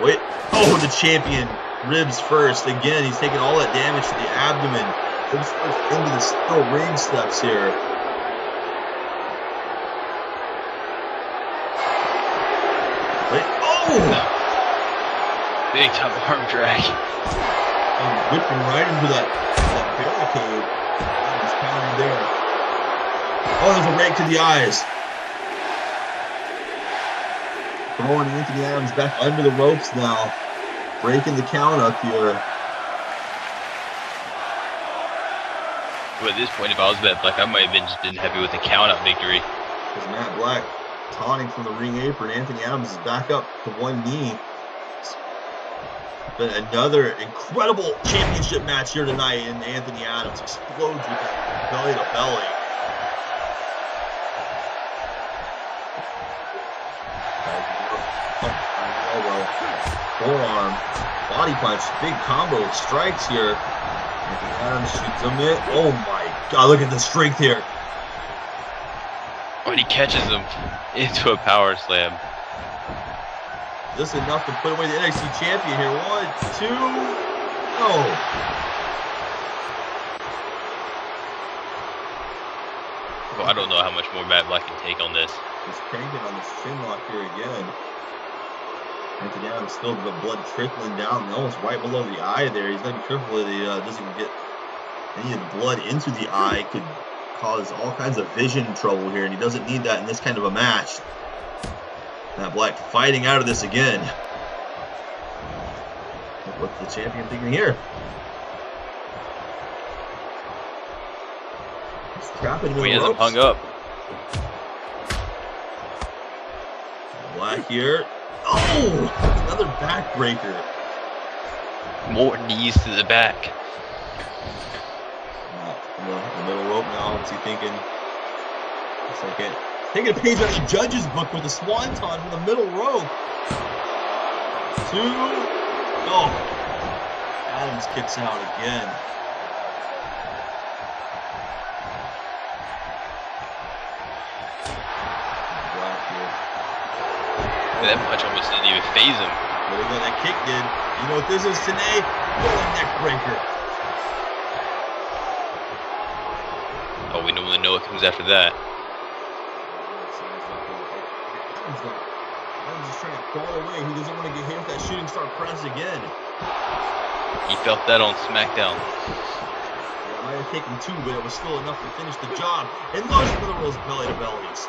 Wait. Oh, the champion. Ribs first. Again, he's taking all that damage to the abdomen. Ribs first into the steel ring steps here. Wait. Oh! Big time arm drag. And whipping right into that barricade. He's counting there. Oh, there's a rake to the eyes. Throwing Anthony Adams back under the ropes now. Breaking the count up here. But at this point, if I was Matt Black, I might have been just been happy with the count-out victory. As Matt Black taunting from the ring apron, Anthony Adams is back up to one knee. It's been another incredible championship match here tonight, and Anthony Adams explodes with that belly to belly. Forearm, body punch, big combo of strikes here. Anthony Adams shoots him in. Oh my God, look at the strength here. When he catches him into a power slam. This is enough to put away the NXT champion here. 1, 2, no. Well, I don't know how much more Matt Black can take on this. He's cranking on this chin lock here again. Anthony Adams still the blood trickling down, almost right below the eye there. He's got to be careful that he doesn't get any of the blood into the eye. Could cause all kinds of vision trouble here, and he doesn't need that in this kind of a match. Matt Black fighting out of this again. What's the champion thinking here? He's trapping him in the ropes. He hasn't hung up. Black here. Oh, another backbreaker. More knees to the back. The middle rope now. What's he thinking? Looks like it. Taking a page out of the judge's book with the swanton from the middle rope. 2. Oh. Adams kicks out again. Black here. That punch almost didn't even phase him. Really good. That kick did. You know what this is today? Rolling neck breaker. Oh, we don't really know what comes after that. Adams is trying to crawl away. He doesn't want to get hit with that shooting star press again. He felt that on SmackDown. Yeah, it might have taken 2, but it was still enough to finish the job. And launch for the rolls belly to bellies.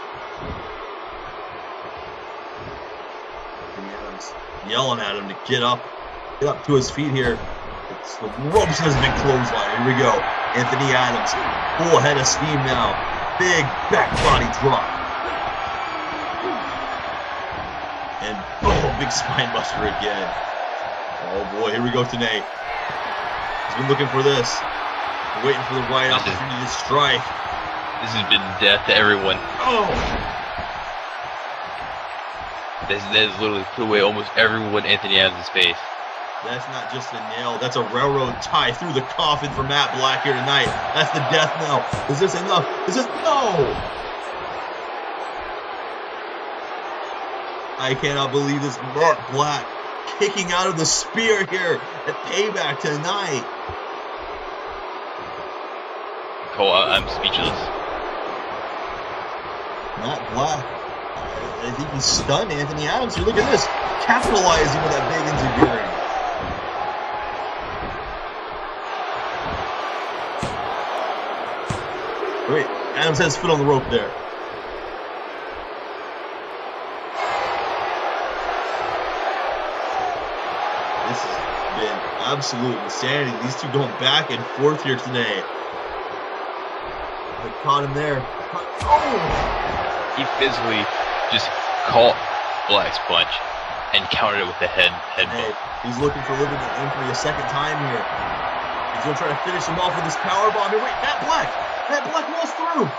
Adams yelling at him to get up to his feet here. It's the ropes has been clothesline. Here we go. Anthony Adams, full head of steam now. Big back body drop. And big spine buster again. Oh boy, here we go today. He's been looking for this. Waiting for the right opportunity to strike. This has been death to everyone. Oh! This has literally put away almost everyone Anthony Adams' face. That's not just a nail. That's a railroad tie through the coffin for Matt Black here tonight. That's the death knell. Is this enough? Is this... No! I cannot believe this. Matt Black kicking out of the spear here at Payback tonight. Cole, I'm speechless. Matt Black, I think he stunned Anthony Adams. Here, look at this. Capitalizing with that big enzuigiri. Wait, Adams has his foot on the rope there. This has been absolute insanity. These two going back and forth here today. They caught him there. Oh! He physically just caught Black's punch and countered it with the headbutt. Hey, he's looking for living the infamy a second time here. He's going to try to finish him off with this powerbomb. Here, wait, Matt Black! Matt Black rolls through!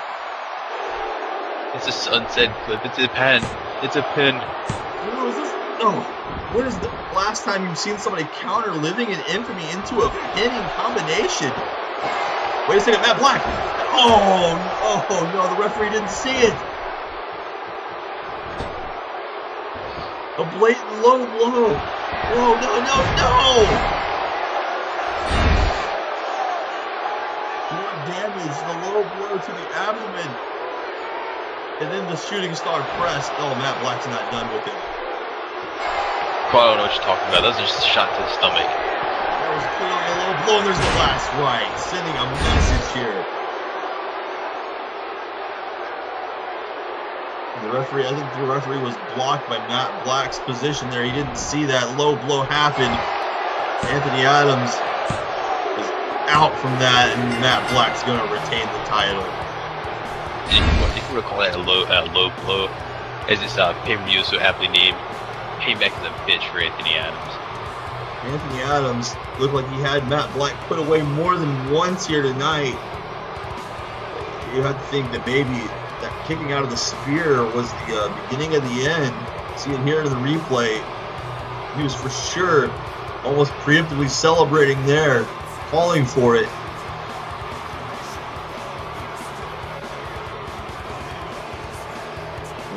It's a sunset clip. It's a pin. It's a pin. What is this? No. When is the last time you've seen somebody counter living in infamy into a pinning combination? Wait a second, Matt Black! Oh no, the referee didn't see it! A blatant low blow! Whoa, no! More damage, the low blow to the abdomen. And then the shooting star press. Oh, Matt Black's not done with it. Cole, I don't know what you're talking about. Those are just a shot to the stomach. That was clearly a low blow, and there's the last right. Sending a message here. The referee, I think the referee was blocked by Matt Black's position there. He didn't see that low blow happen. Anthony Adams is out from that, and Matt Black's going to retain the title. If you were to call that a low blow, as this pay-per-view is so aptly named, Payback is a bitch for Anthony Adams. Anthony Adams looked like he had Matt Black put away more than once here tonight. You have to think that maybe that kicking out of the spear was the beginning of the end. Seeing here in the replay, he was for sure almost preemptively celebrating there, falling for it.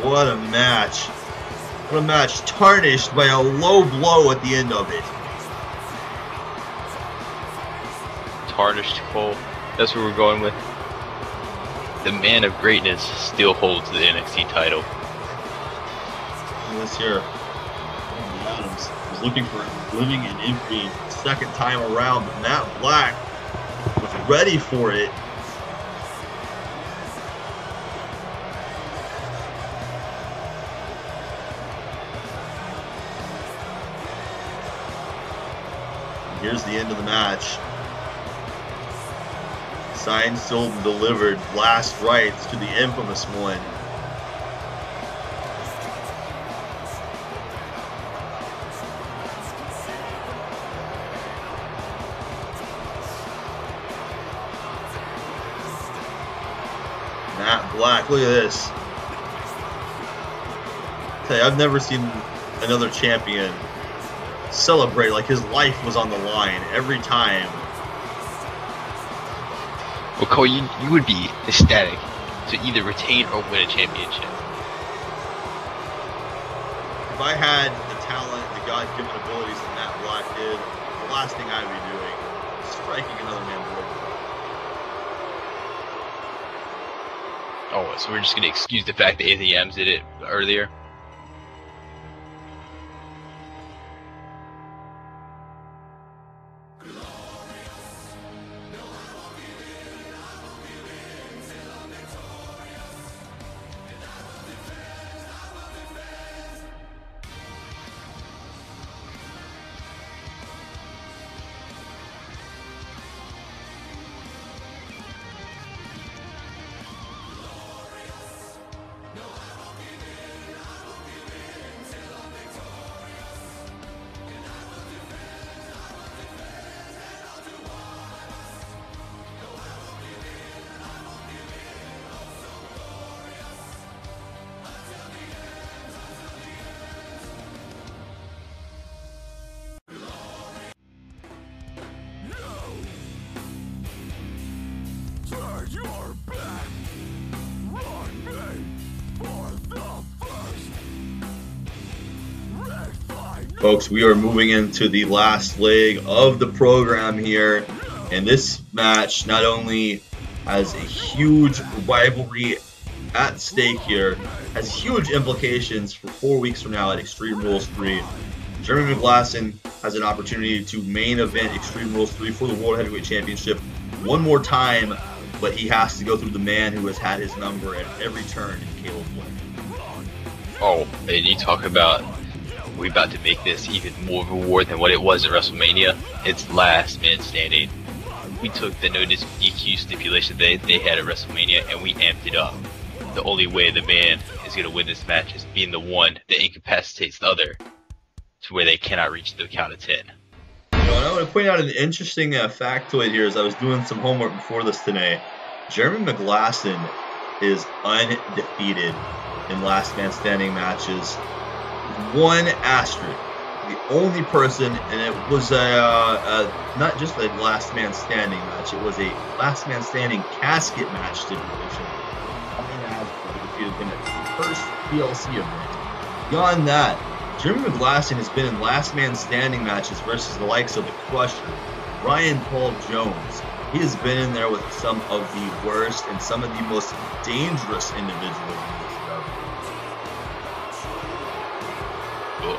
What a match. What a match, tarnished by a low blow at the end of it. Tarnished, Cole. That's what we're going with. The man of greatness still holds the NXT title. This here, Adams was looking for living in infamy second time around, but Matt Black was ready for it. Here's the end of the match. Signed, sold, and delivered. Last rites to the infamous one. Matt Black. Look at this. Tell you, I've never seen another champion celebrate like his life was on the line every time. Well, Cole, you would be ecstatic to either retain or win a championship. If I had the talent, the God-given abilities that Matt Black did, the last thing I'd be doing is striking another man below. Oh, so we're just going to excuse the fact that ATMs did it earlier? Folks, we are moving into the last leg of the program here, and this match not only has a huge rivalry at stake here, has huge implications for 4 weeks from now at Extreme Rules 3. Jeremy McGlasson has an opportunity to main event Extreme Rules 3 for the World Heavyweight Championship one more time, but he has to go through the man who has had his number at every turn in Caleb Blair. Oh, and you talk about we're about to make this even more of a war than what it was at WrestleMania. It's last man standing. We took the no DQ stipulation that they had at WrestleMania and we amped it up. The only way the man is going to win this match is being the one that incapacitates the other to where they cannot reach the count of 10. And I want to point out an interesting factoid here as I was doing some homework before this today. Jeremy McGlasson is undefeated in last man standing matches. One asterisk. The only person, and it was not just a last man standing match, it was a last man standing casket match stipulation. Defeated him at the first PLC event. Beyond that, Jeremy McGlasson has been in last man standing matches versus the likes of the Crusher, Ryan Paul Jones. He has been in there with some of the worst and some of the most dangerous individuals in this WWE.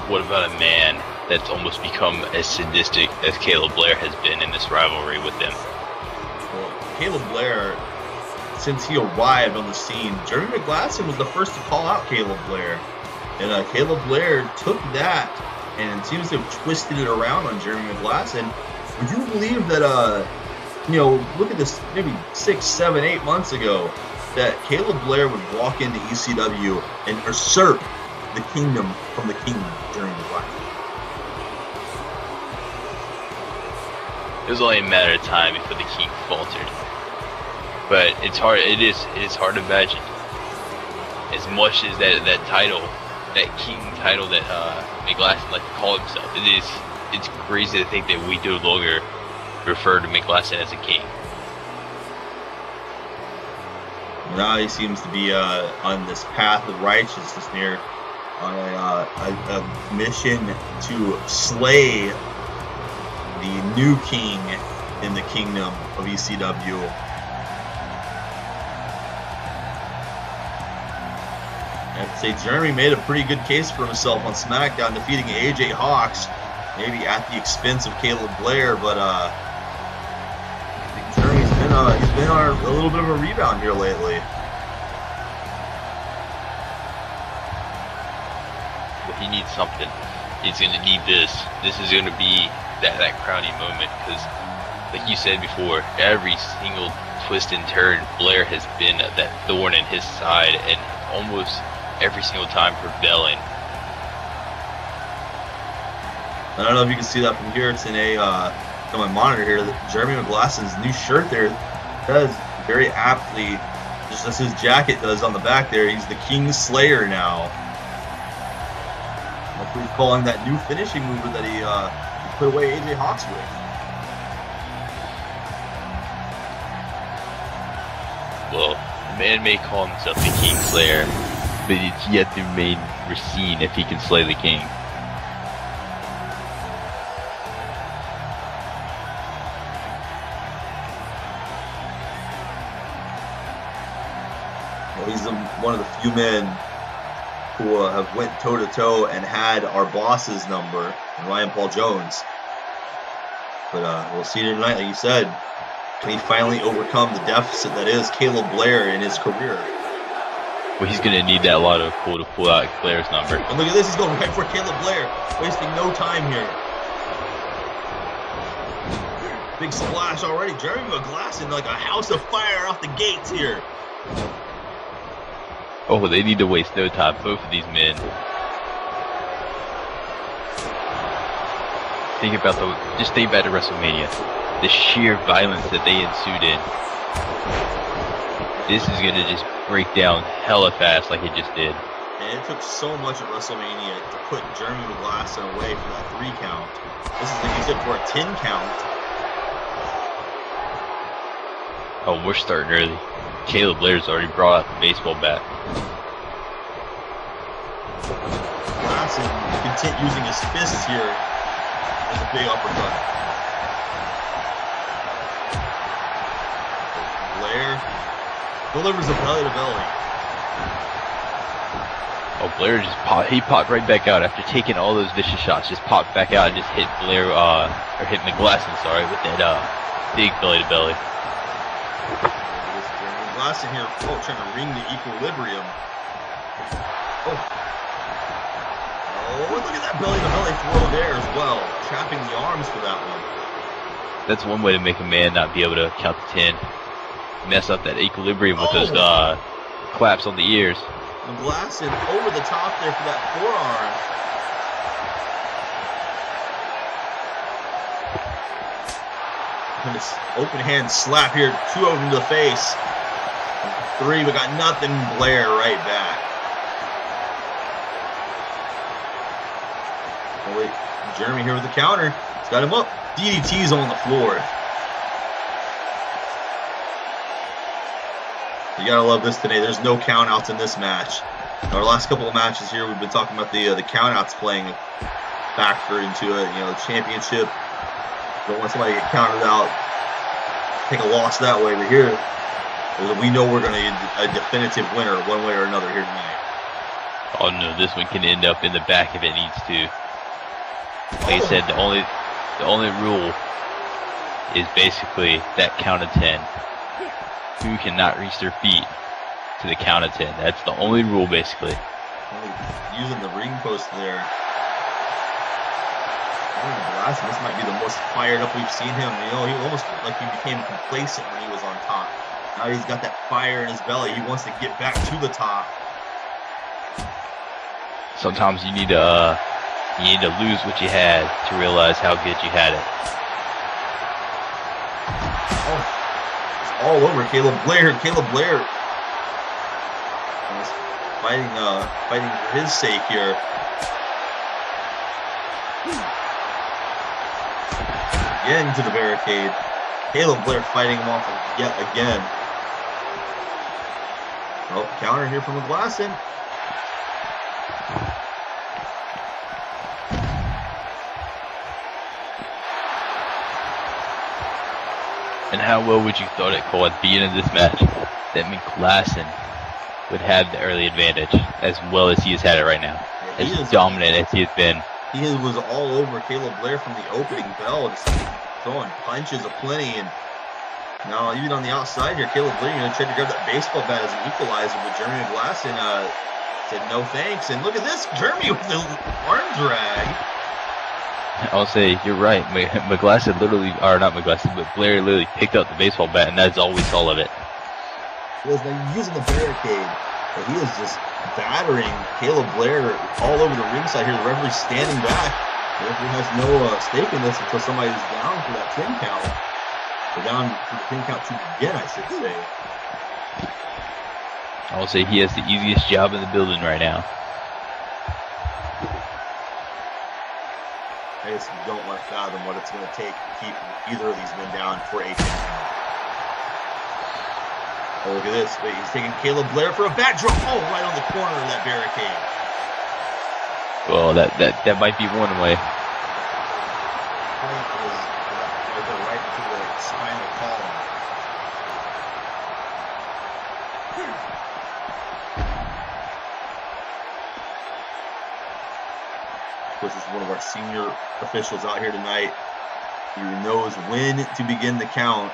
What about a man that's almost become as sadistic as Caleb Blair has been in this rivalry with them? Well, Caleb Blair, since he arrived on the scene, Jeremy McGlasson was the first to call out Caleb Blair. And Caleb Blair took that and seems to have twisted it around on Jeremy McGlasson. Would you believe that, look at this, maybe 6, 7, 8 months ago, that Caleb Blair would walk into ECW and usurp the kingdom from the king during the black. It was only a matter of time before the king faltered. But it's hard. It is hard to imagine. As much as that title, that king title that McGlasson liked to call himself, it's crazy to think that we no longer refer to McGlasson as a king. Now he seems to be on this path of righteousness here, on a mission to slay the new king in the kingdom of ECW. I'd say Jeremy made a pretty good case for himself on SmackDown, defeating AJ Hawkx, maybe at the expense of Caleb Blair, but I think Jeremy's been on a little bit of a rebound here lately. He needs something. He's going to need this. This is going to be that crowning moment because, like you said before, every single twist and turn, Blair has been that thorn in his side and almost every single time prevailing. I don't know if you can see that from here today on my monitor here. Jeremy McGlasson's new shirt there does very aptly Just as his jacket does on the back there, he's the King Slayer now. Hopefully he's calling that new finishing move that he put away AJ Hawkx with. Well, the man may call himself the King Slayer, but it's yet to remain seen if he can slay the king. Well, he's one of the few men who have went toe-to-toe and had our boss's number, Ryan Paul Jones. But we'll see tonight, like you said. Can he finally overcome the deficit that is Caleb Blair in his career? Well, he's going to need that lotto pull to pull out Blair's number. And look at this, he's going right for Caleb Blair, wasting no time here. Big splash already. Jeremy McGlasson like a house of fire off the gates here. Oh, they need to waste no time, both of these men. Think about just think back to WrestleMania. The sheer violence that they ensued in. This is going to just break down hella fast like it just did. And it took so much at WrestleMania to put Jeremy McGlasson away for that 3 count. This is, like you said, for a 10 count. Oh, we're starting early. Caleb Blair's already brought out the baseball bat. McGlasson content using his fists here as a big uppercut. Blair delivers a belly to belly. Oh, Blair just popped right back out after taking all those vicious shots. Just popped back out and just hit Blair, or hit McGlasson, sorry, with that big belly to belly. McGlasson here, trying to ring the equilibrium. Oh, look at that belly to belly throw there as well, trapping the arms for that one. That's one way to make a man not be able to count to 10. Mess up that equilibrium with those claps on the ears. McGlasson over the top there for that forearm. And this open hand slap here, 2 of them to the face. 3, but got nothing. Blair right back. Oh wait, Jeremy here with the counter. He's got him up. DDT's on the floor. You gotta love this today. There's no countouts in this match. Our last couple of matches here, we've been talking about the countouts playing a factor into it. You know, the championship. Don't want somebody to get counted out, take a loss that way. But here, we know we're gonna get a definitive winner one way or another here tonight. Oh no, this one can end up in the back if it needs to. Like I said, the only rule is basically that count of 10. Who cannot reach their feet to the count of 10. That's the only rule, basically. Using the ring post there. McGlasson, this might be the most fired up we've seen him. You know, he almost like he became complacent when he was on top. Now he's got that fire in his belly. He wants to get back to the top. Sometimes you need to lose what you had to realize how good you had it. Oh. All over Caleb Blair. Caleb Blair fighting for his sake here. Again to the barricade. Caleb Blair fighting him off yet again. Oh, counter here from McGlasson. And how well would you thought it, Cole, at the beginning of this match, that McGlasson would have the early advantage as well as he has had it right now? Yeah, as dominant as he has been. He was all over Caleb Blair from the opening bell, just throwing punches aplenty. And now, even on the outside here, Caleb Blair, tried to grab that baseball bat as an equalizer, but Jeremy McGlasson said no thanks. And look at this, Jeremy with the arm drag. I'll say, you're right. McGlasson literally, or not McGlasson, but Blair literally picked up the baseball bat, and that's all we saw of it. He was using the barricade, but he was just battering Caleb Blair all over the ringside here. The referee standing back. The referee has no stake in this until somebody's down for that 10 count. Or down for the 10 count to begin, I should say. I will say he has the easiest job in the building right now. I just don't want to fathom what it's going to take to keep either of these men down for a count. Oh, look at this. Wait, he's taking Caleb Blair for a back drop. Oh, right on the corner of that barricade. Well, that might be one way. Point is right into the spinal column. This is one of our senior officials out here tonight. He knows when to begin the count.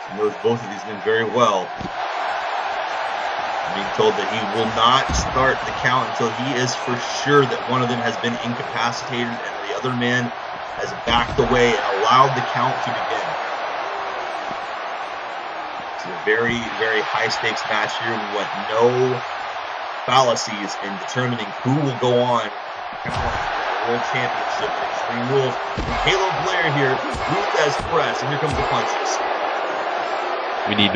He knows both of these men very well. I'm being told that he will not start the count until he is for sure that one of them has been incapacitated and the other man has backed away and allowed the count to begin. It's a very, very high stakes match here. We want no fallacies in determining who will go on World Championship at Extreme Rules. And Caleb Blair here, Luthez press, and here comes the punches. We need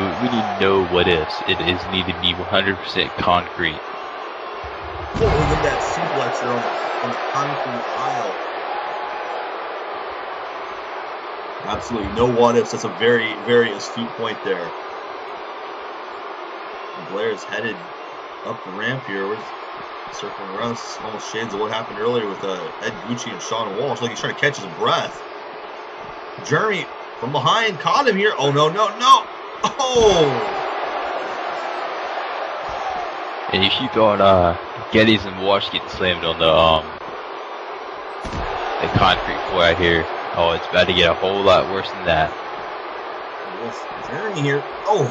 no what ifs. It is need to be 100% concrete. Oh, look at that suplex there on the concrete aisle. Absolutely no what ifs. That's a very, very astute point there. And Blair is headed up the ramp here. We're circling around. This is almost shades of what happened earlier with Ed Gucci and Sean Walsh. Like he's trying to catch his breath. Jeremy from behind caught him here. Oh, no, no, no. Oh! And you keep on Geddes and Walsh getting slammed on the concrete floor out here. Oh, it's about to get a whole lot worse than that. Yes, Jeremy here. Oh!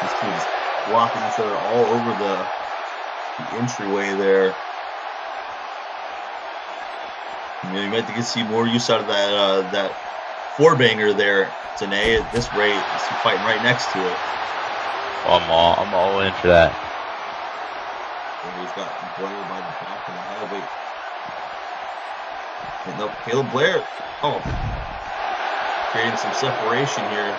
These two just blocking each other all over the entryway there. You might get to see more use out of that four-banger there, Tanae. At this rate, he's fighting right next to it. Oh, I'm all in for that. And he's got Blair by the back of the head. Wait. And nope, Caleb Blair. Oh. Creating some separation here.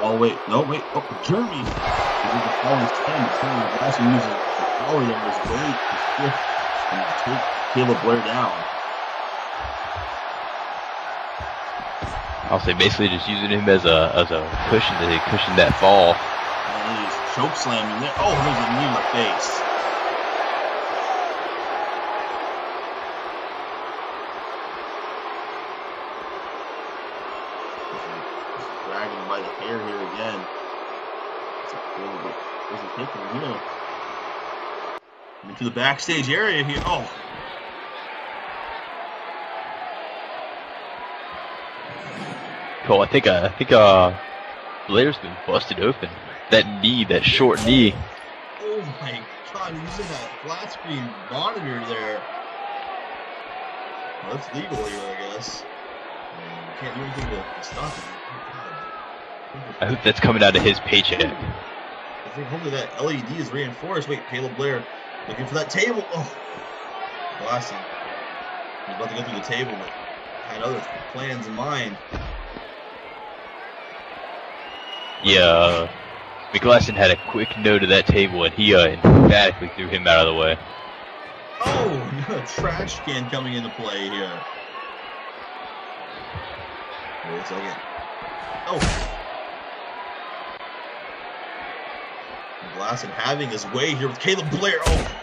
Oh, wait. No, wait. Oh, Jeremy. McGlasson uses the power there as weight to shift and take Caleb Blair down. I'll say basically just using him as a cushion to cushion that fall. And he's choke slamming there. Oh, there's a knee in the face. Dragging by the hair here again. This is taking him here. Into the backstage area here. Oh. Cool. I think Blair's been busted open. That knee, that short knee. Oh my God! Using that flat screen monitor there. Well, that's legal here, I guess. Can't do anything to stop it. I hope that's coming out of his paycheck. I think hopefully that LED is reinforced. Wait, Caleb Blair looking for that table. Oh, McGlasson. He's about to go through the table, but had other plans in mind. Yeah, McGlasson had a quick no to that table, and he emphatically threw him out of the way. Oh, a trash can coming into play here. Wait a second. Oh. McGlasson having his way here with Caleb Blair. Oh.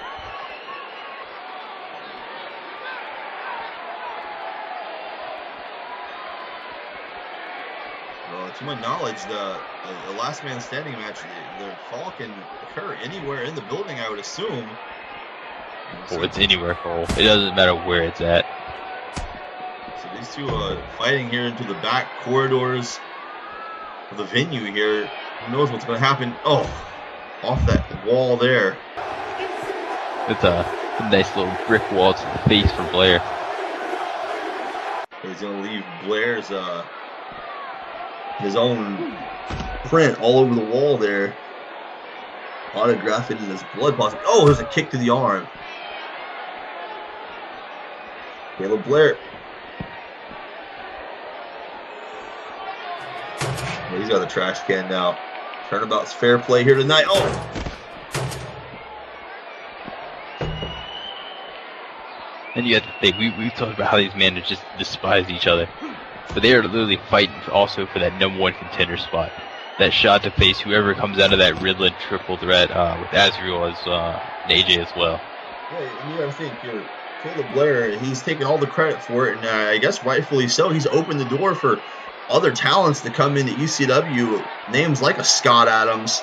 Well, to my knowledge, the last man standing match, the fall can occur anywhere in the building, I would assume. Oh, it's anywhere, Cole. It doesn't matter where it's at. So these two fighting here into the back corridors of the venue here. Who knows what's going to happen? Oh, off that wall there. It's a nice little brick wall to the face for Blair. He's going to leave Blair's his own print all over the wall there. Autographed it in his blood possibly. Oh, there's a kick to the arm. Caleb Blair He's got the trash can now. Turnabout's fair play here tonight. Oh! And you have to think, we've talked about how these men just despise each other. But they are literally fighting also for that #1 contender spot. That shot to face whoever comes out of that Riddilyn triple threat with Azrael and AJ as well. Yeah, you gotta think, Caleb Blair, he's taking all the credit for it, and I guess rightfully so. He's opened the door for other talents to come into ECW, names like a Scott Adams.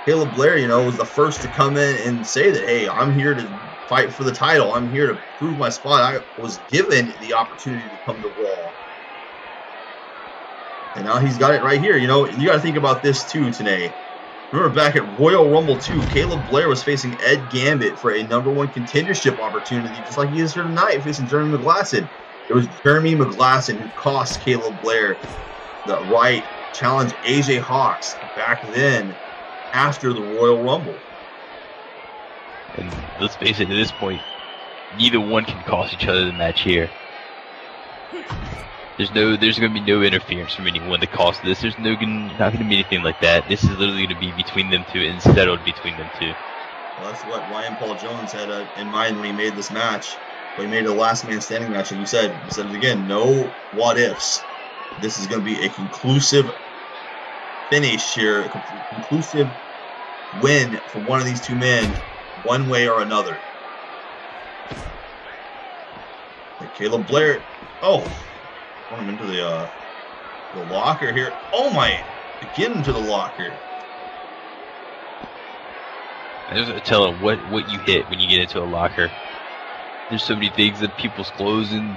Caleb Blair, was the first to come in and say that, hey, I'm here to fight for the title. I'm here to prove my spot. I was given the opportunity to come to Raw. And now he's got it right here. You got to think about this too today. Remember back at Royal Rumble 2, Caleb Blair was facing Ed Gambit for a #1 contendership opportunity, just like he is here tonight, facing Jeremy McGlasson. It was Jeremy McGlasson who cost Caleb Blair the right to challenge AJ Hawkx back then after the Royal Rumble. And let's face it, at this point, neither one can cost each other the match here. There's going to be no interference from anyone that costs this. There's not going to be anything like that. This is literally going to be between them two and settled between them two. Well, that's what Ryan Paul Jones had in mind when he made this match. When he made a last man standing match, and you said it again, no what ifs. This is going to be a conclusive finish here, a conclusive win for one of these two men, one way or another. And Caleb Blair, put him into the locker here. Oh my! Get into the locker. I just tell them what you hit when you get into a locker. There's so many things that people's clothes and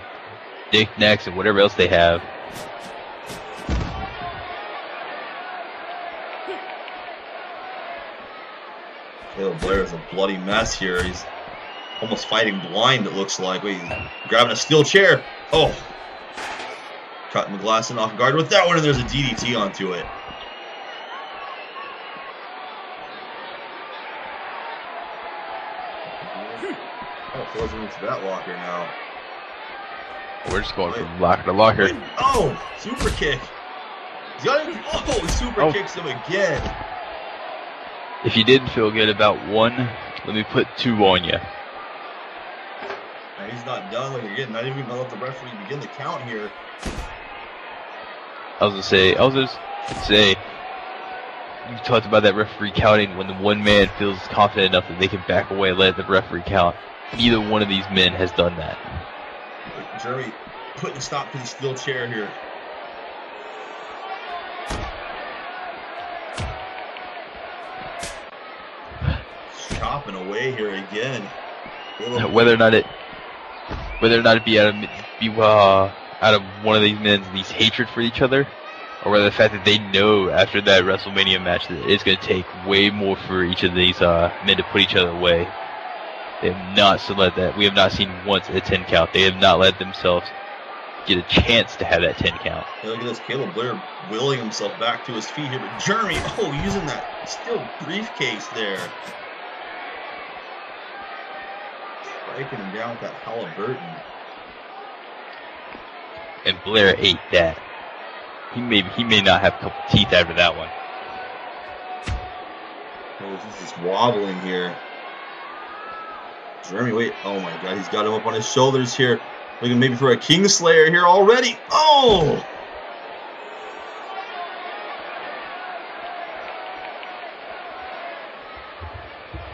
knickknacks and whatever else they have. Caleb Blair is a bloody mess here. He's almost fighting blind, it looks like. Wait, he's grabbing a steel chair. Oh! Caught McGlasson off guard with that one, and there's a DDT onto it. Throws him into that locker now. We're just going from locker to locker. Oh! Super kick! He's got him. Oh! He super kicks him again. If you didn't feel good about one, let me put 2 on you. And he's not done. Like, again, not even gonna let the referee begin the count here. I was just say, you talked about that referee counting when the one man feels confident enough that they can back away and let the referee count. Neither one of these men has done that. Jeremy putting a stop to the steel chair here. Chopping away here again. Whether or not it be out of one of these men's these hatred for each other, or whether the fact that they know after that WrestleMania match that it's going to take way more for each of these men to put each other away. They have not let that. We have not seen once a 10 count. They have not let themselves get a chance to have that 10 count. Hey, look at this, Caleb Blair willing himself back to his feet here, but Jeremy, using that steel briefcase there. Striking him down with that Halliburton. And Blair ate that. He may not have a couple teeth after that one. He's just wobbling here. Jeremy, wait. Oh my God, he's got him up on his shoulders here. Looking maybe for a Kingslayer here already. Oh!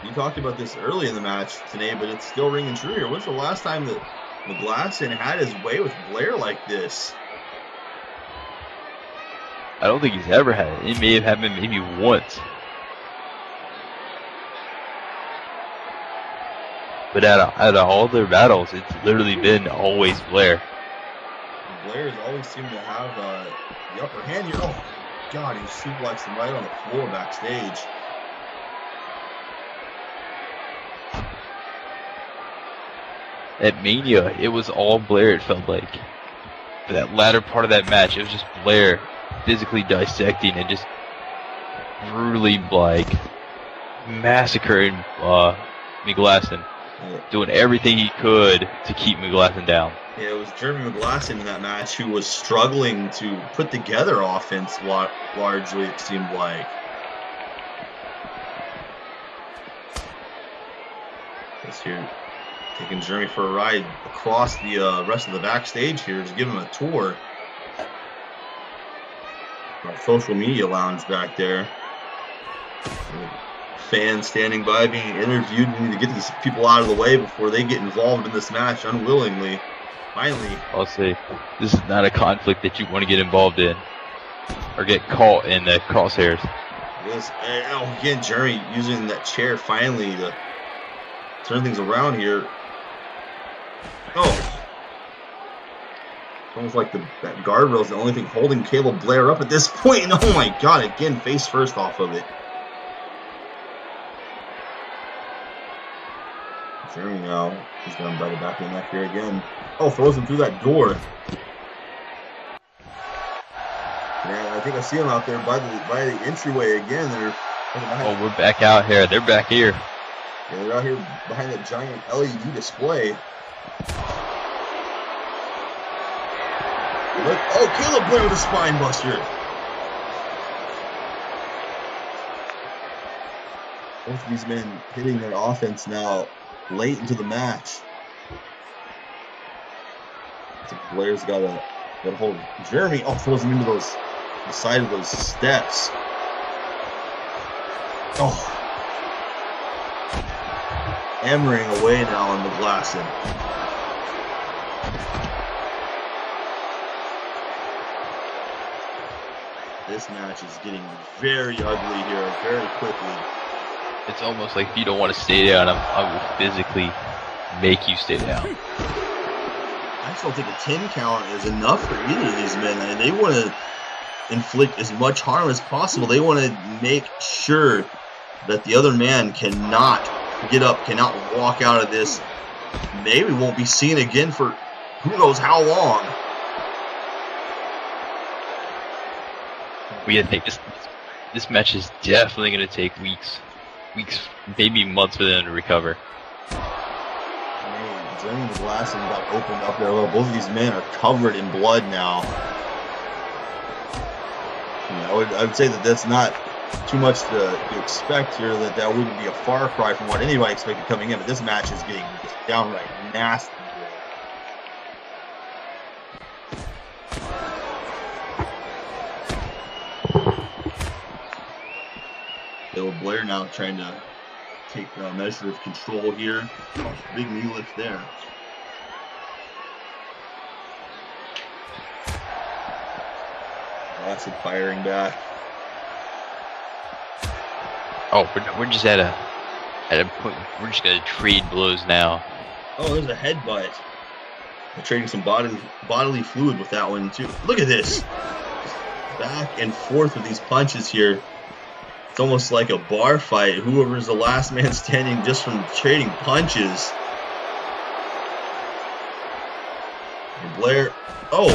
You talked about this early in the match today, but it's still ringing true here. When's the last time that McGlasson had his way with Blair like this? I don't think he's ever had it. It may have happened maybe once. But out of all their battles, it's literally been always Blair. Blair has always seemed to have the upper hand here. Oh, God, he suplexed him right on the floor backstage. At Mania, it was all Blair, it felt like. For that latter part of that match, it was just Blair physically dissecting and just brutally, massacring McGlasson. Doing everything he could to keep McGlasson down. Yeah, it was Jeremy McGlasson in that match who was struggling to put together offense largely, it seemed like. This here, taking Jeremy for a ride across the rest of the backstage here to give him a tour. Our social media lounge back there. Fans standing by being interviewed. We need to get these people out of the way before they get involved in this match unwillingly. Finally. I'll say, this is not a conflict that you want to get involved in or get caught in the crosshairs. This, again, Jeremy using that chair finally to turn things around here. Oh. It's almost like that guardrail is the only thing holding Caleb Blair up at this point. And oh my god, again, face first off of it. Jeremy now is going by the back of the neck here again. Oh, throws him through that door. Yeah, I think I see him out there by the entryway again. Oh, we're back out here. They're back here. Yeah, they're out here behind that giant LED display. Oh, Caleb Blair with a spine buster. Both of these men hitting their offense now late into the match. I think Blair's got a hold of Jeremy. Oh, throws him into the side of those steps. Oh. Hammering away now on McGlasson. This match is getting very ugly here, very quickly. It's almost like if you don't want to stay down, I will physically make you stay down. I just don't think a 10 count is enough for either of these men. And they want to inflict as much harm as possible. They want to make sure that the other man cannot get up, cannot walk out of this. Maybe won't be seen again for who knows how long. We think this match is definitely going to take weeks, maybe months for them to recover. Jeremy McGlasson got opened up there a little. Both of these men are covered in blood now. I would say that that's not too much to expect here. That wouldn't be a far cry from what anybody expected coming in. But this match is getting downright nasty. Blair now trying to take a measure of control here. Oh, big knee lift there. Acid firing back. Oh, we're just at a point. We're just gonna trade blows now. Oh, there's a headbutt. They're trading some bodily fluid with that one too. Look at this. Back and forth with these punches here. It's almost like a bar fight. Whoever's the last man standing just from trading punches. And Blair. Oh.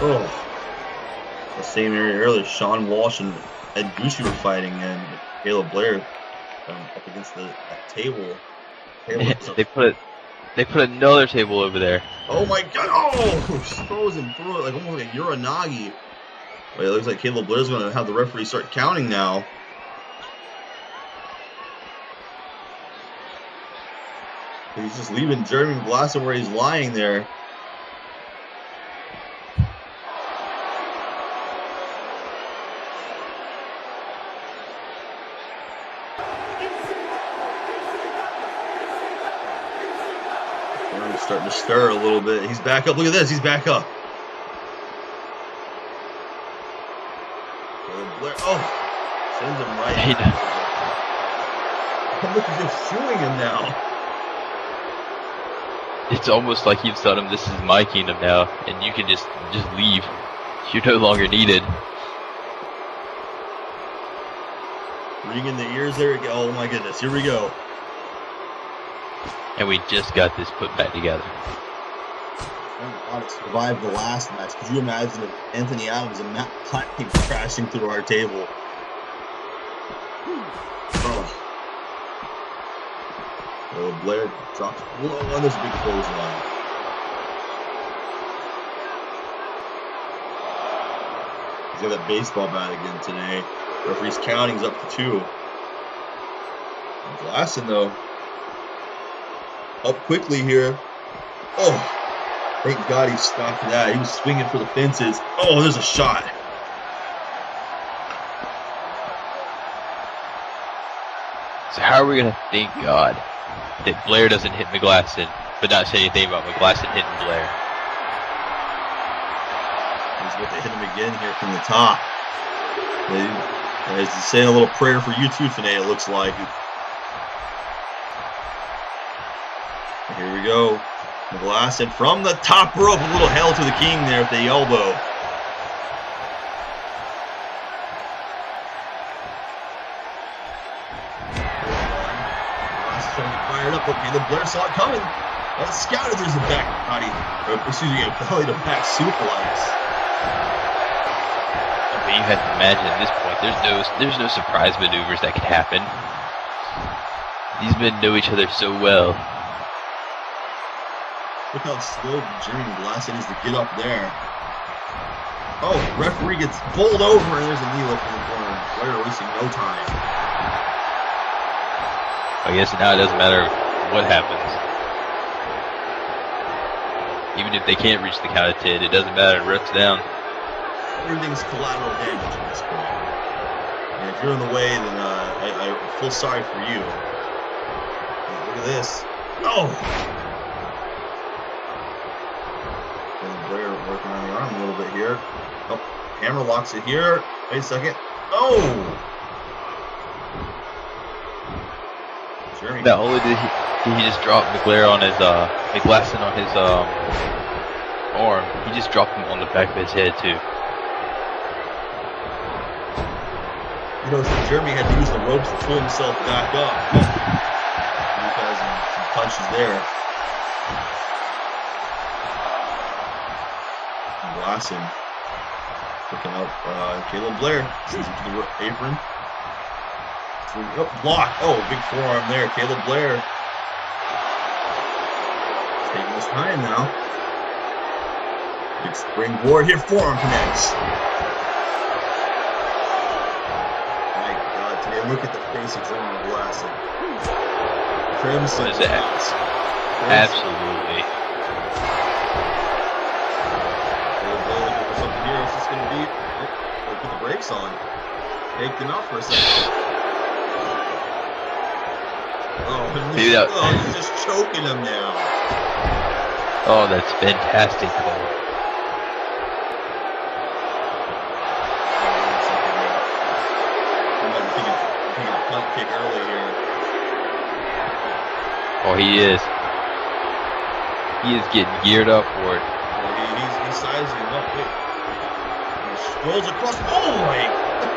Oh. The same area earlier. Sean Walsh and Ed Gucci were fighting, and Caleb Blair up against that table. They put another table over there. Oh my god. Oh! Throws him through it like almost like a Uranagi. Wait, it looks like Caleb Blair's going to have the referee start counting now. He's just leaving Jeremy McGlasson where he's lying there. Jeremy's starting to stir a little bit. He's back up. Look at this. He's back up. Blair, oh, sends him right. Look at him shooing him now. It's almost like he's telling him, "This is my kingdom now, and you can just leave. You're no longer needed." Ring in the ears there. Oh my goodness, here we go. And we just got this put back together. Survived the last match. Could you imagine if Anthony Adams and Matt Platt came crashing through our table? Oh. Blair drops low on this big clothesline. He's got that baseball bat again today. Referee's counting's up to 2. McGlasson though, up quickly here. Oh, thank God he stopped that. He was swinging for the fences. Oh, there's a shot. So how are we gonna thank God that Blair doesn't hit McGlasson, but not say anything about McGlasson hitting Blair? He's about to hit him again here from the top. He's saying a little prayer for you too, Finney, it looks like. Here we go. McGlasson from the top rope. A little hail to the king there with the elbow. Fired up. Okay, the Blair saw it coming. Let's scout if there's a back body. Excuse me, a belly to back suplex. I mean, you have to imagine at this point, there's no surprise maneuvers that can happen. These men know each other so well. Look how slow Jeremy McGlasson is to get up there. Oh, referee gets bowled over, and there's a knee lift in the corner. Blair wasting no time. I guess now it doesn't matter what happens. Even if they can't reach the count of 10, it doesn't matter. Ref's down. Everything's collateral damage at this point. And if you're in the way, then I feel sorry for you. Look at this. Oh! And Blair working on the arm a little bit here. Oh, hammer locks it here. Wait a second. Oh! Jeremy. Not only did he just drop McGlasson on his arm, he just dropped him on the back of his head too. You know, so Jeremy had to use the ropes to pull himself back up. He has some punches there. McGlasson picking up Caleb Blair. Sends him to the apron. Oh, block. Oh, big forearm there. Caleb Blair. He's taking his time now. Big springboard here. Forearm connects. My God, today look at the face of Jeremy McGlasson. Crimson. What is that? Absolutely. Caleb Blair looking for something here. What's this going to be? Oh, put the brakes on. Faked him out for a second. Oh, he's just choking him now. Oh, that's fantastic, Cole. I'm thinking a punt kick early here. Oh, he is. He is getting geared up for it. Well, he's sizing him up. Wait. He strolls across. Oh, my.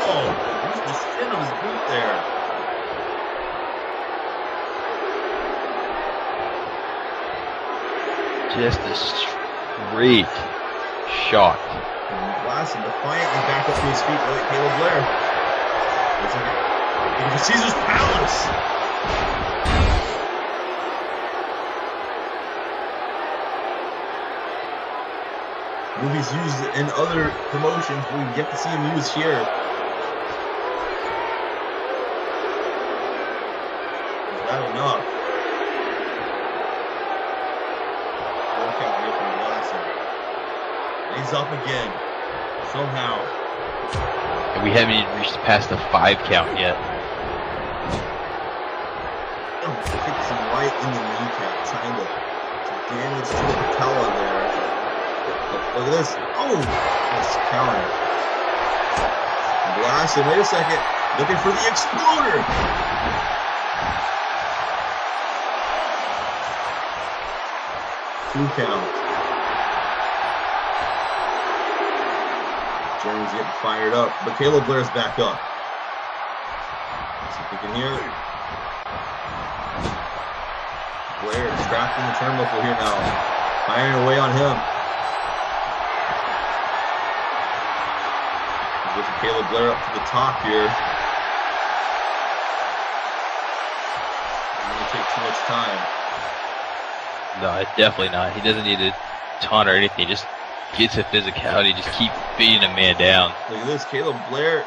Oh, he's the skin of his boot there. Just a straight shot. McGlasson defiantly back up to his feet. Wait, Caleb Blair. Into Caesar's Palace. Movies used in other promotions, but we get to see him used here. Is that enough? He's up again, somehow. And we haven't even reached past the 5 count yet. Oh, kicks him right in the kneecap, trying to damage to the patella there. Oh, look at this. Oh, this counter. McGlasson, wait a second. Looking for the exploder. 2 count. Jeremy's getting fired up, but Caleb Blair's back up. See if we can hear it. Blair trapped in the turnbuckle here now. Firing away on him. He's lifting Caleb Blair up to the top here. take too much time. No, definitely not. He doesn't need to taunt or anything. Just get to physicality. Just keep beating a man down. Look at this, Caleb Blair.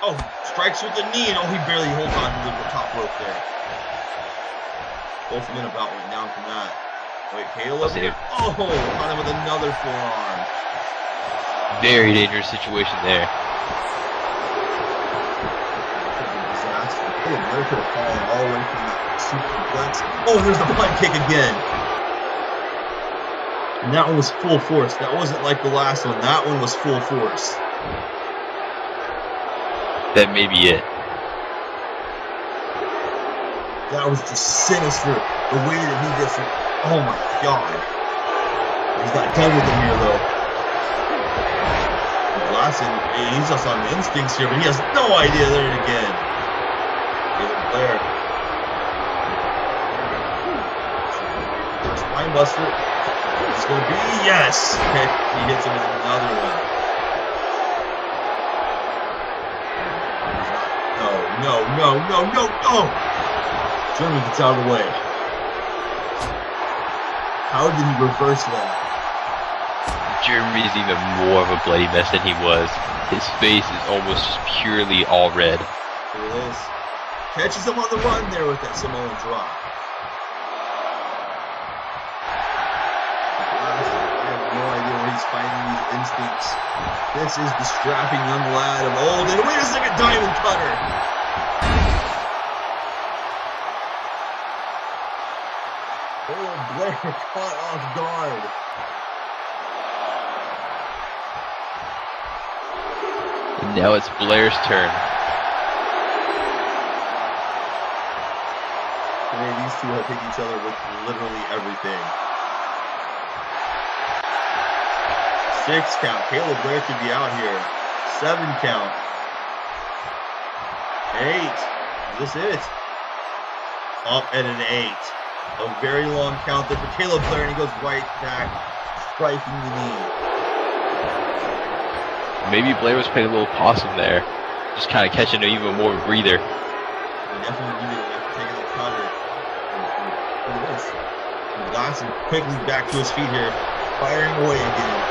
Oh, strikes with the knee, and he barely holds on to the top rope there. Both men about went down from that. Wait, Caleb. Oh, caught him with another forearm. Very dangerous situation there. Caleb Blair could have fallen all the way from that superplex. Oh, there's the punt kick again. And that one was full force. That wasn't like the last one. That one was full force. That may be it. That was just sinister. The way that he just, oh my God. He's not done with him here though. McGlasson, he's just on the instincts here, but he has no idea there again. Caleb Blair. Spine buster. It's going to be, yes! Okay, he hits him with another one. No. German gets out of the way. How did he reverse that? Jeremy's even more of a bloody mess than he was. His face is almost just purely all red. Here it is. Catches him on the run there with that Samoan drop. I have no idea where he's finding these instincts. This is the strapping young lad of old. And wait a second, Diamond Cutter. Oh, Blair caught off guard. And now it's Blair's turn. Today, these two have hit each other with literally everything. 6 count. Caleb Blair could be out here. 7 count. 8. Is this it? Up at an 8. A very long count there for Caleb Blair, and he goes right back, striking the knee. Maybe Blair was playing a little possum there. Just kind of catching even more of a breather. He definitely needed it after taking the cutter. Look at this. McGlasson quickly back to his feet here, firing away again.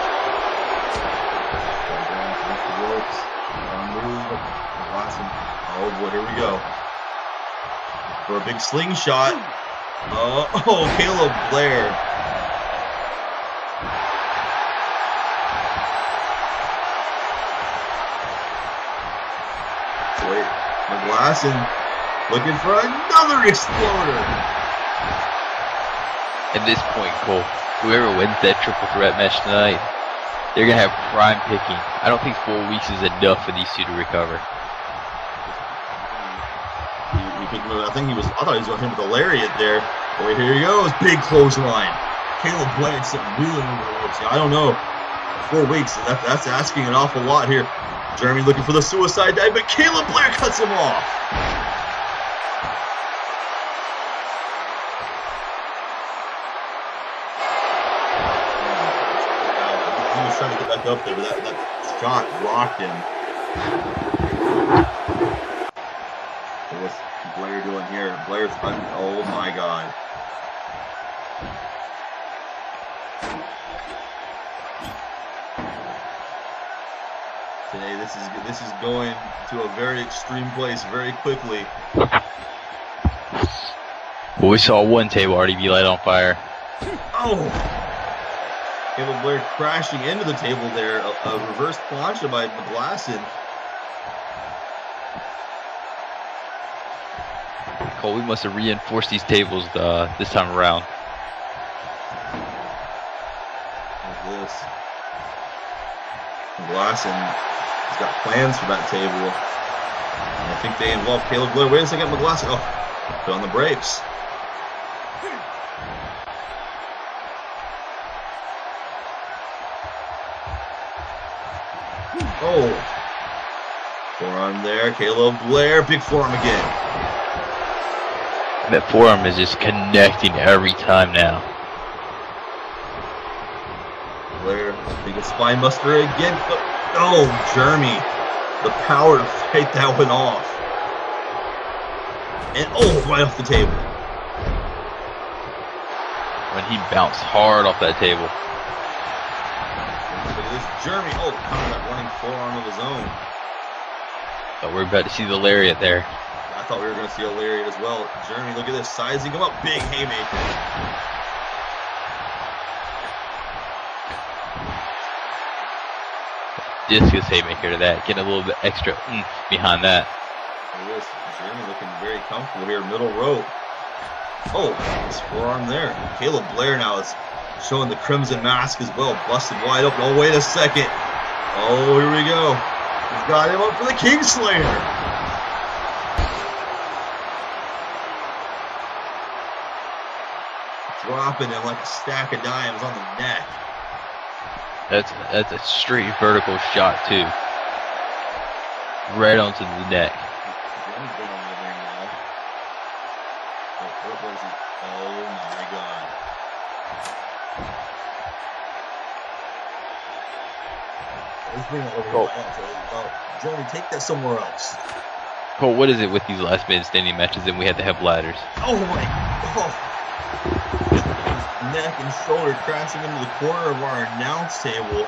Oh boy, here we go. For a big slingshot. Oh, Caleb Blair. Wait, McGlasson looking for another exploder. At this point, Cole, whoever wins that triple threat match tonight, they're going to have prime picking. I don't think 4 weeks is enough for these two to recover. I thought he was going to hit with a lariat there. Boy, here he goes. Big clothesline. Caleb Blair sitting really over the ropes. I don't know. 4 weeks, that's asking an awful lot here. Jeremy looking for the suicide dive, but Caleb Blair cuts him off. He was trying to get back up there, but that shot rocked him. What's Blair doing here? Blair's hunting. Oh my God. Today, this is going to a very extreme place very quickly. Well, we saw one table already be light on fire. Oh! Caleb Blair crashing into the table there. A reverse plancha by McGlasson. Cole, we must have reinforced these tables this time around. Like this. McGlasson has got plans for that table. And I think they involve Caleb Blair. Wait a second, McGlasson. Oh, put on the brakes. Oh. Forearm there. Caleb Blair. Big forearm again. That forearm is just connecting every time now. Blair, big spine buster again. Oh, Jeremy. The power to fight that one off. And oh, right off the table. when he bounced hard off that table. Look at this, Jeremy. Oh, kind of that running forearm of his own. But we're about to see the lariat there. I thought we were going to see a lariat as well. Jeremy, look at this, sizing him up. Big haymaker. Discus haymaker to that. Getting a little bit extra oomph behind that. Look at this, Jeremy looking very comfortable here. Middle rope. Oh, his forearm there. Caleb Blair now is showing the crimson mask as well. Busted wide open. Oh, wait a second. Oh, here we go. He's got him up for the Kingslayer. Dropping him like a stack of dimes on the neck. That's a straight vertical shot too. Right onto the neck. Jeremy's been on the ring now. What was it? Oh my god. Let's bring it over to Jeremy, take that somewhere else. Cole, what is it with these last man standing matches and we have to have ladders? Oh my god. His neck and shoulder crashing into the corner of our announce table.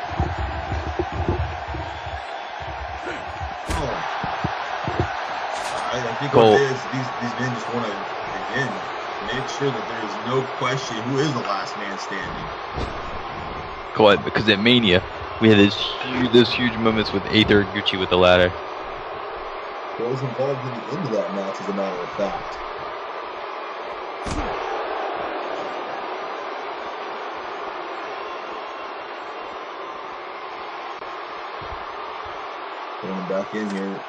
I think Cole. what it is, these men just want to, again, make sure that there is no question who is the last man standing. Cole, because at Mania, we had those huge moments with Aether and Gucci with the ladder. What was involved in the end of that match, as a matter of fact. Going back in here.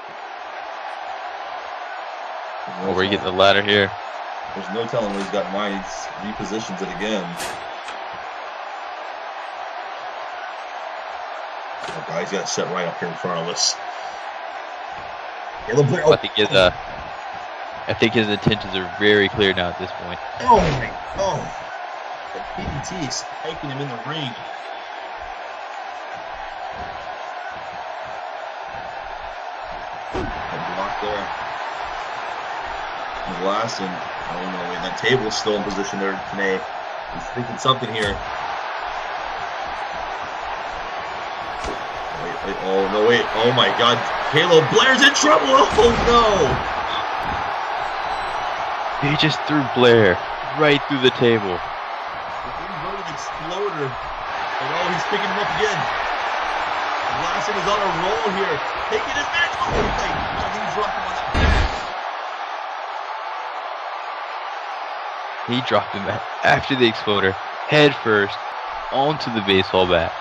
Oh, we're getting the ladder here. There's no telling what he's got in mind. He repositions it again. Oh, God, he's got it set right up here in front of us. Blair, oh. I think his intentions are very clear now at this point. Oh my! Oh, the PDT is taking him in the ring. A block there. McGlasson. Oh no, wait, that table's still in position there today. He's thinking something here. Wait, oh no, wait, oh my god. Caleb Blair's in trouble! Oh no! He just threw Blair right through the table. The inverted exploder. And oh, he's picking him up again. McGlasson is on a roll here. Taking advantage. Oh my god, he dropped him on that back. He dropped him after the exploder, head first, onto the baseball bat.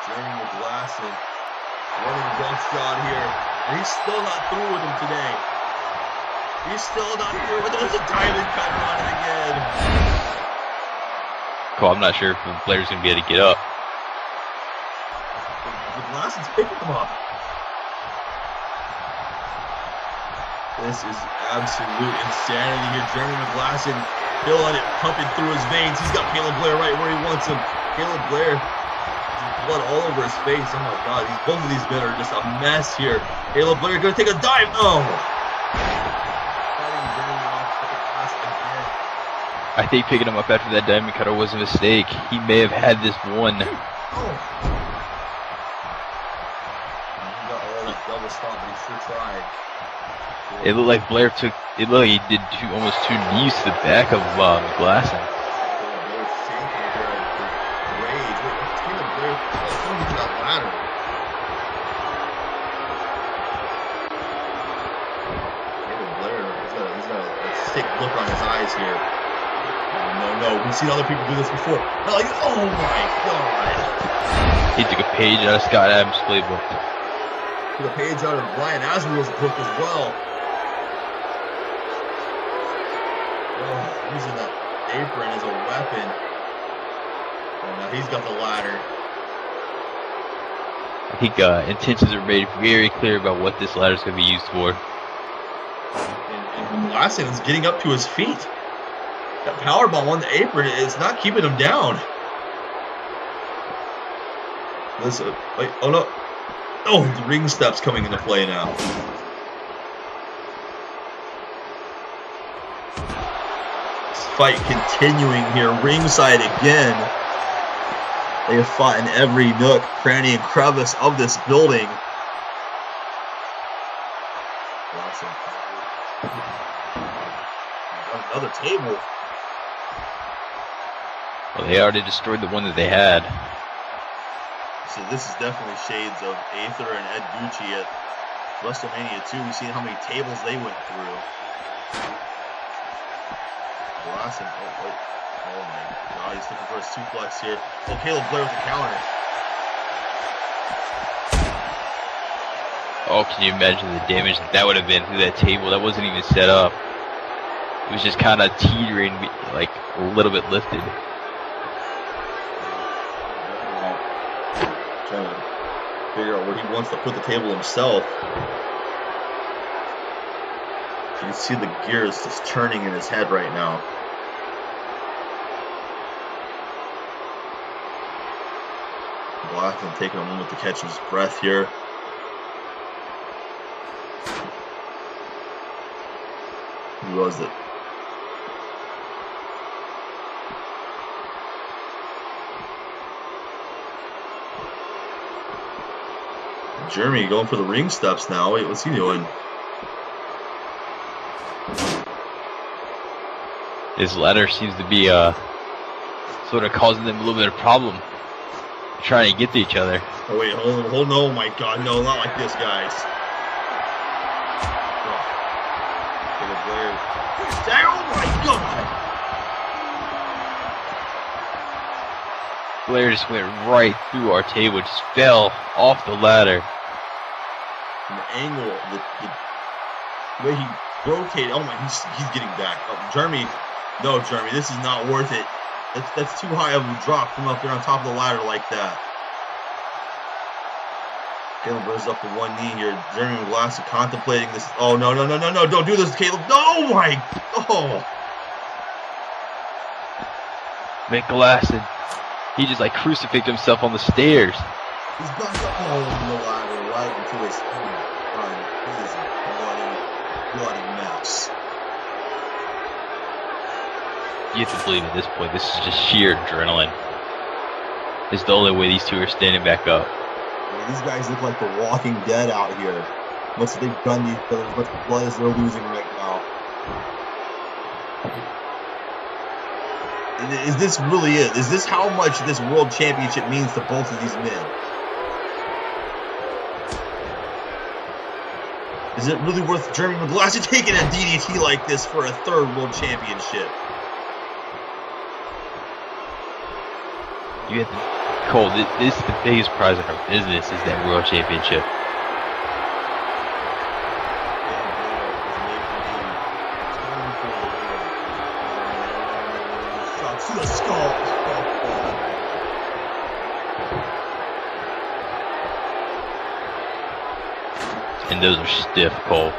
Jeremy McGlasson running roughshod here. And he's still not through with him today. He's still not through with him. There's a diamond cutter on it again. Cool, I'm not sure if Blair's going to be able to get up. McGlasson's picking him up. This is absolute insanity here. Jeremy McGlasson feeling it pumping through his veins. He's got Caleb Blair right where he wants him. Caleb Blair, blood all over his face. Oh my god, both of these men are just a mess here. Caleb Blair going to take a dive. No! I think picking him up after that diamond cutter was a mistake. He may have had this one. Oh. He got all that double stomp, but he sure tried. It looked like Blair took. It looked like he did almost two knees to the back of McGlasson. Blair's shaking there with rage. What's Caleb Blair going to that ladder? Caleb Blair, he's got a sick look on his eyes here. No, we've seen other people do this before. Like, oh my god! He took a page out of Scott Adams' playbook. Took a page out of Brian Azrael's book as well. Oh, using that apron as a weapon. Oh, now he's got the ladder. I think intentions are made very clear about what this ladder is going to be used for. And McGlasson is getting up to his feet. That powerbomb on the apron is not keeping him down. Listen, wait, oh no. Oh, the ring steps coming into play now. fight continuing here ringside again. They have fought in every nook, cranny, and crevice of this building. Another table. Well, they already destroyed the one that they had. So this is definitely shades of Aether and Ed Gucci at WrestleMania 2. We've seen how many tables they went through. McGlasson, oh my God, he's looking for a suplex here. Oh, Caleb Blair with the counter. Oh, can you imagine the damage that would have been through that table? That wasn't even set up. It was just kind of teetering, like a little bit lifted. Trying to figure out where he wants to put the table himself. You can see the gears just turning in his head right now. McGlasson taking a moment to catch his breath here. Who was it? Jeremy going for the ring steps now. Wait, what's he doing? His ladder seems to be sort of causing them a little bit of problem trying to get to each other. Oh wait, hold on, oh my God, no, not like this, guys. Oh, Blair. Oh my God! Blair just went right through our table, just fell off the ladder. And the angle, the way he rotated. Oh my, he's getting back. Oh, Jeremy, no, Jeremy, this is not worth it. That's too high of a drop from up there on top of the ladder like that. Caleb brings up to one knee here. Jeremy McGlasson contemplating this. Oh no, don't do this, Caleb. No, my, oh. McGlasson, he just like crucifixed himself on the stairs. He's back up on the ladder right into his front. This is a bloody mess. You have to believe at this point, this is just sheer adrenaline. It's the only way these two are standing back up. Yeah, these guys look like the Walking Dead out here. Much they've done to each other, as much blood as they're losing right now. Is this really it? Is this how much this World Championship means to both of these men? Is it really worth Jeremy McGlasson taking a DDT like this for a third World Championship? You have to, Cole, this is the biggest prize in our business, is that World Championship. Shots to the skull. And those are stiff, Cole.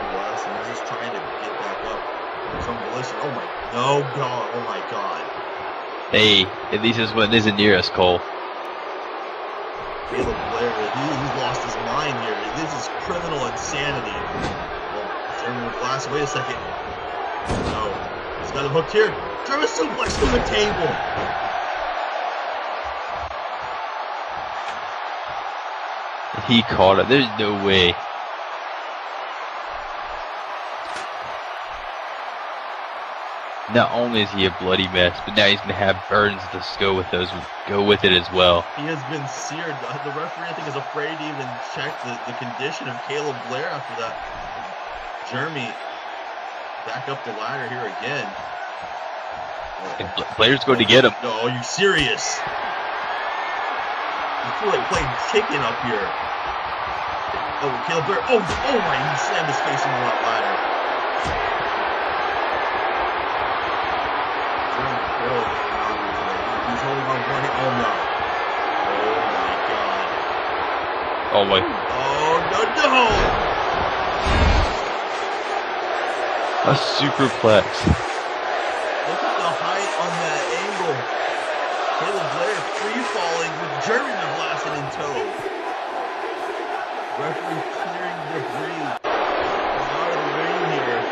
McGlasson is just trying to get back up. Some volition. Oh my, no, God, oh my God. Hey, at least this one isn't near us, Cole. Caleb Blair, he's lost his mind here. This is criminal insanity. Well, Jeremy McGlasson, wait a second. No, he's got him hooked here. German suplex to the table. He caught it. There's no way. Not only is he a bloody mess, but now he's gonna have burns to go with it as well. He has been seared. The referee, I think, is afraid to even check the condition of Caleb Blair after that. Jeremy back up the ladder here again. And Blair's going to get him. No, are you serious? You feel like playing chicken up here. Oh, Caleb Blair. Oh my, he slammed his face into that ladder. He's holding on one hand. Oh no. Oh my God. Oh my. Oh no. A superplex. Look at the height on that angle. Caleb Blair free falling with Jeremy McGlasson in tow. Referee clearing debris out of the ring here.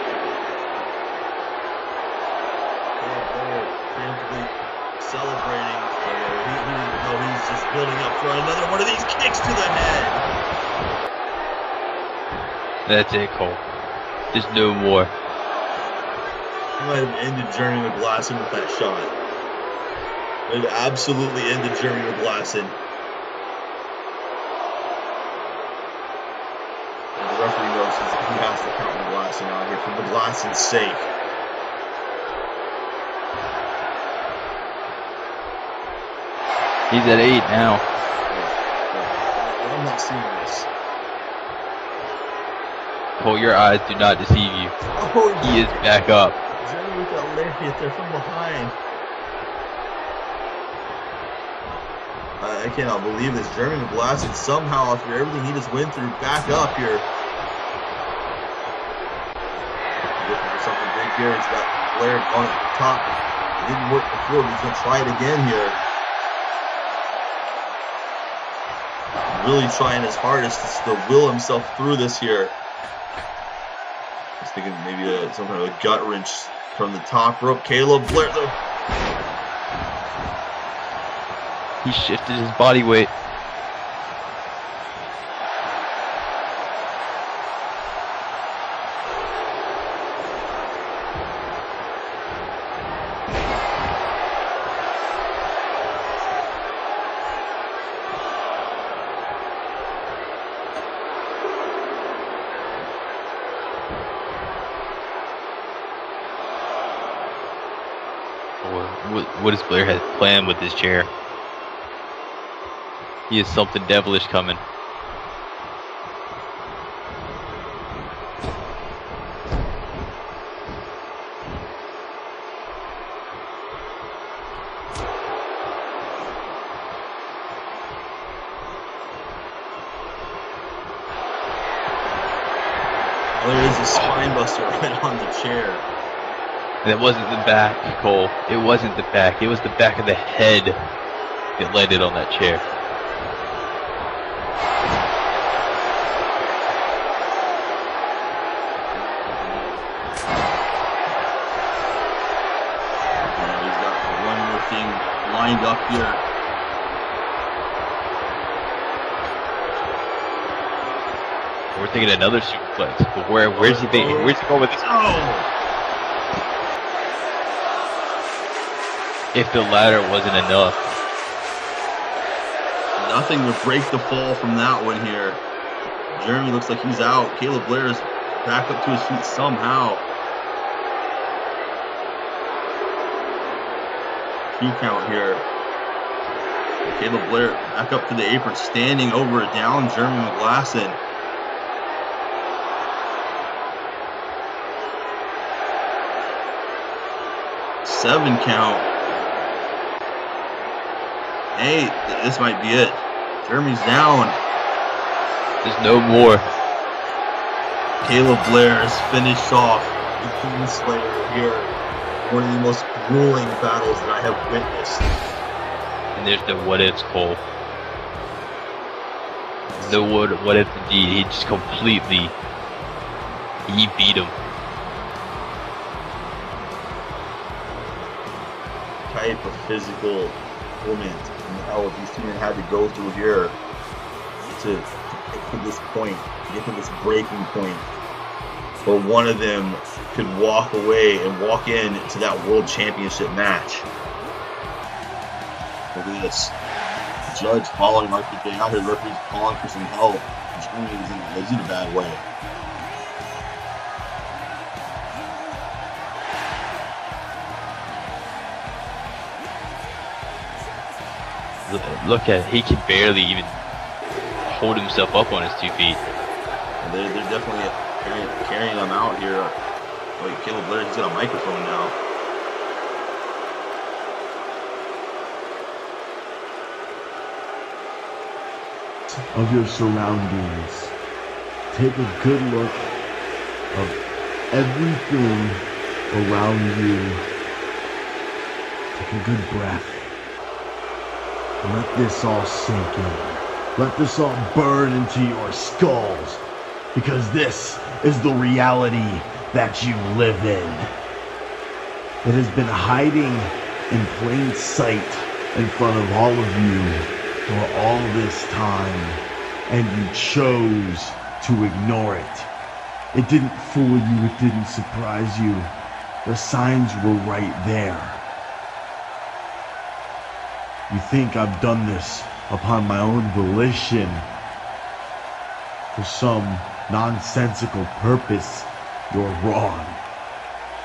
for another one of these kicks to the head. That's it, Cole. There's no more. He might have ended Jeremy McGlasson with that shot. It absolutely ended Jeremy McGlasson. And the referee knows he has to count McGlasson out here for McGlasson's sake. He's at 8 now. I'm not seeing this. Cole, your eyes do not deceive you. Oh, he is back up. Jeremy with that lariat there from behind. I cannot believe this. Jeremy McGlasson somehow, after everything he just went through, back up here. Looking for something big here. He's got Blair on at the top. It didn't work before, but he's going to try it again here. Really trying his hardest to will himself through this here. I was thinking maybe some kind of a gut wrench from the top rope. Caleb Blair, though. He shifted his body weight. What does Blair have planned with his chair? He has something devilish coming. There is a spine buster right on the chair. And it wasn't the back, Cole. It wasn't the back. It was the back of the head that landed on that chair. He's got one more thing lined up here. We're thinking another superplex, but where's he thinking? Where's he going with this? Oh! If the ladder wasn't enough. Nothing to break the fall from that one here. Jeremy looks like he's out. Caleb Blair is back up to his feet somehow. 2 count here. Caleb Blair back up to the apron, standing over a down Jeremy McGlasson. Seven count. Hey, this might be it. Jeremy's down. There's no more. Caleb Blair is finished off the King Slayer here. One of the most grueling battles that I have witnessed. And there's the what ifs, Cole. No what if indeed. He just completely, he beat him. Type of physical moment and how these two men had to go through here to get to this point, to get to this breaking point where one of them could walk away and walk into that world championship match. Look at this. The judge following Mark the J out here, the referee's calling for some help. Jeremy is in a bad way. Look at it. He can barely even hold himself up on his 2 feet. They're definitely carrying him out here. Wait, Caleb Blair, he's got a microphone now. Of your surroundings. Take a good look of everything around you. Take a good breath. Let this all sink in. Let this all burn into your skulls. Because this is the reality that you live in. It has been hiding in plain sight in front of all of you for all this time, and you chose to ignore it. It didn't fool you, it didn't surprise you. The signs were right there. You think I've done this upon my own volition, for some nonsensical purpose? You're wrong.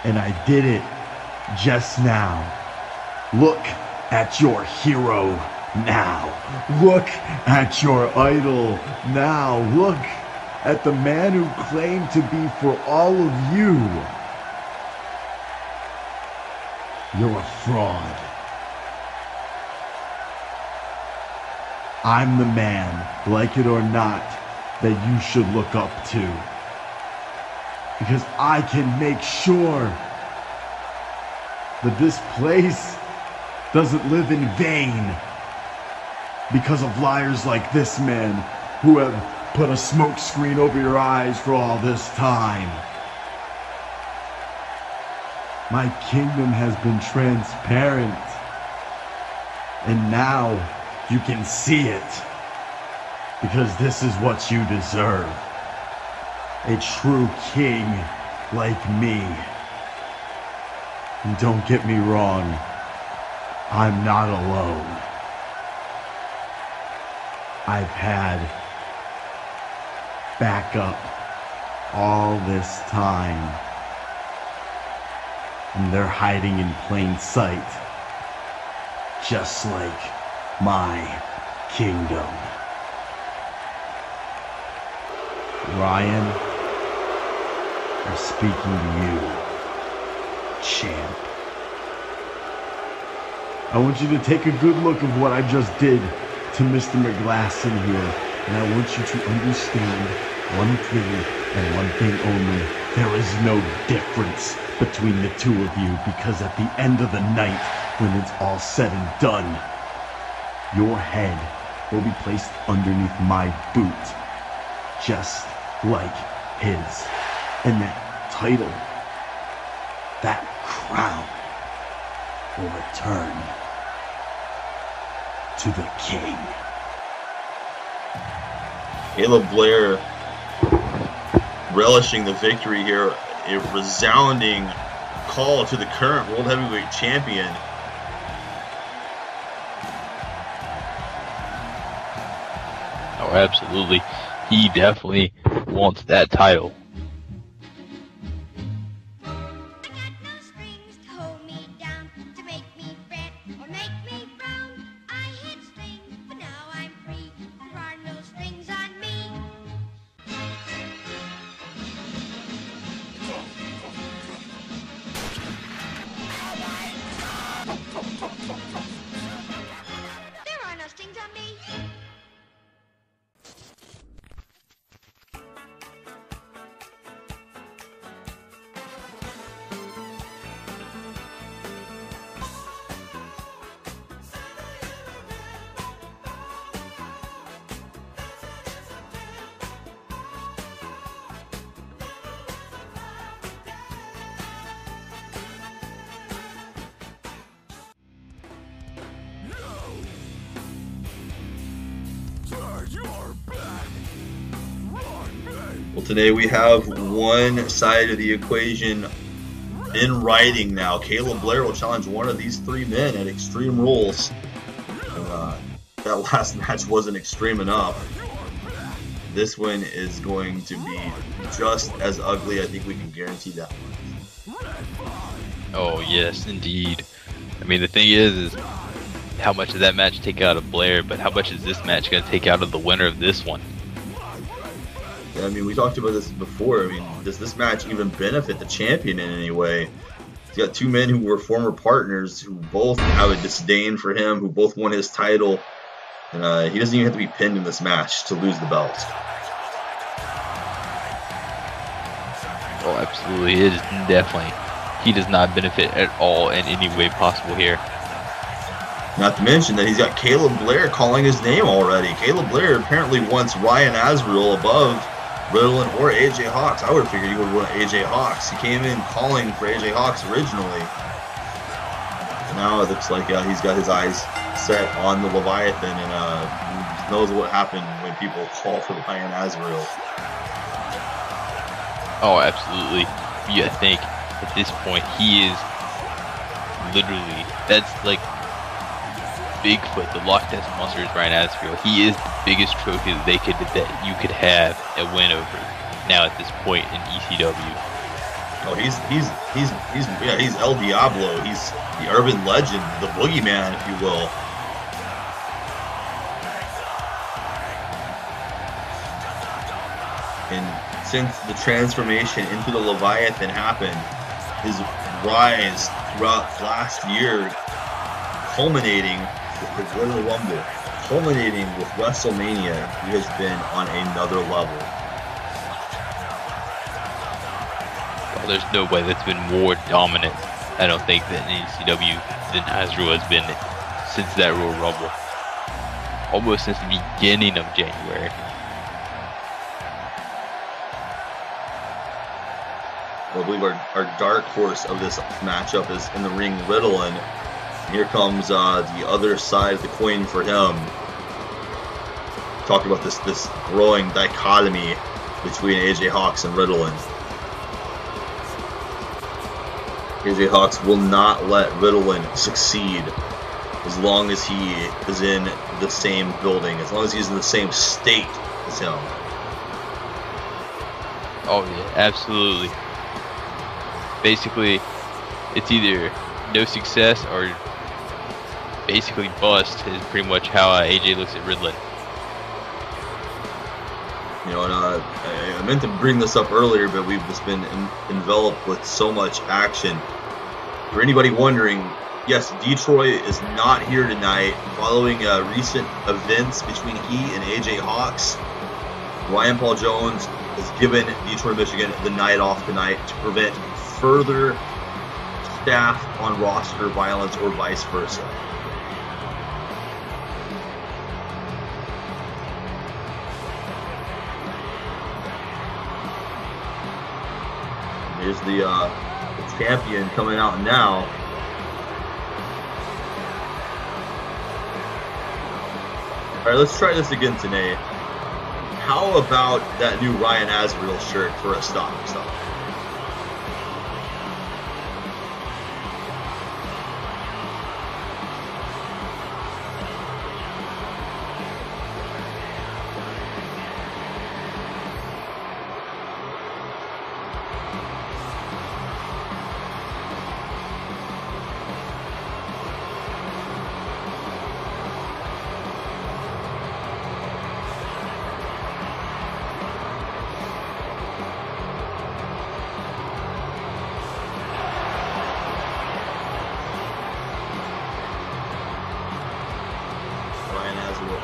And I did it just now. Look at your hero now. Look at your idol now. Look at the man who claimed to be for all of you. You're a fraud. I'm the man, like it or not, that you should look up to. Because I can make sure that this place doesn't live in vain because of liars like this man who have put a smoke screen over your eyes for all this time. My kingdom has been transparent, and now you can see it, because this is what you deserve. A true king like me. And don't get me wrong, I'm not alone. I've had backup all this time, and they're hiding in plain sight, just like my kingdom. Ryan, I'm speaking to you, champ. I want you to take a good look of what I just did to Mr. McGlasson here, and I want you to understand one thing and one thing only. There is no difference between the two of you, because at the end of the night, when it's all said and done, your head will be placed underneath my boot, just like his. And that title, that crown, will return to the king. Caleb Blair relishing the victory here. A resounding call to the current World Heavyweight Champion. Oh, absolutely. He definitely wants that title. Well, today we have one side of the equation in writing now. Caleb Blair will challenge one of these three men at Extreme Rules. That last match wasn't extreme enough. This one is going to be just as ugly. I think we can guarantee that one. Oh, yes, indeed. I mean, the thing is how much does that match take out of Blair, but how much is this match going to take out of the winner of this one? I mean, we talked about this before. I mean, does this match even benefit the champion in any way? He's got two men who were former partners, who both have a disdain for him, who both won his title. And he doesn't even have to be pinned in this match to lose the belt. Oh, absolutely. It is definitely. He does not benefit at all in any way possible here. Not to mention that he's got Caleb Blair calling his name already. Caleb Blair apparently wants Ryan Azrael above Riddilyn or AJ Hawkx. I would have figured he would have won AJ Hawkx. He came in calling for AJ Hawkx originally. Now it looks like he's got his eyes set on the Leviathan, and he knows what happened when people call for Ryan Azrael. Oh, absolutely. Yeah, I think at this point he is literally, that's like Bigfoot, the Loch Ness Monster is Ryan Azrael. He is the biggest trophy that you could have a win over now at this point in ECW. Oh, he's El Diablo. He's the urban legend, the boogeyman, if you will. And since the transformation into the Leviathan happened, his rise throughout last year, culminating with the Royal Rumble, culminating with WrestleMania, he has been on another level. Well, there's no way that's been more dominant, I don't think, than ECW than Azrael has been since that Royal Rumble. Almost since the beginning of January. I believe our dark horse of this matchup is in the ring, Riddilyn. Here comes the other side of the coin for him. Talk about this growing dichotomy between AJ Hawkx and Riddilyn. AJ Hawkx will not let Riddilyn succeed as long as he is in the same building, as long as he's in the same state as him. Oh yeah, absolutely. Basically, it's either no success or basically bust is pretty much how AJ looks at Riddilyn. You know, and I meant to bring this up earlier, but we've just been enveloped with so much action. For anybody wondering, yes, Detroit is not here tonight. Following recent events between he and AJ Hawkx, Ryan Paul Jones has given Detroit, Michigan the night off tonight to prevent further staff on roster violence or vice versa. Here's the champion coming out now. All right, let's try this again today. How about that new Ryan Azrael shirt for a stop?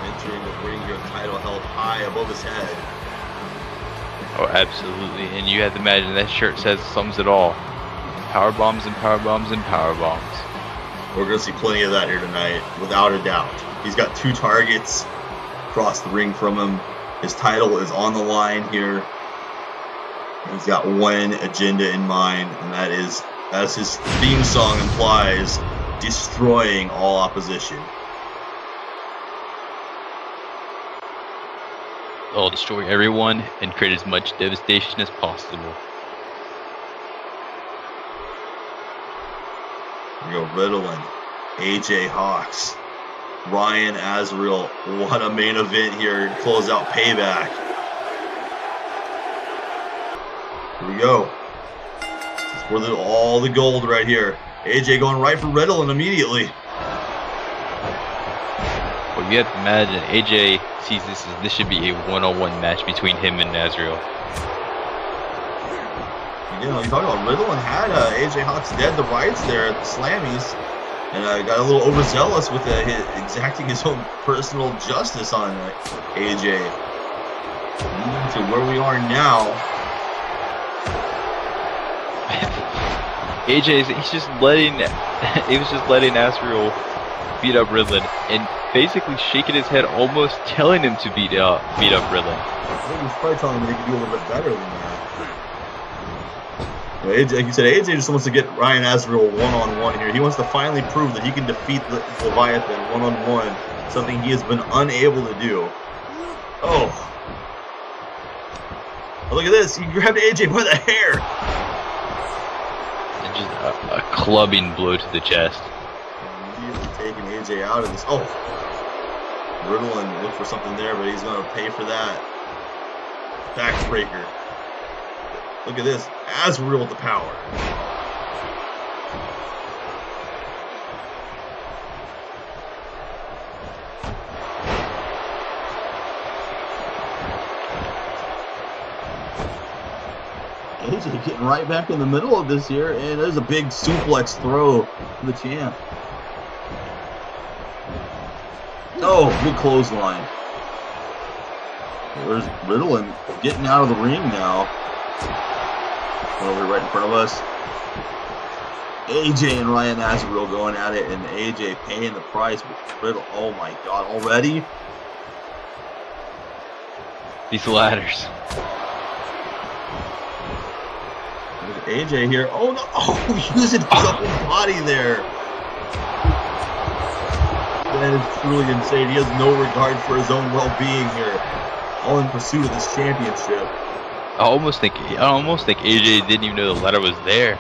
Entering the ring, your title held high above his head. Oh, absolutely. And you have to imagine that shirt sums it all. Power bombs and power bombs and power bombs. We're going to see plenty of that here tonight, without a doubt. He's got 2 targets across the ring from him. His title is on the line here. He's got one agenda in mind, and that is, as his theme song implies, destroying all opposition. I'll destroy everyone and create as much devastation as possible. Here we go, Riddilyn, AJ Hawkx, Ryan Azrael. What a main event here to close out Payback. Here we go. This is for all the gold right here. AJ going right for Riddilyn immediately. Well, you have to imagine AJ sees this should be a one-on-one match between him and Azrael. You know, you talk about Riddilyn had AJ Hawkx dead to rights there at the Slammies, and got a little overzealous with exacting his own personal justice on AJ. Leading to where we are now. AJ, he was just letting Azrael beat up Riddilyn and basically shaking his head, almost telling him to beat up Riddilyn. I think he was probably telling him he could do a little bit better than that. AJ, like you said, AJ just wants to get Ryan Azrael one-on-one here. He wants to finally prove that he can defeat the Leviathan one-on-one, something he has been unable to do. Oh, look at this. He grabbed AJ by the hair. And just a clubbing blow to the chest. Immediately taking AJ out of this. Oh, Riddilyn looked for something there, but he's going to pay for that. Backbreaker. Look at this. Azrael with the power. AJ getting right back in the middle of this here, and there's a big suplex throw to the champ. Oh, big clothesline. There's Riddilyn getting out of the ring now. Over right in front of us. AJ and Ryan Azrael going at it, and AJ paying the price. Riddle, oh my God, already? These ladders. AJ here. Oh no! Oh, using his own body there. That is truly insane. He has no regard for his own well-being here. All in pursuit of this championship. I almost think AJ didn't even know the ladder was there.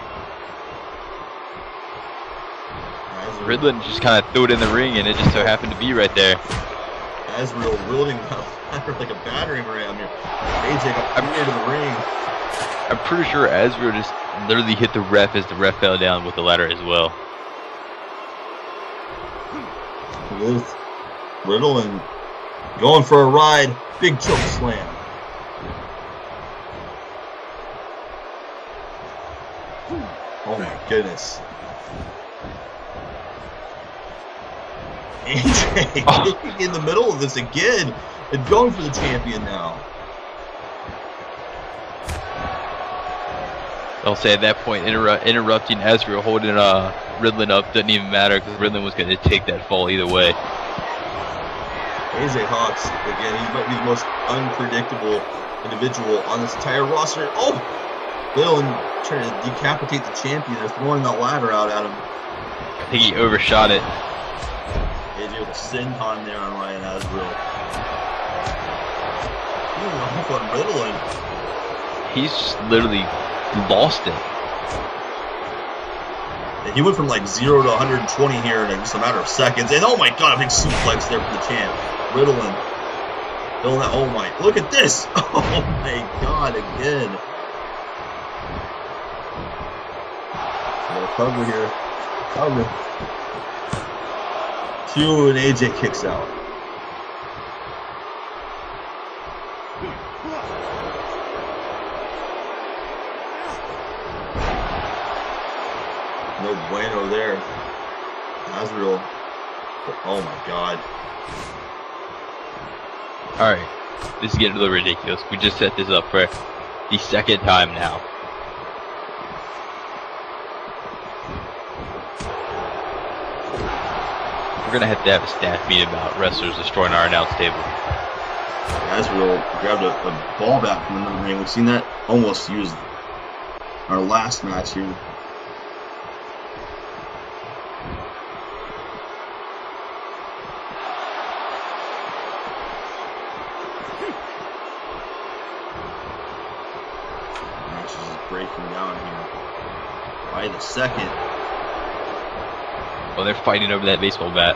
Riddilyn just kind of threw it in the ring, and it just so happened to be right there. Azrael wielding the ladder like a battering ram here. AJ got near to the ring. I'm pretty sure Azrael just literally hit the ref as the ref fell down with the ladder as well. With Riddilyn going for a ride. Big choke slam. Oh my goodness. AJ in the middle of this again and going for the champion now. I'll say at that point, interrupting Azrael, holding Riddilyn up doesn't even matter because Riddilyn was going to take that fall either way. AJ Hawkx, again, he might be the most unpredictable individual on this entire roster. Oh! Riddilyn trying to decapitate the champion. They're throwing that ladder out at him. I think he overshot it. AJ with a senton there on Ryan Azrael. Off on Riddilyn. He's just literally lost it. And he went from like 0 to 120 here in just a matter of seconds. And oh my God, a big suplex there for the champ. Riddilyn. Oh my, look at this. Oh my God, again. Cover here. Cover. 2 and AJ kicks out. No bueno there. Azrael. Oh my God. Alright. This is getting a little ridiculous. We just set this up for the second time now. We're going to have a staff meeting about wrestlers destroying our announce table. Azrael grabbed a ball bat from another ring. We've seen that almost used our last match here. Match is just breaking down here by the second. Well, they're fighting over that baseball bat.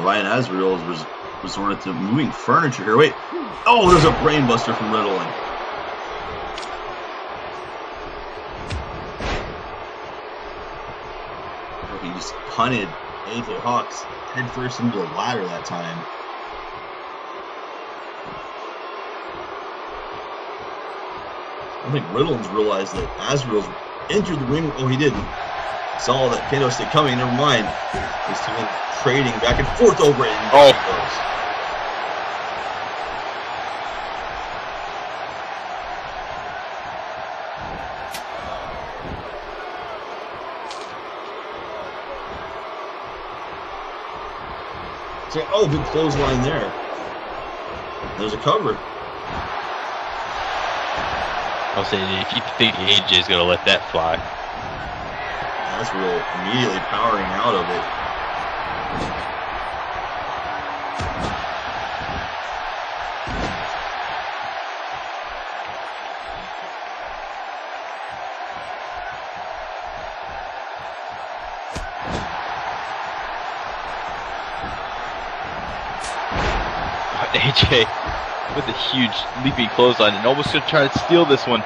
Ryan Azrael is resorted to moving furniture here. Wait. Oh, there's a brainbuster from Riddilyn. He just punted AJ Hawkx head first into the ladder that time. I think Riddilyn's realized that Azrael's entered the ring. Oh, he didn't. Saw that kendo stick coming. Never mind. These two men trading back and forth over it. And oh. So, oh, good clothesline there. There's a cover. I'll say if you think AJ is gonna let that fly. Azrael immediately powering out of it. AJ with a huge leaping clothesline and almost gonna try to steal this one.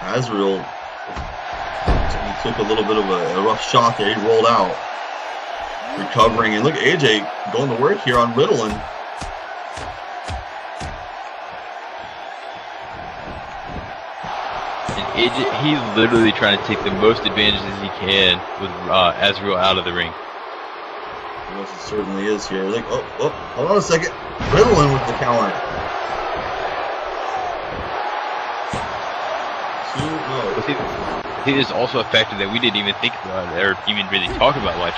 Azrael, he took a little bit of a rough shot there. He rolled out, recovering, and look at AJ going to work here on Riddilyn. And AJ, he's literally trying to take the most advantages he can with Azrael out of the ring. Yes, it certainly is here. Like, oh, hold on a second. Riddilyn with the counter. I think there's also a factor that we didn't even think about or even really talk about much.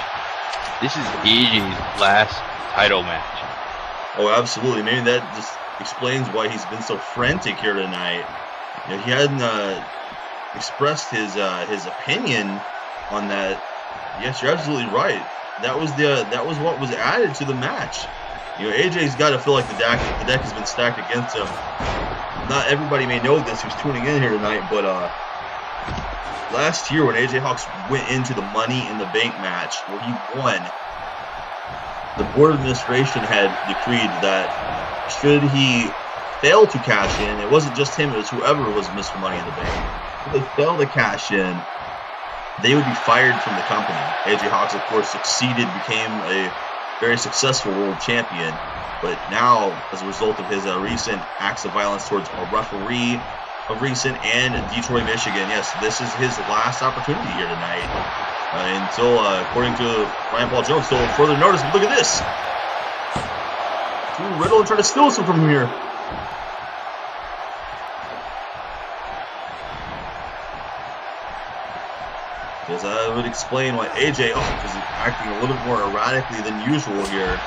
This is AJ's last title match. Oh, absolutely. Maybe that just explains why he's been so frantic here tonight. You know, he hadn't expressed his opinion on that. Yes, you're absolutely right. That was what was added to the match. You know, AJ's got to feel like the deck has been stacked against him. Not everybody may know this who's tuning in here tonight, but last year when AJ Hawkx went into the Money in the Bank match where he won, the board of administration had decreed that should he fail to cash in, it wasn't just him, it was whoever was Mr. Money in the Bank. If they fail to cash in, they would be fired from the company. AJ Hawkx, of course, succeeded, became a very successful world champion. But now, as a result of his recent acts of violence towards a referee of recent and Detroit, Michigan, yes, this is his last opportunity here tonight. Until, according to Ryan Paul Jones, still further notice. But look at this. Riddle trying to steal some from him here. Because I would explain why AJ, because he's acting a little bit more erratically than usual here.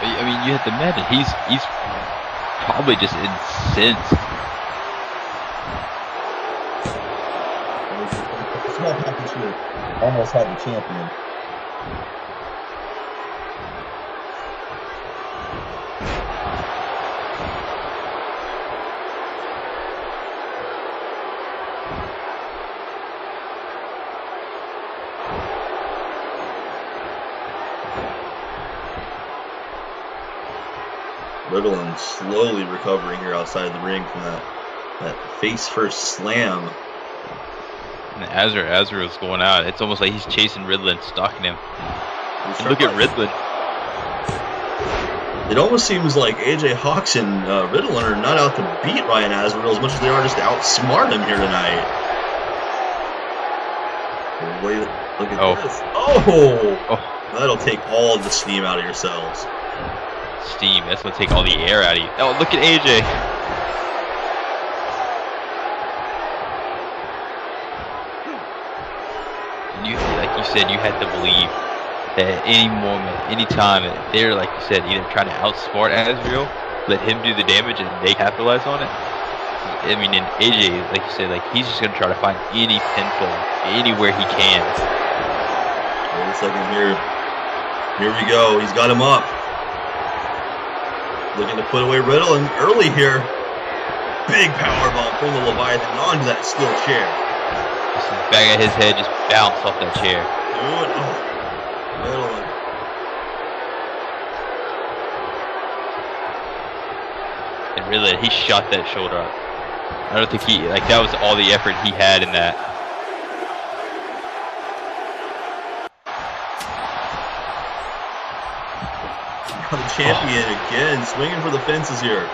I mean, you have to imagine he's probably just incensed. A small package here almost had the champion. Riddilyn slowly recovering here outside of the ring from that face first slam. And Azrael's going out. It's almost like he's chasing Riddilyn, stalking him. And look at Riddilyn. It almost seems like AJ Hawkx and Riddilyn are not out to beat Ryan Azrael as much as they are just to outsmart him here tonight. Look at this. Oh! That'll take all the steam out of yourselves. Steam, that's gonna take all the air out of you. Oh, look at AJ. And you, like you said, you had to believe that at any moment, any time, they're, like you said, either trying to outsmart Azrael, let him do the damage, and they capitalize on it. I mean, in AJ, like you said, like he's just gonna try to find any pinfall anywhere he can. Wait a second here. Here we go. He's got him up. Looking to put away Riddilyn early here. Big powerbomb pulling the Leviathan onto that steel chair. Just the back of his head just bounced off that chair. Good. Oh, Riddilyn. And really, he shot that shoulder up. I don't think that was all the effort he had in that. The champion again, swinging for the fences here.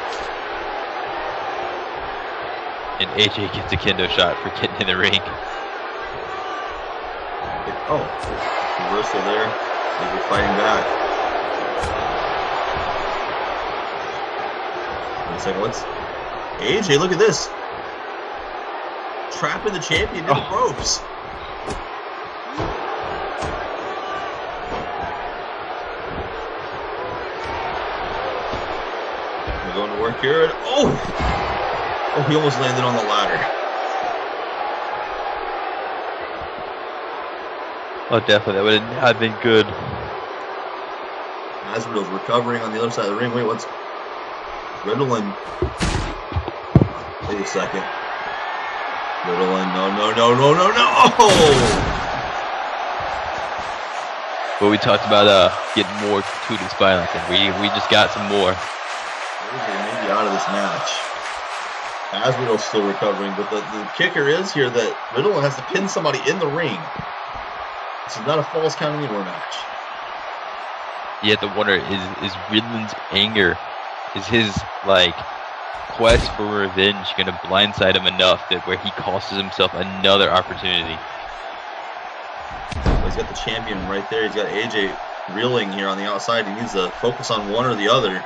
And AJ gets a kendo shot for getting in the ring. Oh, reversal there. They're fighting back. Wait a second, what's... AJ, look at this. Trapping the champion in the ropes. Footwork here. And, oh, he almost landed on the ladder. Oh, definitely. That would have been good. Azrael's recovering on the other side of the ring. Wait, what's Riddilyn? Wait a second. Riddilyn, no. Oh! But we talked about getting more gratuitous violence, and we just got some more. AJ may be out of this match. Azrael's still recovering, but the kicker is here that Riddilyn has to pin somebody in the ring. This is not a false count anywhere match. You have to wonder, is Riddilyn's anger, is his quest for revenge gonna blindside him enough that where he costs himself another opportunity? He's got the champion right there. He's got AJ reeling here on the outside. He needs to focus on one or the other.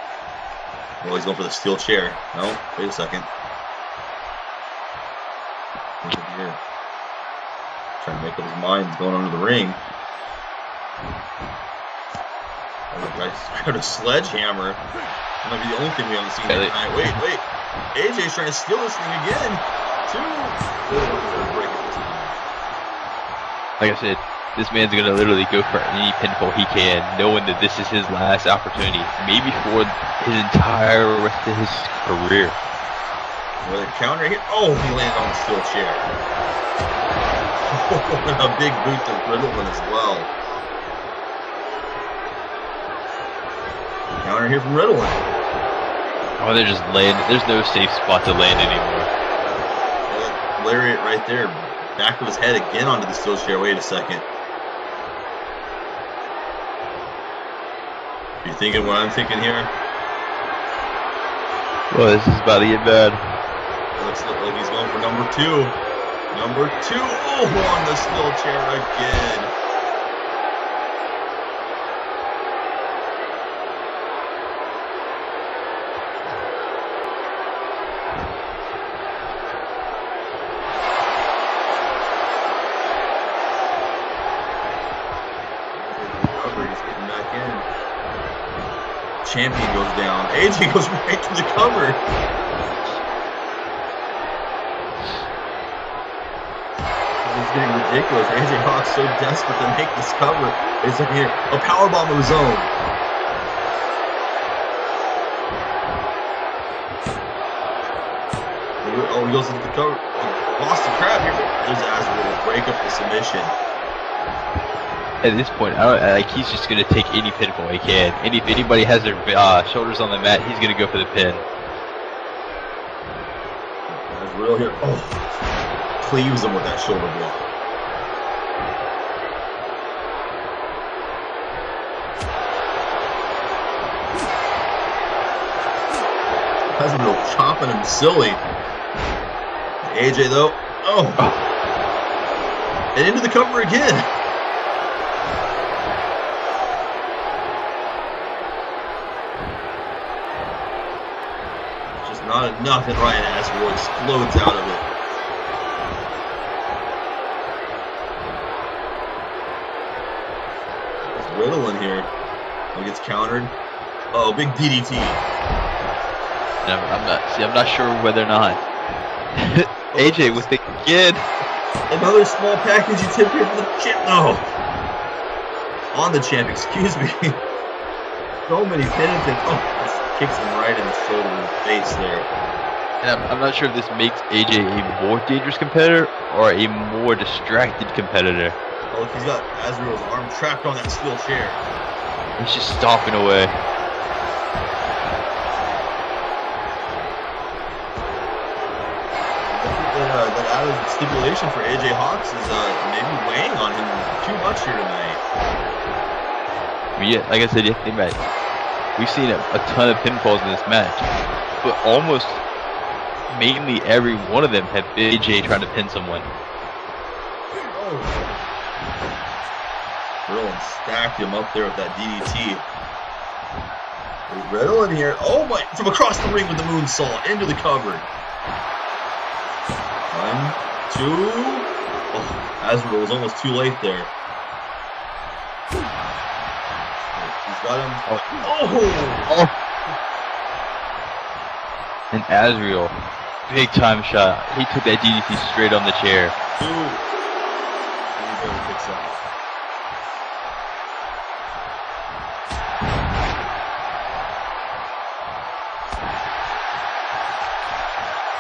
Well, he's going for the steel chair. No, wait a second. Here. Trying to make up his mind. He's going under the ring. Oh, the guy's grabbed a sledgehammer. That might be the only thing we haven't seen tonight. Wait. AJ's trying to steal this thing again. Like I said, this man's going to literally go for any pinfall he can, knowing that this is his last opportunity, maybe for his entire rest of his career. With a counter here. Oh, he landed on the steel chair. And a big boot to Riddilyn as well. Counter here from Riddilyn. Oh, they're just laying. There's no safe spot to land anymore. Lariat right there. Back of his head again onto the steel chair. Wait a second. You thinking what I'm thinking here? Well, this is about to get bad. It looks like he's going for number 2. Number 2. Oh, on the steel chair again. Champion goes down. AJ goes right to the cover. This is getting ridiculous. AJ Hawk's so desperate to make this cover. It's like here, a powerbomb of his own. Oh, he goes into the cover. Boston Crab here. There's Azrael to break up the submission. At this point, he's just going to take any pinfall he can. And if anybody has their shoulders on the mat, he's going to go for the pin. Azrael here. Oh, cleaves him with that shoulder block. Azrael chopping him silly. AJ though. Oh. And into the cover again. Not enough, and Ryan Azrael explodes out of it. There's Riddilyn here. He gets countered. Oh, big DDT. I'm not sure whether or not AJ was thinking again. Another small package tip here for the champ. No, on the champ. Excuse me. So many pin. Oh. Kicks him right in the shoulder and the face there. And I'm not sure if this makes AJ a more dangerous competitor or a more distracted competitor. Oh, look, he's got Azrael's arm trapped on that steel chair. He's just stomping away. That added stipulation for AJ Hawkx is maybe weighing on him too much here tonight. I mean, yeah, like I said, we've seen a ton of pinfalls in this match, but almost mainly every one of them have AJ trying to pin someone. Oh. Riddilyn stacked him up there with that DDT. Riddilyn here. Oh my! From across the ring with the moonsault into the cover. 1, 2. Oh, Azrael was almost too late there. Got him. Oh! And Azrael, big time shot. He took that DDT straight on the chair. Ooh. And he barely picks up.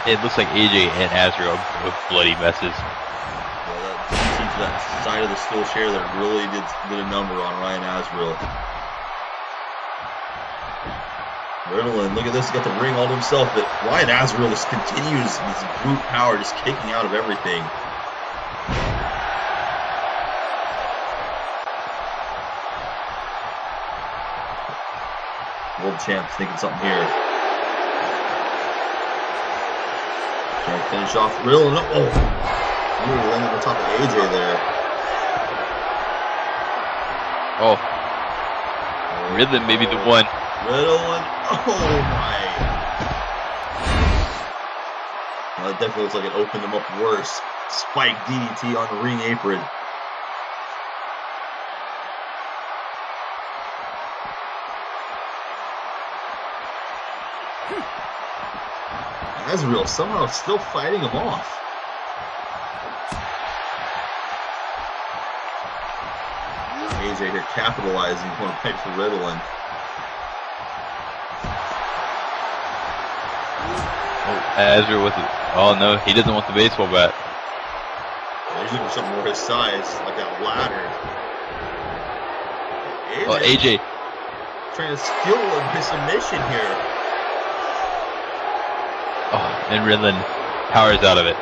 It looks like AJ and Azrael both bloody messes. Yeah, that DDT to that side of the steel chair that really did a number on Ryan Azrael. Riddilyn, look at this, he got the ring all to himself, but Ryan Azrael just continues his brute power, just kicking out of everything. World champ's thinking something here. Trying to finish off Riddilyn. Oh! Ooh, landed on top of AJ there. Oh. Riddilyn may be the one. Riddilyn. Oh my. Well, that definitely looks like it opened him up worse. Spike DDT on the ring apron. Azrael somehow still fighting him off. AJ here capitalizing on a fight for Riddilyn. Oh, Azrael with it. Oh no, he doesn't want the baseball bat. He's looking for something more his size, like that ladder. AJ trying to steal his submission here. Oh, and Riddilyn powers out of it.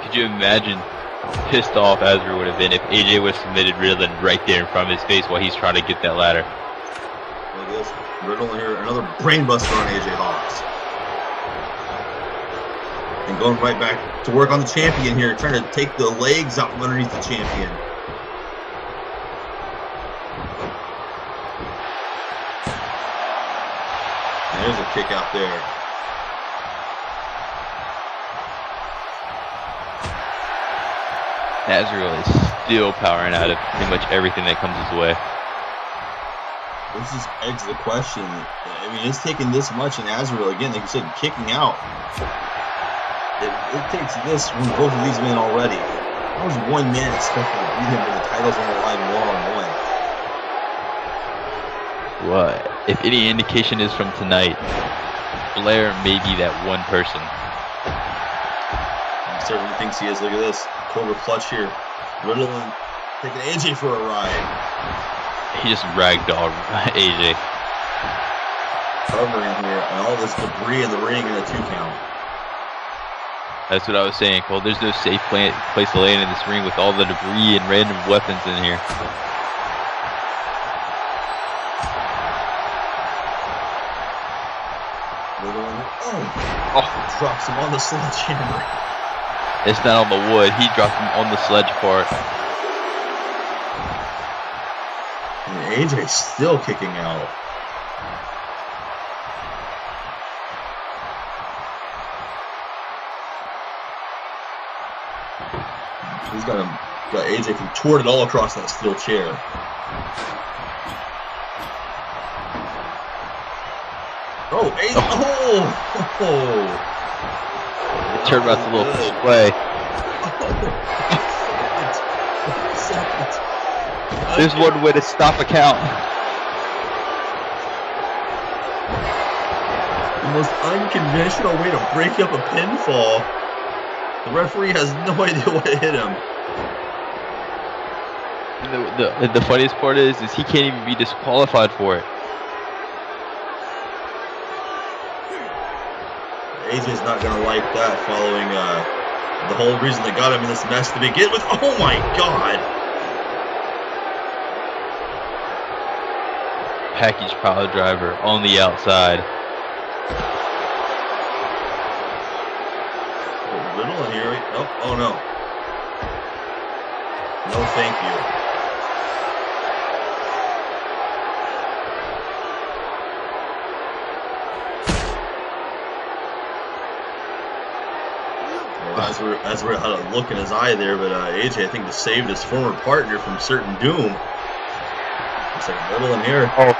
Could you imagine how pissed off Azrael would have been if AJ would have submitted Riddilyn right there in front of his face while he's trying to get that ladder? Look at this. Riddilyn here, another brainbuster on AJ Hawkx. And going right back to work on the champion here, trying to take the legs out from underneath the champion. There's a kick out there. Azrael is still powering out of pretty much everything that comes his way. This just begs the question. I mean, it's taken this much in Azrael, again, like you said, kicking out. It takes this from both of these men already. How was one man expected to beat him when the title's on the line one-on-one? What? If any indication is from tonight, Blair may be that one person. He certainly thinks he is. Look at this. Cobra clutch here. Riddilyn taking AJ for a ride. He just ragdolled AJ. Covering here and all this debris in the ring in a 2 count. That's what I was saying, Cole. There's no safe place to land in this ring with all the debris and random weapons in here. Oh, drops him on the sledgehammer. It's not on the wood. He dropped him on the sledge part. And AJ's still kicking out. He's got AJ contorted all across that steel chair. Oh, AJ! Oh! Turnabout's a little display. There's one way to stop a count. The most unconventional way to break up a pinfall. The referee has no idea what hit him. The funniest part is he can't even be disqualified for it. AJ's not going to like that following the whole reason they got him in this mess to begin with. Oh my God! Package power driver on the outside. Riddilyn here. Oh no. No thank you. Azrael had a look in his eye there, but AJ, I think, just saved his former partner from certain doom. Looks like Riddilyn here. Oh.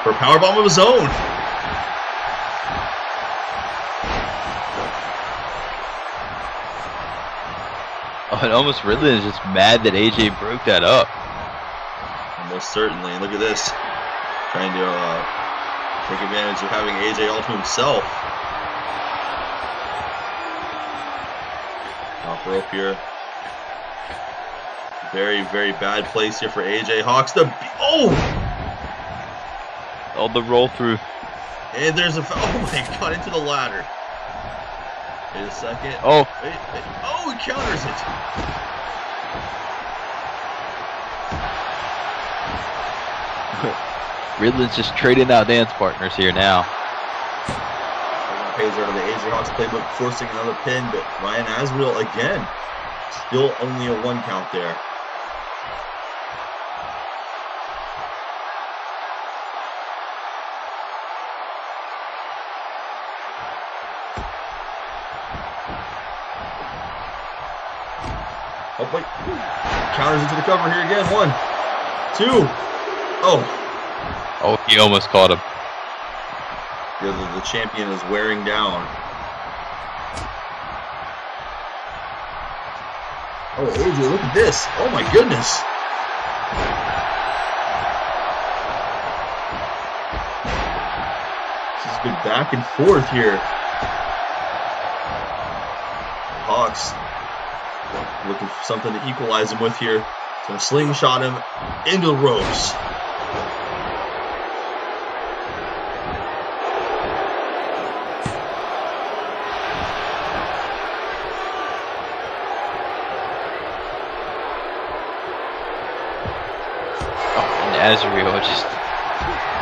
for a powerbomb of his own. Oh, and almost Riddilyn is just mad that AJ broke that up. Most certainly. Look at this. Trying to take advantage of having AJ all to himself. Top rope here. Very, very bad place here for AJ. Hawkx Oh, the roll through. And there's a... Oh my god, into the ladder. Wait a second. Oh. Oh, he counters it. Riddlyn's just trading out dance partners here now. Pays out of the AJ Hawkx playbook, forcing another pin, but Ryan Azrael again. Still only a 1 count there. Oh, wait. Counters into the cover here again. 1, 2. Oh, he almost caught him. The champion is wearing down. Oh, AJ, look at this. Oh, my goodness. This has been back and forth here. Hawkx looking for something to equalize him with here. He's going to slingshot him into the ropes. Azrael just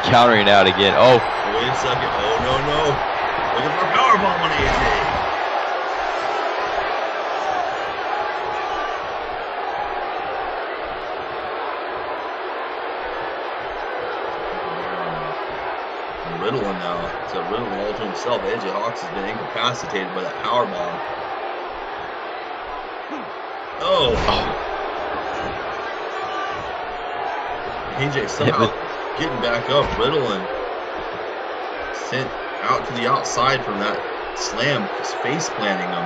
countering out again. Oh. Wait a second. Oh, no. Looking for a powerbomb on AJ. Riddilyn now. So Riddilyn all to himself. AJ Hawkx has been incapacitated by that powerbomb. Oh. AJ somehow getting back up. Riddilyn sent out to the outside from that slam, just face planting him.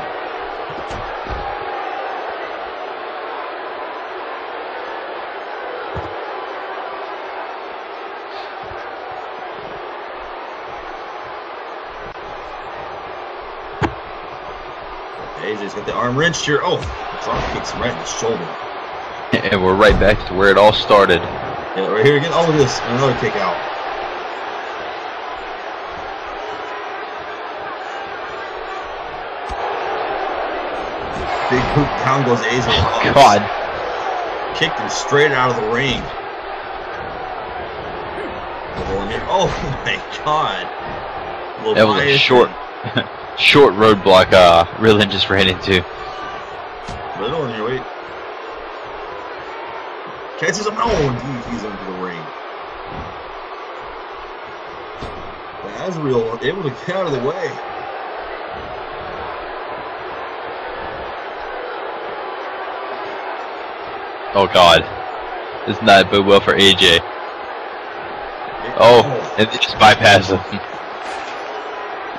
AJ's got the arm wrenched here. Oh, his arm kicks him right in the shoulder. And we're right back to where it all started. Yeah, right here again. Oh, look at this. Another kick out. Big boot down goes AJ. Oh, God. Kicked him straight out of the ring. Oh my God. That was a short roadblock Riddilyn just ran into. Riddilyn here, wait. Catches him. Oh, DDT's into the ring. Azrael able to get out of the way. Oh God, this is not bode well for AJ. Oh, and they just bypass him.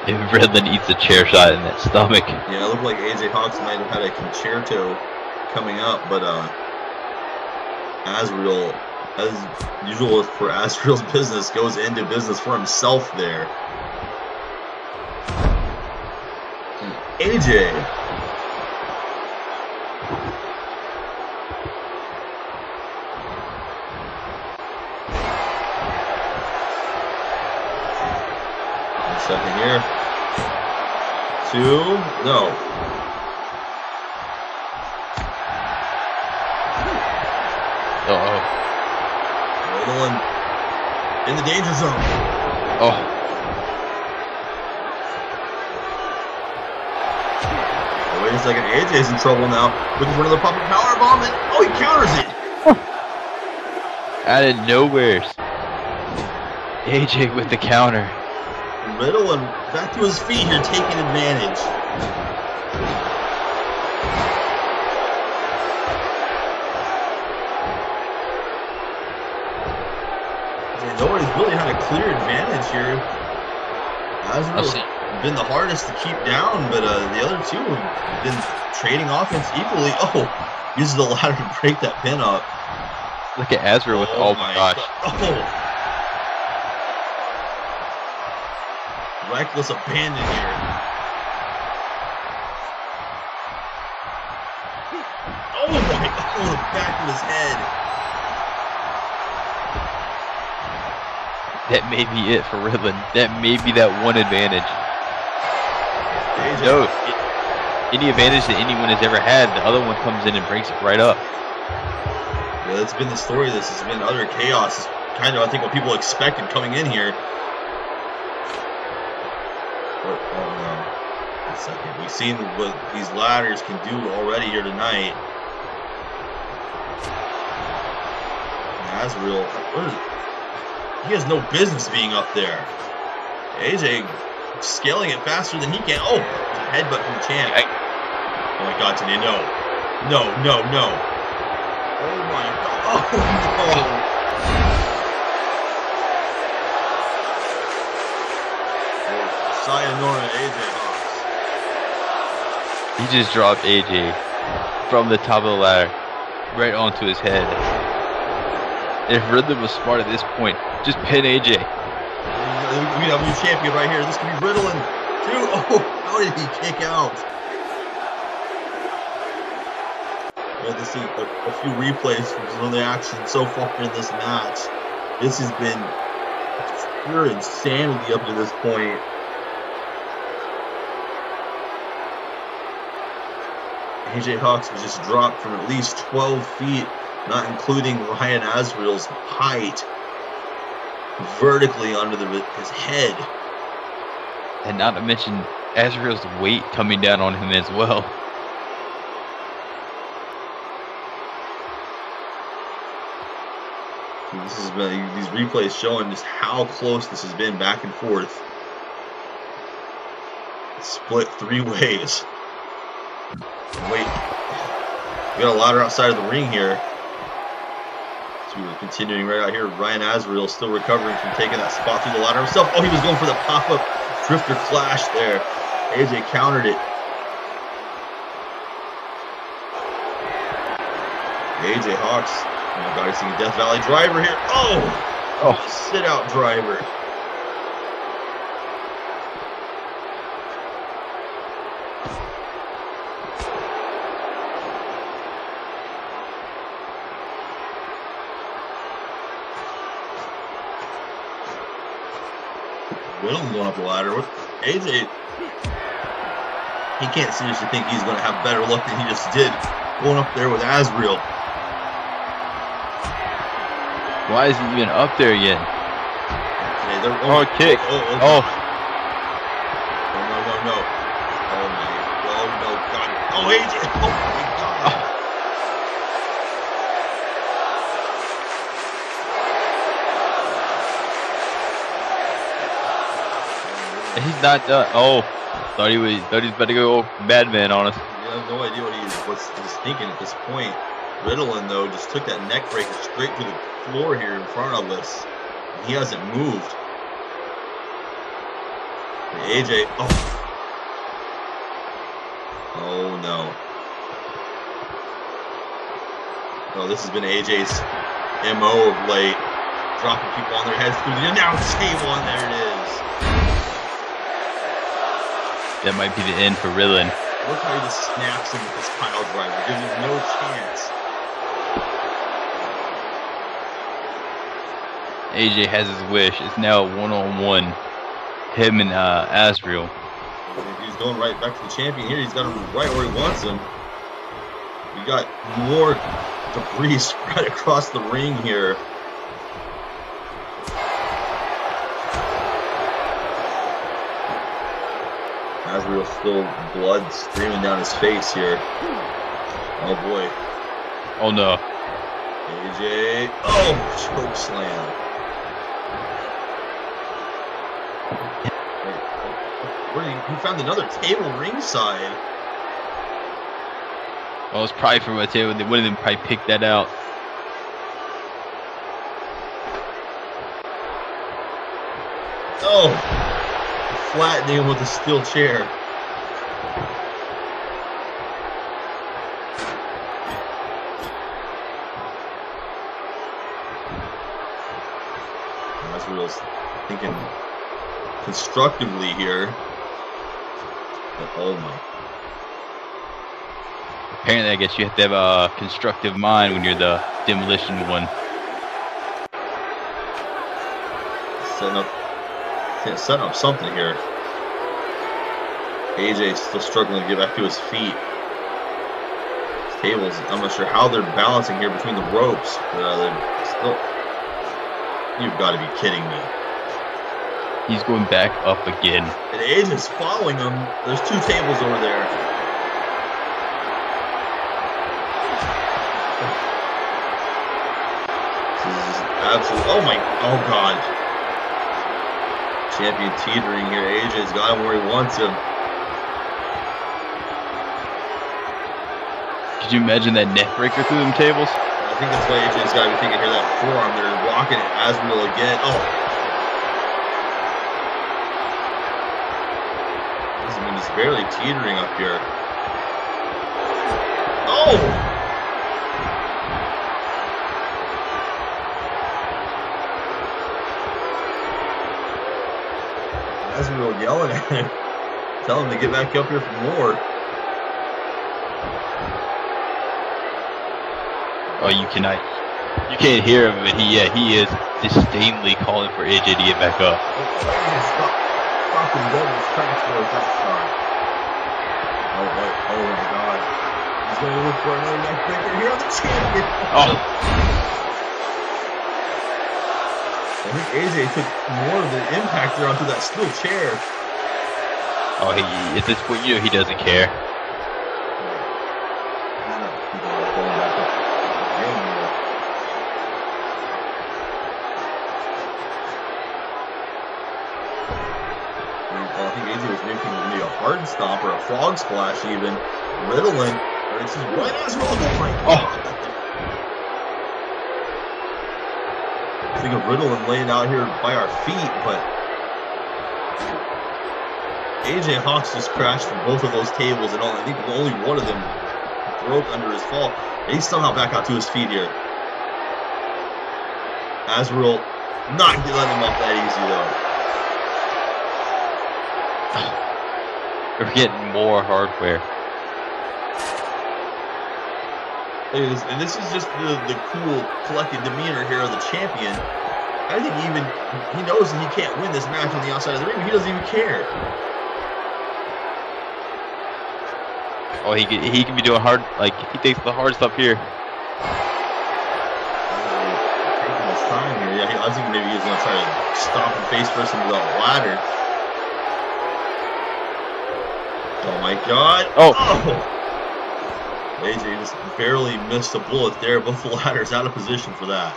If Riddilyn eats a chair shot in that stomach. Yeah, it looked like AJ Hawkx might have had a concerto coming up, but Azrael, as usual for Azrael's business, goes into business for himself there. And AJ. Second here. 2. No. Uh-oh. Riddilyn in the danger zone. Oh. Oh, wait a second. AJ's in trouble now. Looking for another popping powerbomb. And oh, he counters it. Out of nowhere. AJ with the counter. Riddilyn back to his feet here, taking advantage. Nobody's really had a clear advantage here. Azrael's been the hardest to keep down, but the other two have been trading offense equally. Oh, uses the ladder to break that pin up. Look at Azrael with, oh my gosh. Oh. Reckless abandon here. Oh my, oh, the back of his head. That may be it for Riddilyn. That may be that one advantage. No, any advantage that anyone has ever had, the other one comes in and breaks it right up. Yeah, that's been the story. This has been utter chaos. It's kind of, I think, what people expected coming in here. Oh no. A second. We've seen what these ladders can do already here tonight. Azrael, he has no business being up there. AJ scaling it faster than he can. Oh, headbutt from the champ. Oh my God, today, no. No, no, no. Oh my God. Oh no. Sayonara, AJ Hawkx. He just dropped AJ from the top of the ladder right onto his head. If Riddilyn was smart at this point, just pin AJ. We have a new champion right here. This could be Riddilyn too. Oh, how did he kick out? Well, this is a few replays from some of the action so far in this match. This has been pure insanity up to this point. AJ Hawkx was just dropped from at least 12 feet, not including Ryan Azrael's height, vertically under his head. And not to mention Azrael's weight coming down on him as well. This has been, these replays showing just how close this has been back and forth. Split 3 ways. Wait, we got a ladder outside of the ring here. So we're continuing right out here. Ryan Azrael still recovering from taking that spot through the ladder himself. Oh, he was going for the pop-up drifter clash there. AJ countered it. AJ Hawkx. Oh my God, he's seeing a Death Valley driver here. Oh, sit-out driver. Riddilyn going up the ladder with AJ. He can't seriously think he's going to have better luck than he just did going up there with Azrael. Why is he even up there again? Oh, kick. Oh. No. Oh my. Oh no, God. Oh, AJ. Oh my God. He's not done. Oh, thought he was about to go madman on us. I have no idea what he's thinking at this point. Riddilyn, though, just took that neck breaker straight through the floor here in front of us. And he hasn't moved. And AJ, oh no. Oh, this has been AJ's MO of late. Dropping people on their heads through the announce table, and there it is. That might be the end for Riddilyn. Look how he just snaps him with this pile driver. Gives him no chance. AJ has his wish. It's now a one-on-one. Him and Azrael. He's going right back to the champion here. He's got him right where he wants him. We got more debris spread across the ring here. Azrael still blood streaming down his face here. Oh boy. Oh no. AJ. Oh, choke slam. He found another table ringside. Well, it's probably from a table. One of them probably picked that out. Oh! Flattening him with a steel chair. Azrael's thinking constructively here. But, oh my. Apparently, I guess you have to have a constructive mind when you're the demolition one. Setting up something here. AJ's still struggling to get back to his feet. These tables, I'm not sure how they're balancing here between the ropes. They're still. You've got to be kidding me. He's going back up again. And AJ's following him. There's two tables over there. This is absolutely. Oh my. Oh god. Champion teetering here. AJ's got him where he wants him. Could you imagine that neck breaker through them tables? I think that's why AJ's got to be thinking here. That forearm there, rocking it. Azrael again. Oh. He's barely teetering up here. Oh! Azrael yelling at him. Tell him to get back up here for more. Oh, you can't hear him, but he is disdainfully calling for AJ to get back up. Stop him dead in his tracks for that shot. Oh my god. He's going to look for another neck breaker here on the champion. Oh. I think AJ took more of the impact there onto that steel chair. Oh, at this point, you know he doesn't care. I think AJ was making maybe a hard stomp or a frog splash even. Riddilyn, or it's just right Azrael. Oh my god. I think of Riddilyn laying out here by our feet, but AJ Hawkx just crashed from both of those tables, and I think only one of them broke under his fall. And he's somehow back out to his feet here. Azrael not letting him off that easy though. We're getting more hardware. And this is just the cool, collected demeanor here of the champion. I think he knows that he can't win this match on the outside of the ring, but he doesn't even care. Oh, he can be doing hard, like, he takes the hard stuff here. Taking his time here. Yeah, I was thinking maybe he was going to try to stomp and face first into the ladder. Oh my god. Oh. AJ just barely missed a bullet there. Both the ladders out of position for that.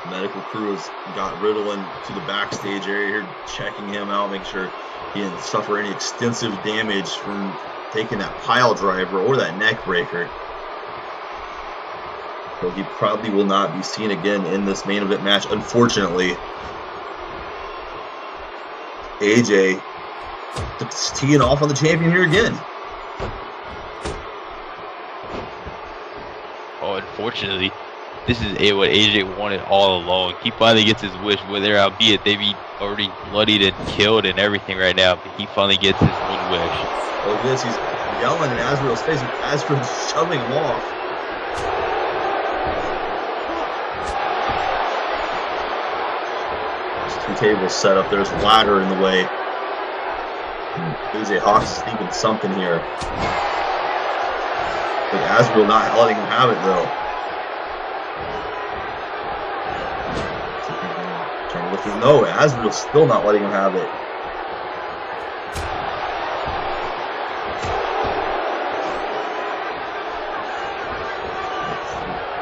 Medical crew has got Riddilyn to the backstage area here, checking him out, making sure he didn't suffer any extensive damage from taking that pile driver or that neck breaker. So he probably will not be seen again in this main event match, unfortunately. AJ teeing off on the champion here again. Oh, unfortunately, this is what AJ wanted all along. He finally gets his wish, whether albeit they be already bloodied and killed and everything right now, but he finally gets his one wish. Look at this, he's yelling in Azrael's face, and Azrael's shoving him off. Two tables set up. There's a ladder in the way. AJ Hawkx is thinking something here. But Azrael not letting him have it though. Trying to lift his no. Azrael's still not letting him have it.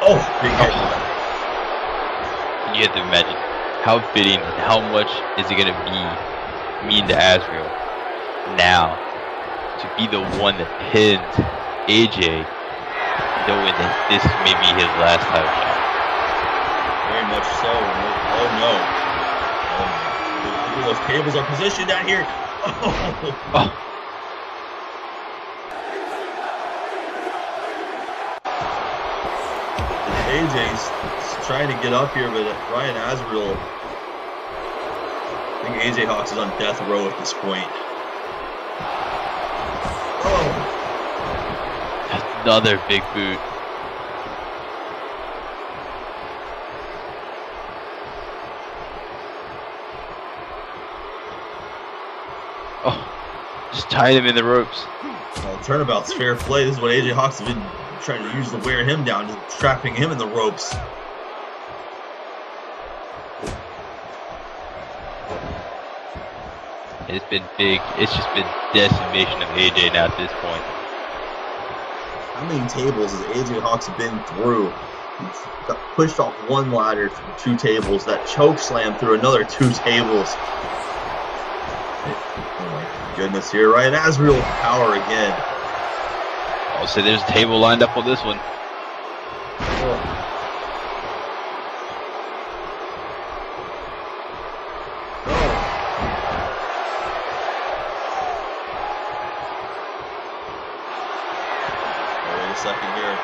Oh, big head. You have to imagine how fitting and how much is it going to mean to Azrael now to be the one that pins AJ, knowing that this may be his last title shot. Very much so. Oh no. Look at those tables are positioned out here. Oh. AJ's trying to get up here, but Ryan Azrael, I think AJ Hawkx is on death row at this point. Oh. Another big boot. Oh, just tying him in the ropes. Well, turnabout's fair play. This is what AJ Hawkx has been trying to use to wear him down, just trapping him in the ropes. It's been big. It's just been decimation of AJ now at this point. How many tables has AJ Hawkx been through? He's got pushed off one ladder through 2 tables. That choke slam through another 2 tables. Oh my goodness, here, Ryan Azrael power again. Oh, so there's a table lined up on this one. Oh. Wait a second here.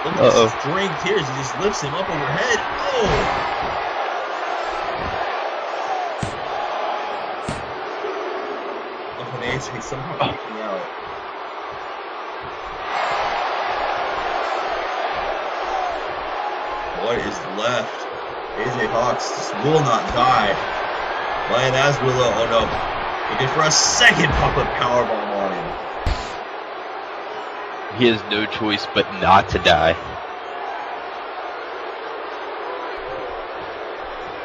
Look at this strength here as he just lifts him up overhead. Oh! Oh, and AJ somehow kicking out. What is left? AJ Hawkx just will not die. Ryan Azrael, oh no. Looking for a second pop-up powerbomb on him. He has no choice but not to die.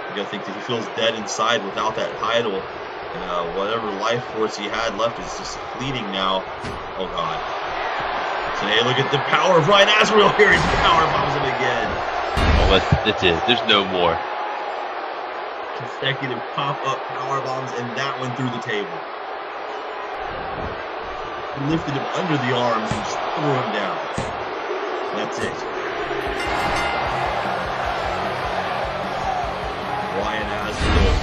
You gotta think that he feels dead inside without that title. And whatever life force he had left is just fleeting now. Oh god. So hey, look at the power of Ryan Azrael here. He powerbombs him again. Oh, that's it. There's no more. Consecutive pop-up power bombs, and that one through the table. He lifted him under the arms and just threw him down. That's it. Ryan Azrael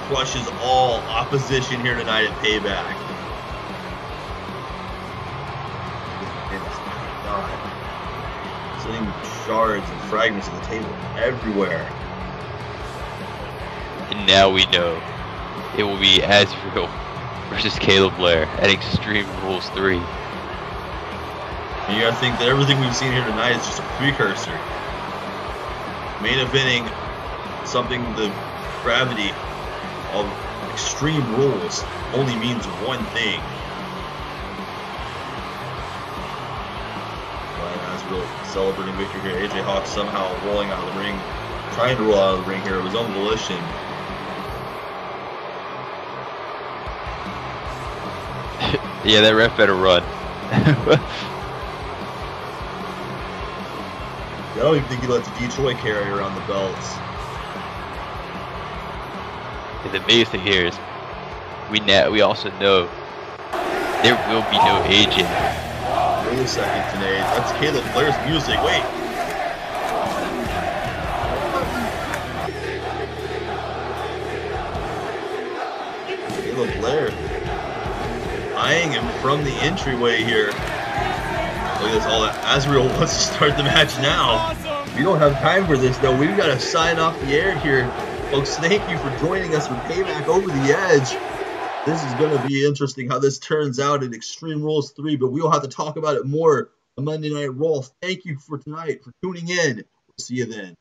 crushes all opposition here tonight at Payback. Sitting shards and fragments of the table everywhere. And now we know it will be Azrael versus Caleb Blair at Extreme Rules 3. And you gotta think that everything we've seen here tonight is just a precursor. Main eventing something the gravity of Extreme Rules only means one thing. Celebrating victory here. AJ Hawkx somehow rolling out of the ring, trying to roll out of the ring here of his own volition. Yeah, that ref better run. I don't even think he lets Detroit carry around the belts. And the biggest thing here is we also know there will be no AJ. Wait a second, Sinead. That's Caleb Blair's music. Wait. Caleb Blair eyeing him from the entryway here. Look at this. All that Azrael wants to start the match now. We don't have time for this, though. We've got to sign off the air here. Folks, thank you for joining us for Payback Over the Edge. This is going to be interesting how this turns out in Extreme Rules 3, but we'll have to talk about it more on Monday Night Raw. Thank you for tonight, for tuning in. We'll see you then.